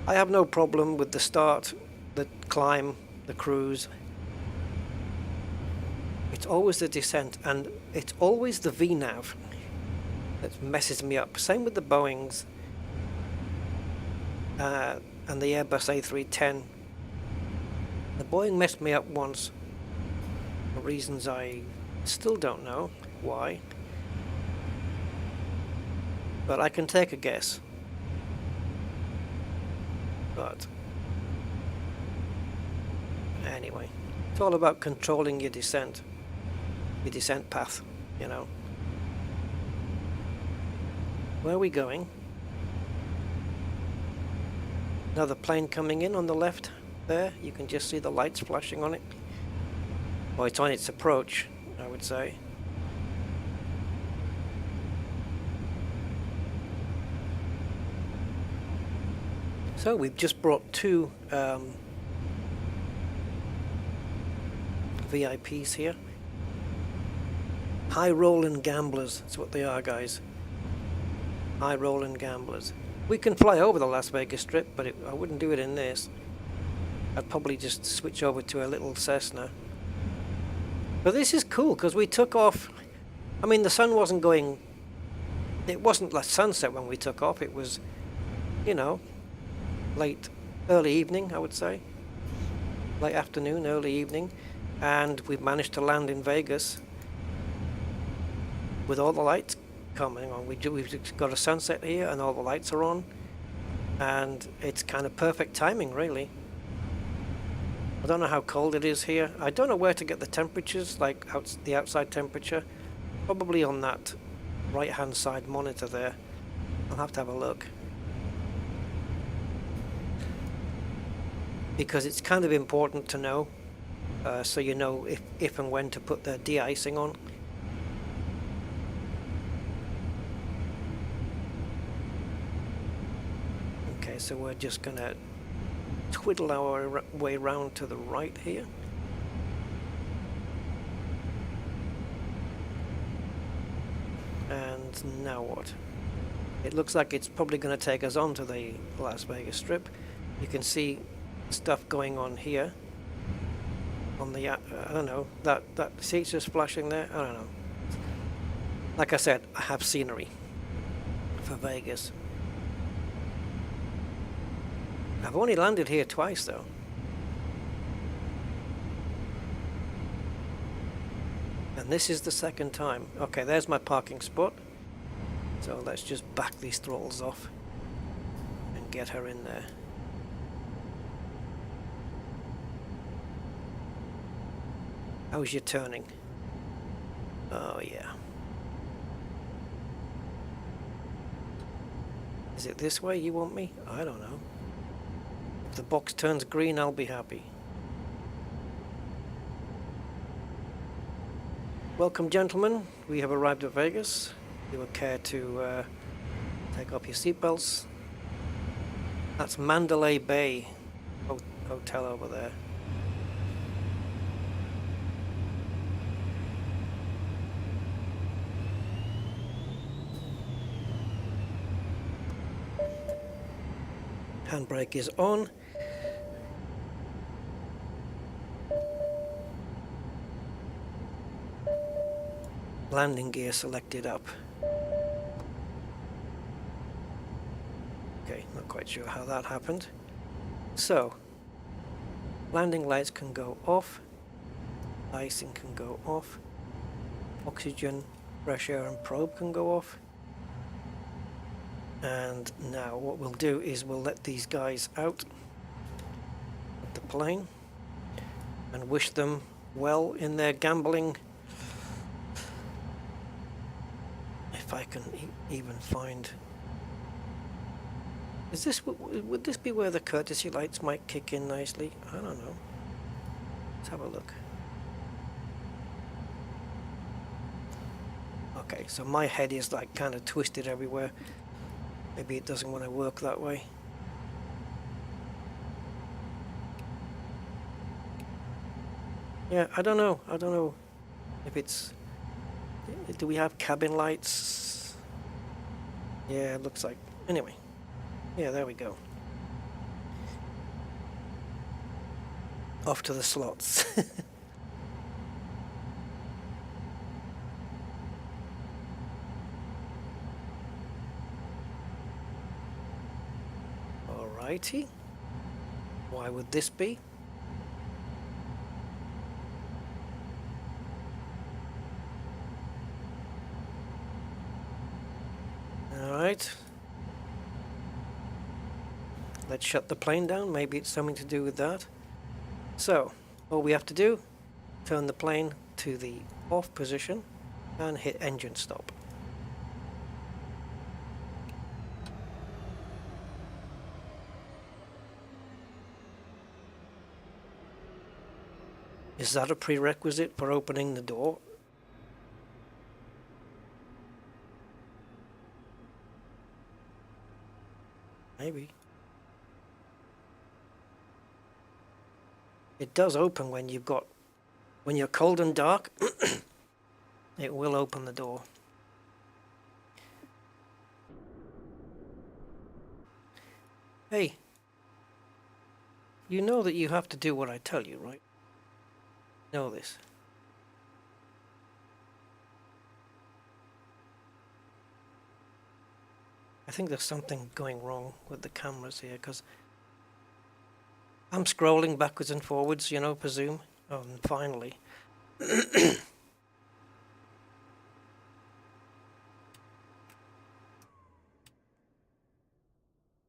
I have no problem with the start, the climb, the cruise. It's always the descent, and it's always the VNav that messes me up. Same with the Boeings and the Airbus A310. The Boeing messed me up once, for reasons I still don't know why, but I can take a guess. But anyway, it's all about controlling your descent path, you know. Where are we going? Another plane coming in on the left. There, you can just see the lights flashing on it. Well, it's on its approach, I would say. So we've just brought two VIPs here. High rolling gamblers, that's what they are, guys. High rolling gamblers. We can fly over the Las Vegas Strip, but I wouldn't do it in this. I'd probably just switch over to a little Cessna. But this is cool because we took off. I mean, the sun wasn't going. It wasn't like sunset when we took off. It was, you know, early evening, I would say. Late afternoon, early evening. And we've managed to land in Vegas with all the lights coming on. We've got a sunset here and all the lights are on. And it's kind of perfect timing, really. I don't know how cold it is here. I don't know where to get the temperatures, like the outside temperature. Probably on that right-hand side monitor there. I'll have to have a look. Because it's kind of important to know, so you know if and when to put the de-icing on. Okay, so we're just gonna twiddle our way round to the right here. And now what? It looks like it's probably going to take us on to the Las Vegas Strip. You can see stuff going on here. On the, I don't know, that see it's just flashing there? I don't know. Like I said, I have scenery for Vegas. I've only landed here twice though. And this is the second time. Okay, there's my parking spot. So let's just back these throttles off and get her in there. How's your turning? Oh yeah. Is it this way you want me? I don't know. If the box turns green, I'll be happy. Welcome, gentlemen. We have arrived at Vegas. You would care to take off your seatbelts. That's Mandalay Bay Hotel over there. Handbrake is on. Landing gear selected up. Okay, not quite sure how that happened. So, landing lights can go off. Icing can go off. Oxygen, fresh air and probe can go off. And now what we'll do is we'll let these guys out of the plane and wish them well in their gambling. If I can even find... Is this, would this be where the courtesy lights might kick in nicely? I don't know. Let's have a look. Okay, so my head is like kind of twisted everywhere. Maybe it doesn't want to work that way. Yeah, I don't know. I don't know if it's... Do we have cabin lights? Yeah, it looks like... Anyway. Yeah, there we go. Off to the slots. Alrighty. Why would this be? Alright. Let's shut the plane down. Maybe it's something to do with that. So, all we have to do, turn the plane to the off position and hit engine stop. Is that a prerequisite for opening the door? Maybe. It does open when you've got... When you're cold and dark, it will open the door. Hey. You know that you have to do what I tell you, right? You know this. I think there's something going wrong with the cameras here, because I'm scrolling backwards and forwards, you know, presume. Oh, and finally.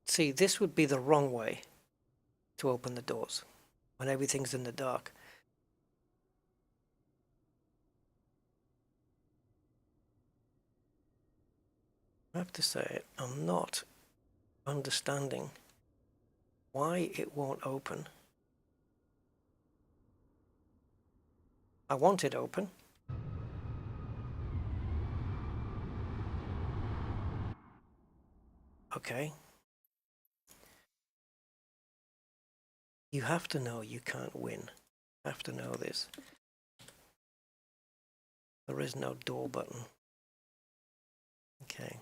See, this would be the wrong way to open the doors when everything's in the dark. I have to say, I'm not understanding why it won't open. I want it open. Okay. You have to know you can't win. You have to know this. There is no door button. Okay.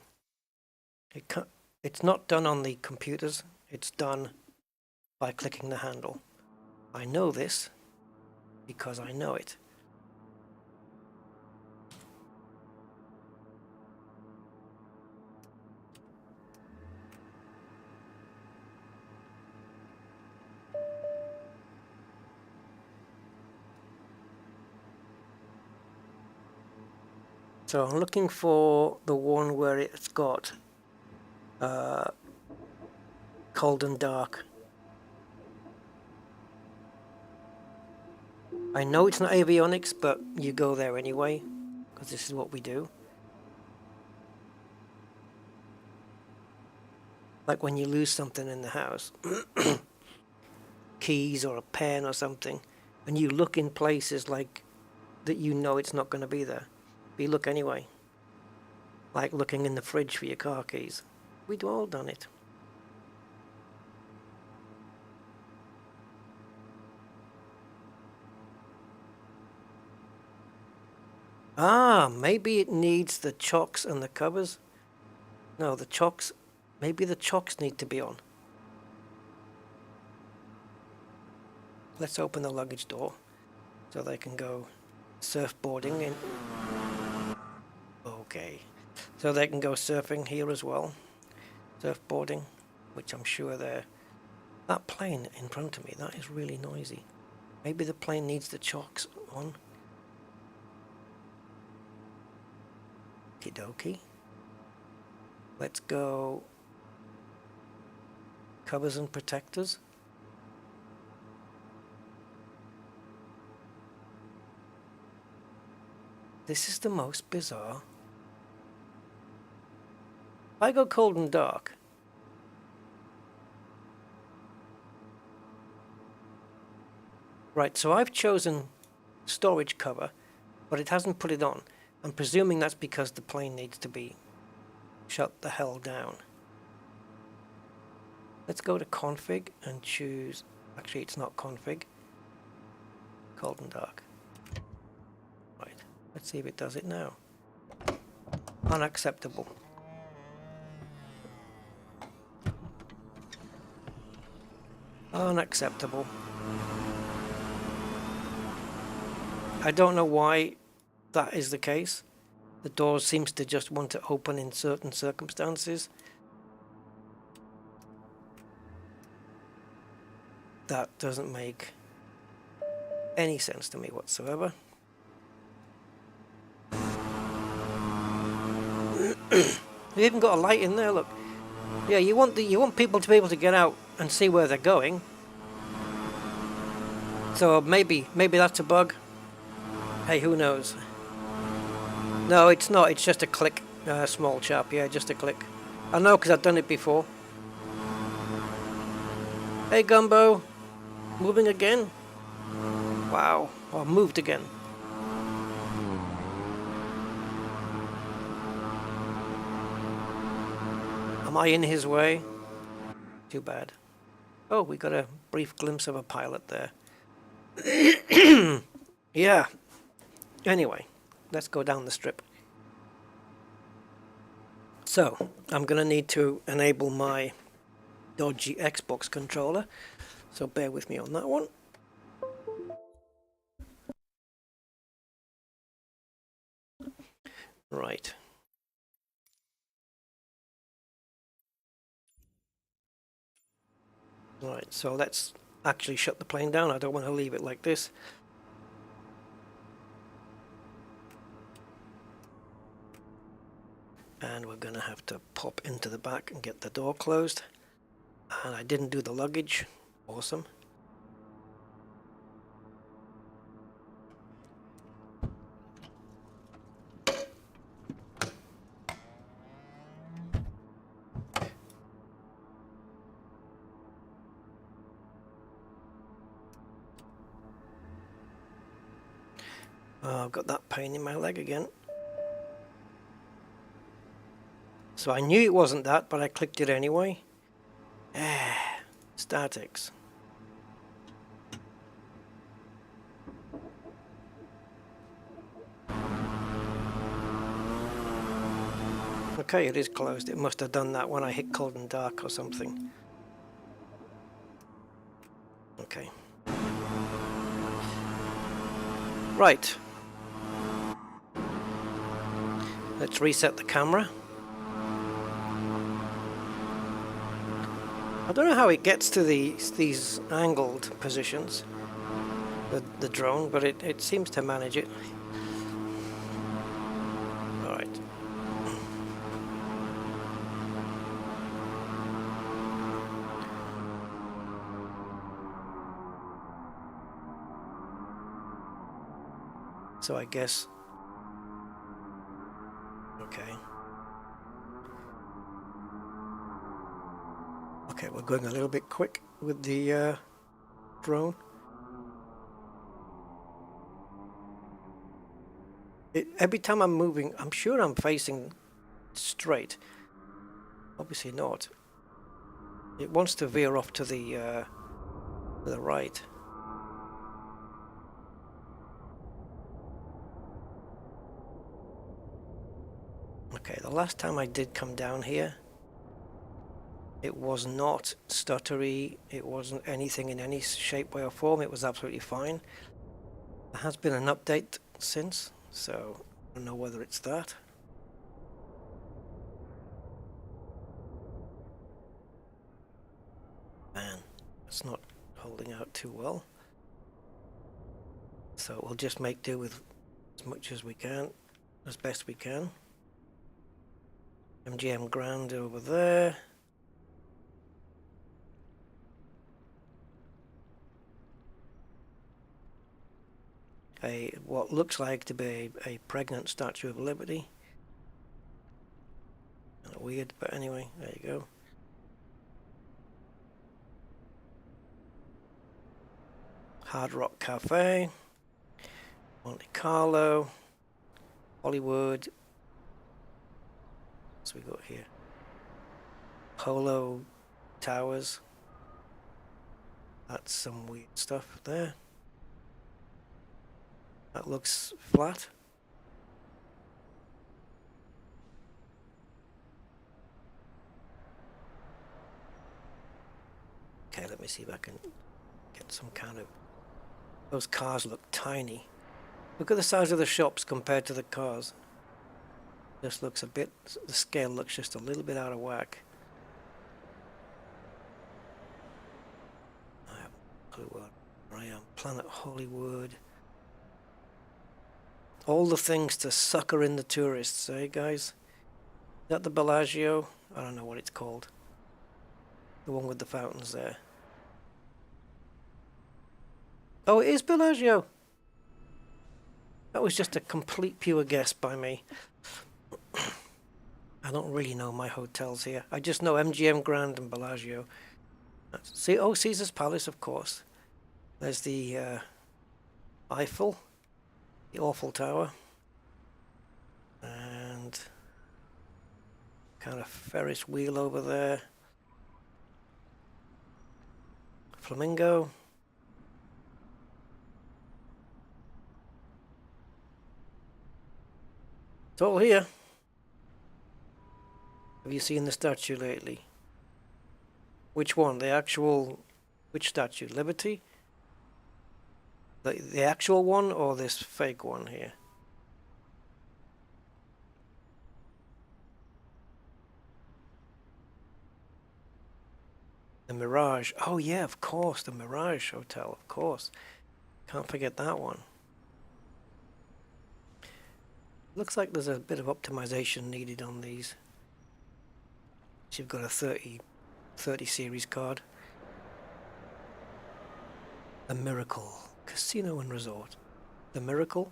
It's not done on the computers. It's done by clicking the handle. I know this because I know it. So I'm looking for the one where it's got cold and dark. I know it's not avionics, but you go there anyway, because this is what we do. Like when you lose something in the house, keys or a pen or something, and you look in places like that you know it's not going to be there. But you look anyway. Like looking in the fridge for your car keys. We'd all done it. Ah, maybe it needs the chocks and the covers. No, the chocks, maybe the chocks need to be on. Let's open the luggage door so they can go surfboarding in. Okay. So they can go surfing here as well. Surfboarding, which I'm sure they're... That plane in front of me, that is really noisy. Maybe the plane needs the chocks on. Okie dokie. Let's go covers and protectors. This is the most bizarre. I go cold and dark. Right, so I've chosen storage cover, but it hasn't put it on. I'm presuming that's because the plane needs to be shut the hell down. Let's go to config and choose, actually it's not config, cold and dark. Right, let's see if it does it now. Unacceptable. Unacceptable. I don't know why that is the case. The door seems to just want to open in certain circumstances. That doesn't make any sense to me whatsoever. We even got a light in there, look. Yeah, you want people to be able to get out and see where they're going. So maybe that's a bug. Hey, who knows? No, it's not. It's just a click. Small chap, yeah, just a click. I know because I've done it before. Hey, Gumbo. Moving again? Wow. Oh, moved again. Am I in his way? Too bad. Oh, we got a brief glimpse of a pilot there. Yeah. Anyway, let's go down the strip. So, I'm going to need to enable my dodgy Xbox controller, so bear with me on that one. Right. Right, so let's actually shut the plane down. I don't want to leave it like this. And we're going to have to pop into the back and get the door closed. And I didn't do the luggage. Awesome. Oh, I've got that pain in my leg again. So I knew it wasn't that, but I clicked it anyway. Statics. Okay, it is closed. It must have done that when I hit cold and dark or something. Okay. Right. Let's reset the camera. I don't know how it gets to these angled positions, the drone, but it seems to manage it. Alright. So I guess... Okay. Okay, we're going a little bit quick with the drone. Every time I'm moving, I'm sure I'm facing straight. Obviously not. It wants to veer off to the right. Okay, the last time I did come down here, it was not stuttery, it wasn't anything in any shape, way or form, it was absolutely fine. There has been an update since, so I don't know whether it's that. Man, it's not holding out too well. So we'll just make do with as much as we can, as best we can. MGM Grand over there. What looks like to be a pregnant Statue of Liberty. Kind of weird, but anyway, there you go. Hard Rock Cafe, Monte Carlo, Hollywood. What's we got here? Polo Towers. That's some weird stuff there. That looks flat. Okay, let me see if I can get some kind of... Those cars look tiny. Look at the size of the shops compared to the cars. This looks a bit... The scale looks just a little bit out of whack. I have no clue where I am. Planet Hollywood. All the things to sucker in the tourists, eh, guys? Is that the Bellagio? I don't know what it's called. The one with the fountains there. Oh, it is Bellagio! That was just a complete pure guess by me. I don't really know my hotels here. I just know MGM Grand and Bellagio. See, oh, Caesar's Palace, of course. There's the Eiffel. The Eiffel Tower, and kind of Ferris wheel over there. Flamingo. It's all here. Have you seen the statue lately? Which one? The actual... Which statue? Liberty? The actual one or this fake one here? The Mirage. Oh yeah, of course, the Mirage Hotel, of course. Can't forget that one. Looks like there's a bit of optimization needed on these. So you've got a 30 series card. The Miracle. Casino and Resort. The Miracle?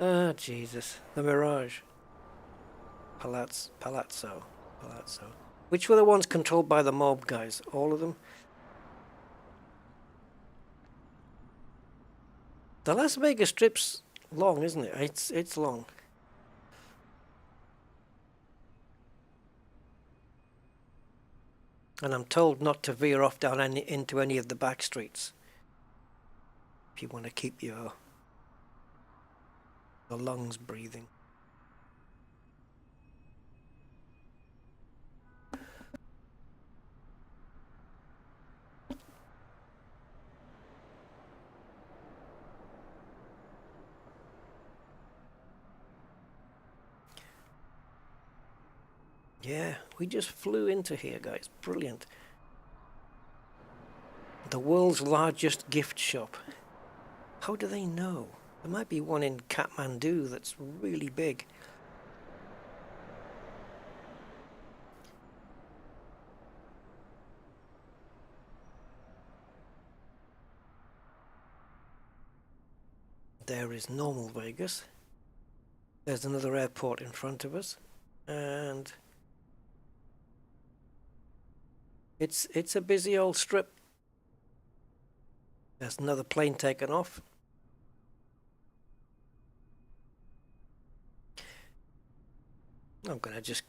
Ah, Jesus. The Mirage. Palazzo. Which were the ones controlled by the mob guys? All of them? The Las Vegas Strip's long, isn't it? It's long. And I'm told not to veer off down into any of the back streets. If you want to keep your lungs breathing. Yeah, we just flew into here, guys. Brilliant. The world's largest gift shop. How do they know? There might be one in Kathmandu that's really big. There is normal Vegas. There's another airport in front of us. And it's a busy old strip. There's another plane taken off. I'm gonna just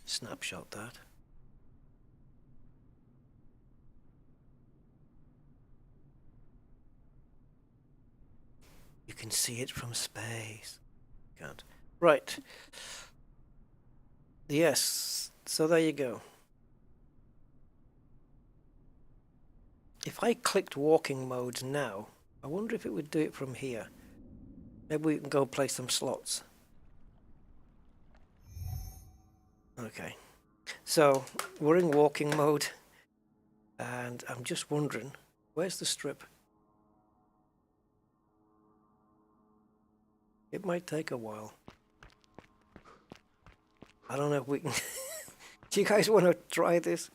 snapshot that. You can see it from space. Can't. Right. Yes. So there you go. If I clicked walking mode now, I wonder if it would do it from here. Maybe we can go play some slots. Okay. So we're in walking mode, and I'm just wondering, where's the strip? It might take a while. I don't know if we can... Do you guys want to try this?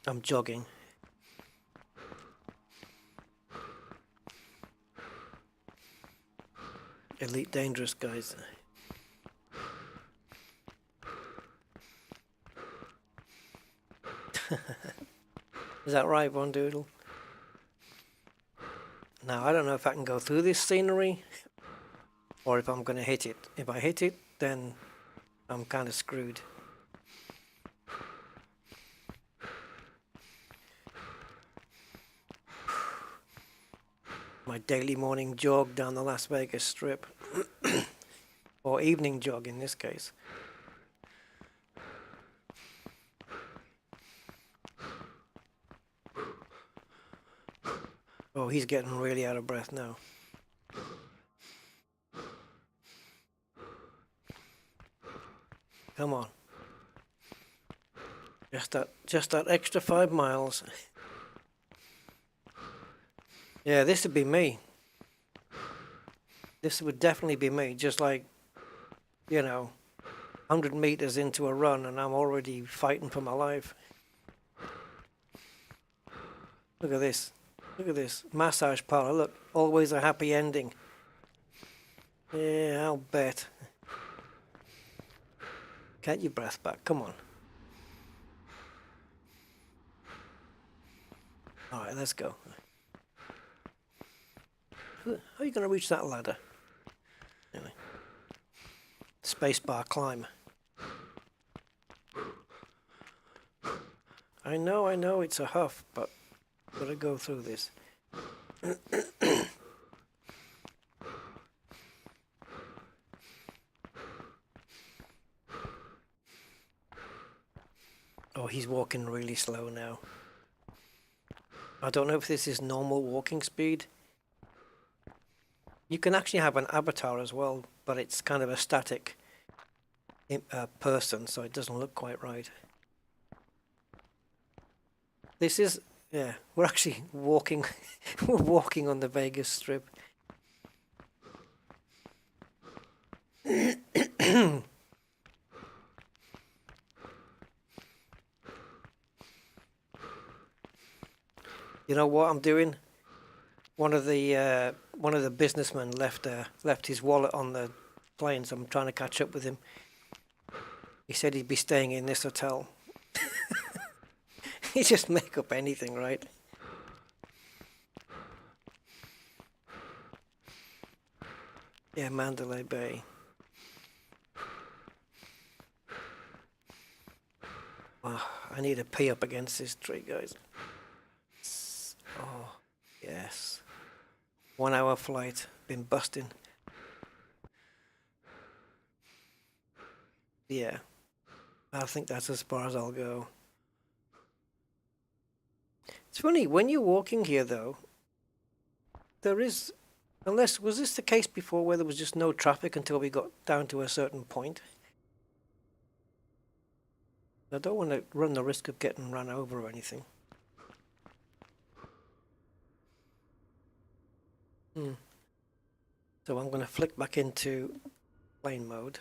I'm jogging. Elite Dangerous, guys. Is that right, Von Doodle? Now, I don't know if I can go through this scenery or if I'm going to hit it. If I hit it, then I'm kind of screwed. My daily morning jog down the Las Vegas Strip. Or evening jog in this case. Oh, he's getting really out of breath now. Come on. Just that extra 5 miles. Yeah, this would be me. This would definitely be me. Just like, you know, 100 meters into a run and I'm already fighting for my life. Look at this. Look at this. Massage parlor. Look, always a happy ending. Yeah, I'll bet. Get your breath back. Come on. Alright, let's go. How are you going to reach that ladder? Anyway. Spacebar climb. I know it's a huff, but gotta go through this. Oh, he's walking really slow now. I don't know if this is normal walking speed. You can actually have an avatar as well, but it's kind of a static person, so it doesn't look quite right. This is, yeah, we're actually walking, we're walking on the Vegas Strip. You know what I'm doing? One of the businessmen left his wallet on the plane, so I'm trying to catch up with him. He said he'd be staying in this hotel. He just make up anything, right? Yeah, Mandalay Bay. Oh, I need to pee up against this tree, guys. Oh, yes. 1 hour flight. Been busting. Yeah. I think that's as far as I'll go. It's funny, when you're walking here, though, there is Unless, was this the case before where there was just no traffic until we got down to a certain point? I don't want to run the risk of getting run over or anything. So I'm going to flick back into plane mode.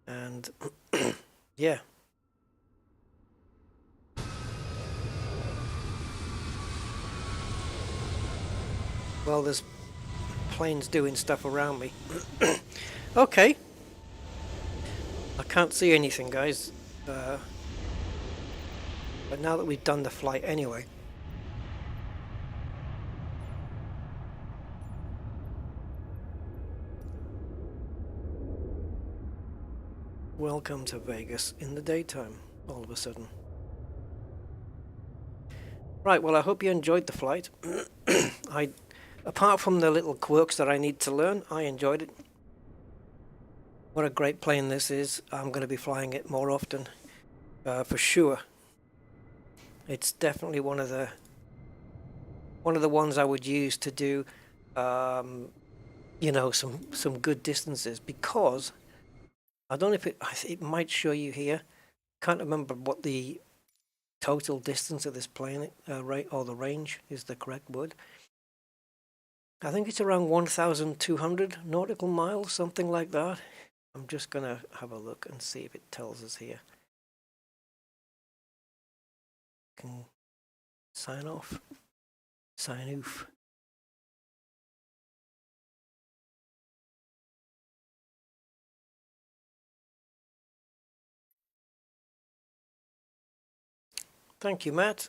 And yeah. Well, there's planes doing stuff around me. Okay. I can't see anything, guys. But now that we've done the flight anyway. Welcome to Vegas in the daytime, all of a sudden. Right, well, I hope you enjoyed the flight. Apart from the little quirks that I need to learn, I enjoyed it. What a great plane this is. I'm going to be flying it more often, for sure. It's definitely one of the ones I would use to do, you know, some good distances, because I don't know if it might show you here. Can't remember what the total distance of this plane, or the range is the correct word. I think it's around 1,200 nautical miles, something like that. I'm just going to have a look and see if it tells us here. Can sign off. Sign off. Thank you, Matt.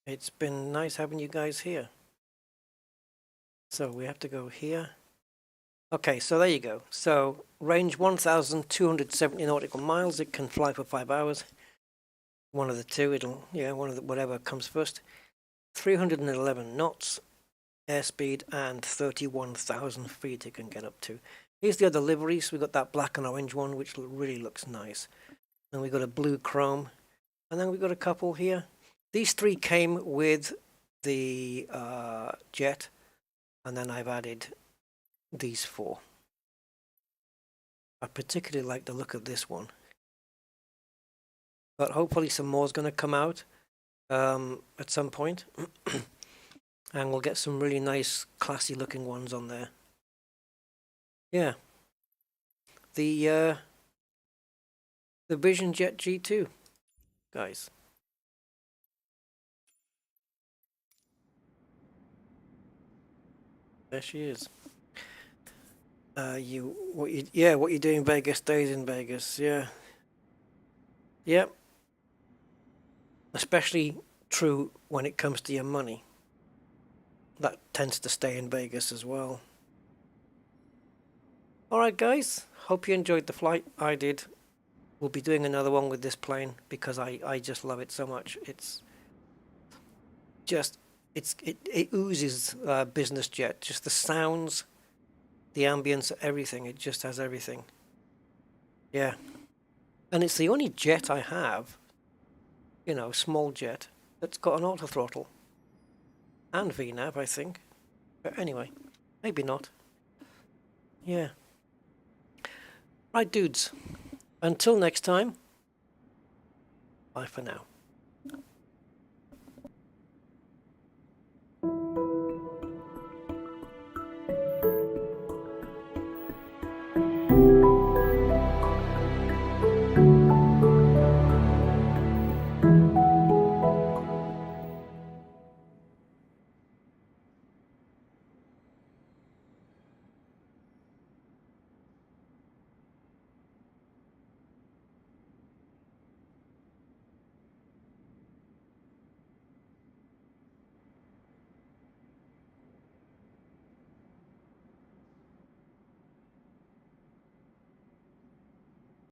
It's been nice having you guys here. So we have to go here. Okay, so there you go. So range 1,270 nautical miles. It can fly for 5 hours. One of the two. It'll, yeah, whatever comes first. 311 knots airspeed and 31,000 feet it can get up to. Here's the other liveries. We've got that black and orange one, which really looks nice. And we've got a blue chrome. And then we've got a couple here. These three came with the jet. And then I've added these four. I particularly like the look of this one. But hopefully some more is going to come out at some point. And we'll get some really nice, classy looking ones on there. Yeah. The Vision Jet G2, guys. There she is. What you do in Vegas stays in Vegas. Yeah. Yep. Especially true when it comes to your money. That tends to stay in Vegas as well. Alright guys, hope you enjoyed the flight. I did. We'll be doing another one with this plane because I just love it so much. It oozes business jet. Just the sounds, the ambience, everything. It just has everything. Yeah. And it's the only jet I have, you know, small jet, that's got an auto throttle. And VNAV, I think. But anyway, maybe not. Yeah. Right, dudes. Until next time, bye for now.